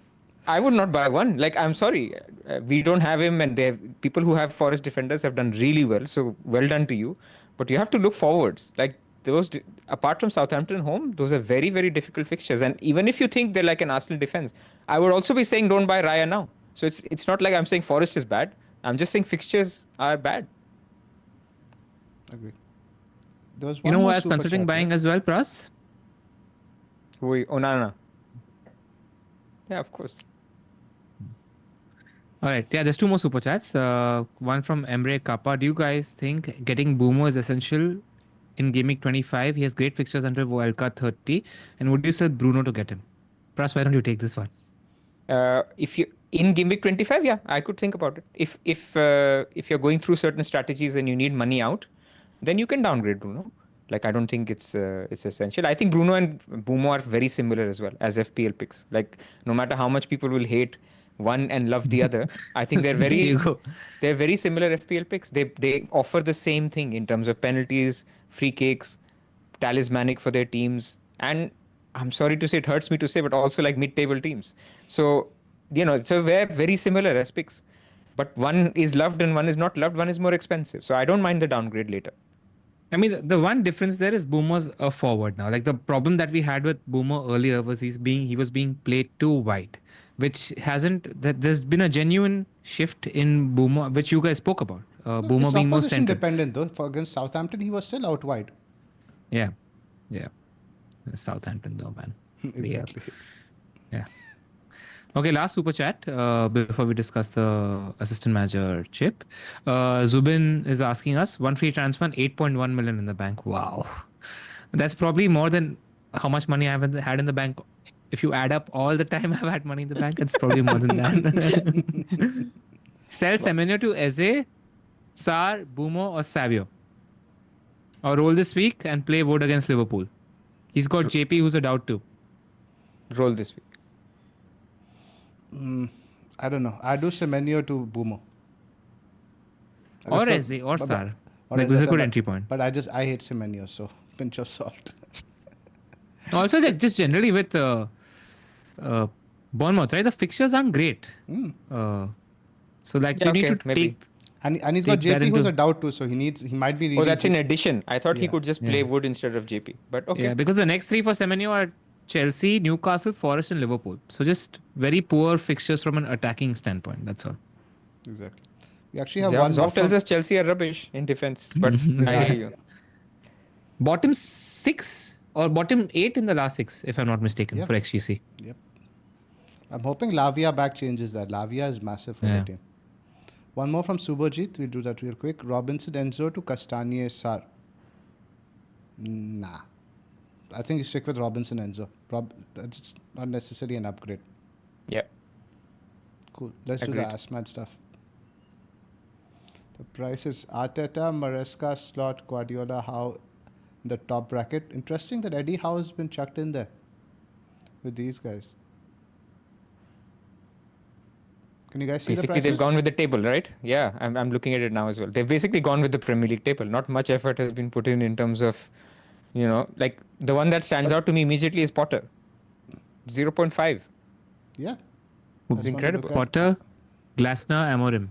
C: I would not buy one. Like, I'm sorry, we don't have him, and people who have Forest defenders have done really well. So well done to you. But you have to look forwards. Like those, apart from Southampton home, those are very, very difficult fixtures. And even if you think they're like an Arsenal defense, I would also be saying don't buy Raya now. So it's not like I'm saying Forest is bad. I'm just saying fixtures are bad.
A: Agreed. There was
B: You
A: one
B: know who
A: more
B: I was
A: super
B: considering
A: chat,
B: buying as well, Pras?
C: Onana. Yeah, of course.
B: All right. Yeah, there's two more super chats. One from Emre Kappa. Do you guys think getting Boomer is essential in Gameweek 25? He has great fixtures until Wildcard 30. And would you sell Bruno to get him? Pras, why don't you take this one?
C: If you in Gameweek 25, yeah, I could think about it. If you're going through certain strategies and you need money out, then you can downgrade Bruno. Like, I don't think it's essential. I think Bruno and Bumo are very similar as well as FPL picks. Like, no matter how much people will hate one and love the other, I think they're very similar FPL picks. They offer the same thing in terms of penalties, free kicks, talismanic for their teams, and I'm sorry to say, it hurts me to say, but also like mid-table teams. So, so we're very similar as picks. But one is loved and one is not loved. One is more expensive. So I don't mind the downgrade later.
B: I mean, the one difference there is Boomer's a forward now. Like, the problem that we had with Boomer earlier was he was being played too wide, which there's been a genuine shift in Boomer, which you guys spoke about. Boomer being more
A: opposition
B: central.
A: dependent though. For against Southampton, he was still out wide.
B: Yeah. Southampton though, man.
A: Exactly.
B: Yeah. Okay, last super chat before we discuss the assistant manager chip. Zubin is asking us, one free transfer, 8.1 million in the bank. Wow. That's probably more than how much money I've had in the bank. If you add up all the time I've had money in the bank, it's probably more than that. Sell Semenyo to Eze, Sar, Bumo or Savio. Or roll this week and play Wood against Liverpool. He's got JP who's a doubt too.
C: Roll this week.
A: I don't know. I do Semenyo to Bumo.
B: Or Eze or Sar. Like, this is a good entry point.
A: But I hate Semenyo, so pinch of salt.
B: Also, just generally with Bournemouth, right? The fixtures aren't great. So like, you need to take.
A: And he's got JP who's a doubt too, so he might be.
C: Oh, that's in addition. I thought he could just play Wood instead of JP. But okay.
B: Yeah, because the next three for Semenyo are Chelsea, Newcastle, Forest, and Liverpool. So just very poor fixtures from an attacking standpoint. That's all.
A: Exactly. We actually have one.
C: Zoph tells us Chelsea are rubbish in defense, but I hear you.
B: Bottom 6 or bottom 8 in the last 6, if I'm not mistaken, for XGC.
A: Yep. I'm hoping Lavia back changes that. Lavia is massive for the team. One more from Subhajit. We'll do that real quick. Robinson Enzo to Castagne Sar. Nah. I think you stick with Robinson Enzo. That's not necessarily an upgrade.
C: Yeah.
A: Cool. Let's do the Asmad stuff. The price is Arteta, Maresca, Slot, Guardiola, Howe in the top bracket. Interesting that Eddie Howe has been chucked in there with these guys. Can you guys see
C: basically,
A: the prices?
C: They've gone with the table, right? Yeah, I'm looking at it now as well. They've basically gone with the Premier League table. Not much effort has been put in terms of, like the one that stands out to me immediately is Potter. 0.5.
A: Yeah.
C: It's incredible.
B: Potter, Glasner, Amorim.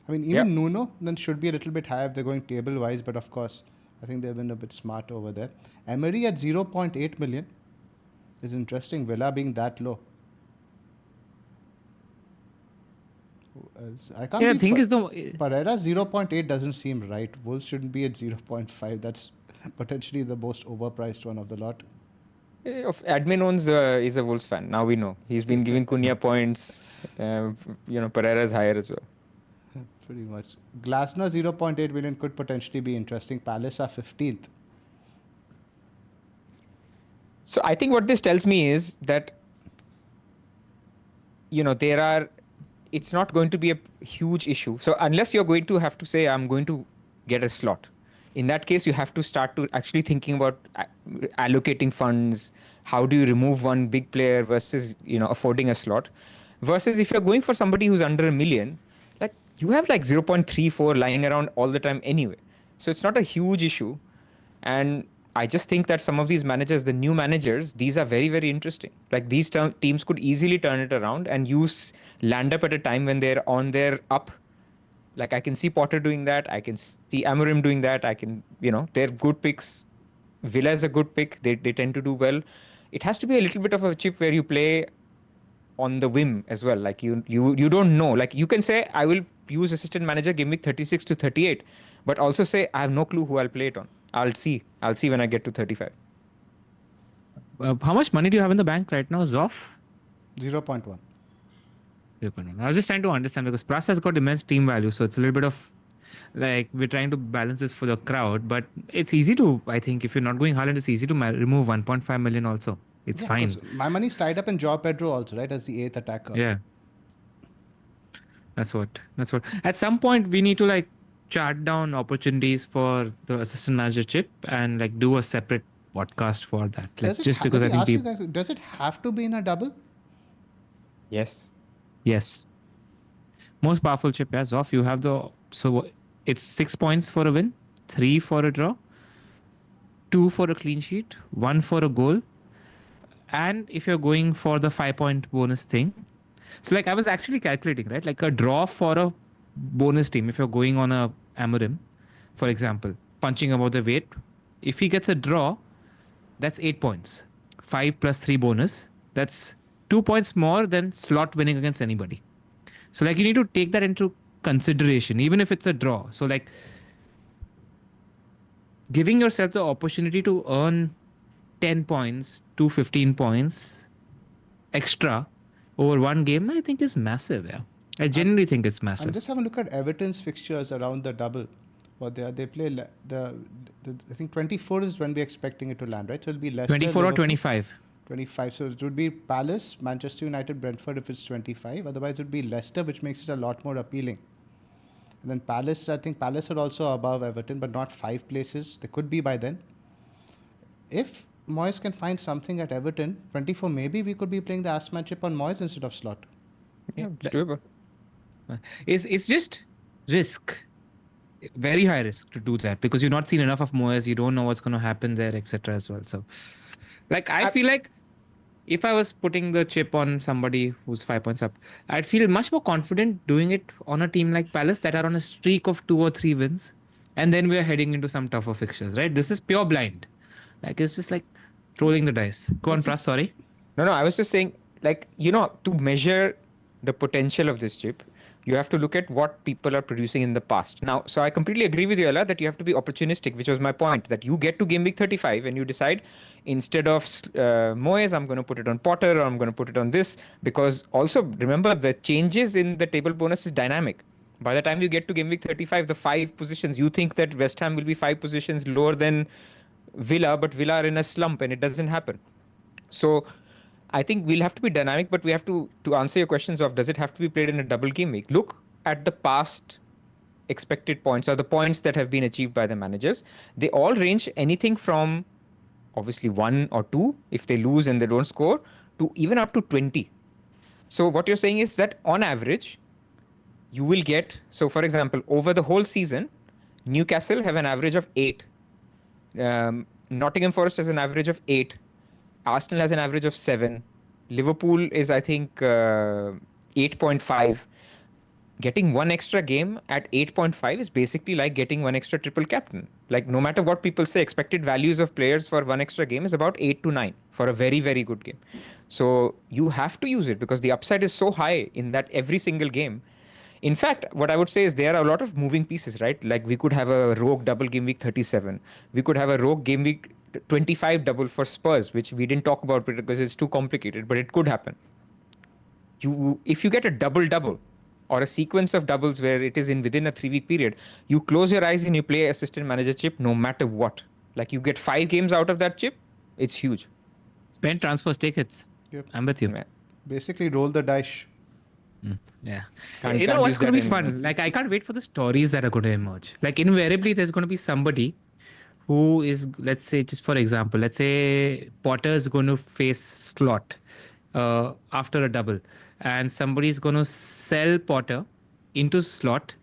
A: I mean, even Nuno then should be a little bit higher if they're going table-wise, but of course, I think they've been a bit smart over there. Emery at 0.8 million is interesting. Villa being that low. I can't.
B: Yeah, I think
A: Pereira 0.8 doesn't seem right. Wolves shouldn't be at 0.5. That's potentially the most overpriced one of the lot.
C: Admin owns is a Wolves fan. Now we know. He's been giving Cunha points. Pereira is higher as well.
A: Pretty much. Glasner 0.8 million could potentially be interesting. Palace are 15th.
C: So I think what this tells me is that, it's not going to be a huge issue. So unless you're going to have to say, I'm going to get a slot, In that case, you have to start to actually thinking about allocating funds. How do you remove one big player versus affording a slot? Versus if you're going for somebody who's under a million, like you have like 0.34 lying around all the time anyway. So it's not a huge issue. And I just think that some of these managers, the new managers, these are very, very interesting. Like these teams could easily turn it around and land up at a time when they're on their up. Like I can see Potter doing that. I can see Amorim doing that. They're good picks. Villa is a good pick. They tend to do well. It has to be a little bit of a chip where you play on the whim as well. Like you don't know. Like you can say, I will use assistant manager, give me 36 to 38, but also say I have no clue who I'll play it on. I'll see when I get to 35.
B: How much money do you have in the bank right now, Zoph?
A: 0.1.
B: I was just trying to understand because Pras has got immense team value, so it's a little bit of like we're trying to balance this for the crowd, but it's easy to, I think, if you're not going Haaland, it's easy to remove 1.5 million also. It's fine.
A: My money's tied up in Joao Pedro also, right, as the 8th attacker.
B: Yeah. That's what. At some point, we need to like chart down opportunities for the assistant manager chip and like do a separate podcast for that. Like, just because I think people...
A: Does it have to be in a double?
B: Yes. Most powerful chip, yeah. Zoph, you have so it's 6 points for a win, 3 for a draw, 2 for a clean sheet, 1 for a goal. And if you're going for the 5-point bonus thing, so like I was actually calculating, right? Like a draw for a bonus team, if you're going on a Amorim, for example, punching above the weight, if he gets a draw, that's 8 points. 5 plus 3 bonus, that's 2 points more than slot winning against anybody. So like you need to take that into consideration, even if it's a draw. So like giving yourself the opportunity to earn 10 points to 15 points extra over one game, I think is massive. Yeah, I genuinely think it's massive.
A: And just have a look at Everton's fixtures around the double. They play I think 24 is when we're expecting it to land, right? So it'll be Leicester,
B: 24 or 25.
A: 25. So it would be Palace, Manchester United, Brentford if it's 25. Otherwise, it would be Leicester, which makes it a lot more appealing. And then Palace, I think Palace are also above Everton, but not 5 places. They could be by then. If Moyes can find something at Everton, 24, maybe we could be playing the Asman chip on Moyes instead of Slot.
C: Yeah, it's doable.
B: It's just risk. Very high risk to do that because you've not seen enough of Moyes. You don't know what's going to happen there, etc. as well. So, like, I feel like if I was putting the chip on somebody who's 5 points up, I'd feel much more confident doing it on a team like Palace that are on a streak of 2 or 3 wins. And then we're heading into some tougher fixtures, right? This is pure blind. Like, it's just like rolling the dice. Go on, Pras, sorry.
C: No, I was just saying, like, to measure the potential of this chip, you have to look at what people are producing in the past. Now, so I completely agree with you, Ella, that you have to be opportunistic, which was my point, that you get to game week 35 and you decide instead of Moyes, I'm going to put it on Potter or I'm going to put it on this. Because also, remember, the changes in the table bonus is dynamic. By the time you get to game week 35, the 5 positions, you think that West Ham will be 5 positions lower than Villa, but Villa are in a slump and it doesn't happen. So I think we'll have to be dynamic, but we have to answer your questions of does it have to be played in a double game week? Look at the past expected points or the points that have been achieved by the managers. They all range anything from obviously 1 or 2 if they lose and they don't score to even up to 20. So what you're saying is that on average, you will get, so for example, over the whole season, Newcastle have an average of 8. Nottingham Forest has an average of 8. Arsenal has an average of 7. Liverpool is, I think, 8.5. Getting one extra game at 8.5 is basically like getting one extra triple captain. Like, no matter what people say, expected values of players for one extra game is about 8 to 9 for a very, very good game. So you have to use it because the upside is so high in that every single game. In fact, what I would say is there are a lot of moving pieces, right? Like we could have a rogue double game week 37. We could have a rogue game week 25 double for Spurs, which we didn't talk about because it's too complicated, but it could happen. If you get a double or a sequence of doubles where it is within a 3-week period, you close your eyes and you play assistant manager chip no matter what. Like you get 5 games out of that chip, it's huge.
B: Spend transfers, take hits.
A: Yep.
B: I'm with you.
C: Yeah.
A: Basically roll the dice.
B: Yeah.
C: Can't
B: You know
C: use
B: what's going to
C: that
B: be
C: anymore.
B: fun? Like, I can't wait for the stories that are going to emerge. Like, invariably, there's going to be somebody who is, let's say, just for example, let's say Potter is going to face Slot after a double, and somebody's going to sell Potter into Slot,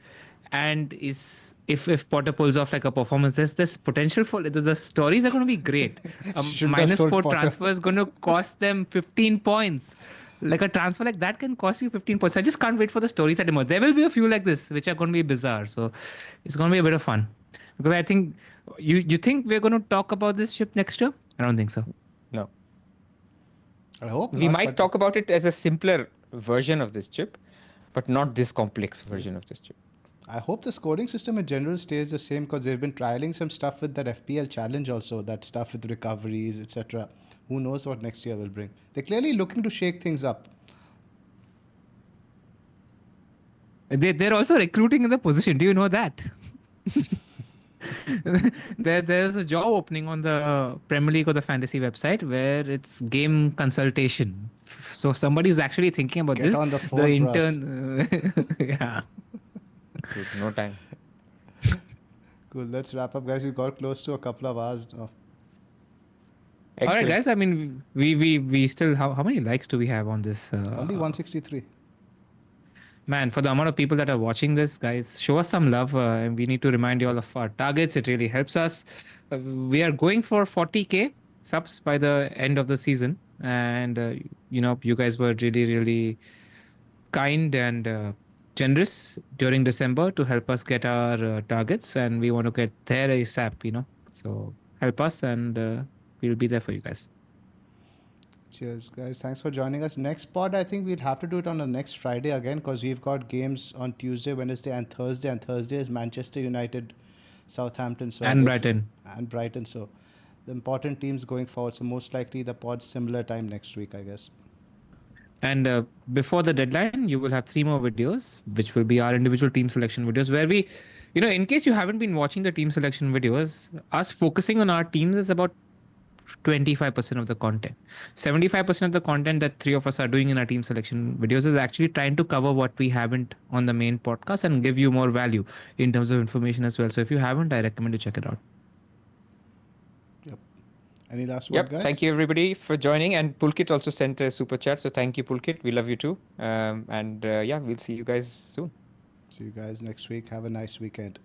B: and is if Potter pulls off like a performance, there's this potential for the stories are going to be great.
A: Shouldn't have sold
B: -4
A: Potter.
B: transfer is going to cost them 15 points. Like a transfer like that can cost you 15 points. I just can't wait for the stories that emerge. There will be a few like this, which are going to be bizarre. So it's going to be a bit of fun. Because I think you think we're going to talk about this ship next year? I don't think so.
C: No.
A: I hope
C: We
A: not,
C: might
A: but
C: talk about it as a simpler version of this chip, but not this complex version of this chip.
A: I hope the scoring system in general stays the same because they've been trialing some stuff with that FPL challenge also, that stuff with recoveries, etc. Who knows what next year will bring? They're clearly looking to shake things up.
B: They're also recruiting in the position. Do you know that? There's a job opening on the Premier League or the fantasy website where it's game consultation. So somebody's actually thinking about
A: Get
B: this.
A: on the
B: The
A: phone,
B: intern, yeah.
C: Dude, no time.
A: Cool. Let's wrap up, guys. We got close to a couple of hours. Oh,
B: All right,
C: Excellent.
B: guys. I mean, we still how many likes do we have on this?
A: only 163.
B: Man, for the amount of people that are watching this, guys, show us some love. And we need to remind you all of our targets. It really helps us. We are going for 40K subs by the end of the season. And, you guys were really, really kind and generous during December to help us get our targets. And we want to get there ASAP. So help us and we'll be there for you guys.
A: Cheers, guys. Thanks for joining us. Next pod, I think we'll have to do it on the next Friday again because we've got games on Tuesday, Wednesday, and Thursday. And Thursday is Manchester United, Southampton, so
B: And Brighton.
A: and Brighton. So the important teams going forward. So most likely the pod similar time next week, I guess.
B: And before the deadline, you will have 3 more videos, which will be our individual team selection videos, where we, in case you haven't been watching the team selection videos, us focusing on our teams is about 25% of the content. 75% of the content that 3 of us are doing in our team selection videos is actually trying to cover what we haven't on the main podcast and give you more value in terms of information as well. So if you haven't, I recommend you check it out.
A: Yep. Any last word,
C: Yep.
A: guys?
C: Thank you everybody for joining. And Pulkit also sent a super chat. So thank you, Pulkit. We love you too. And we'll see you guys soon.
A: See you guys next week. Have a nice weekend.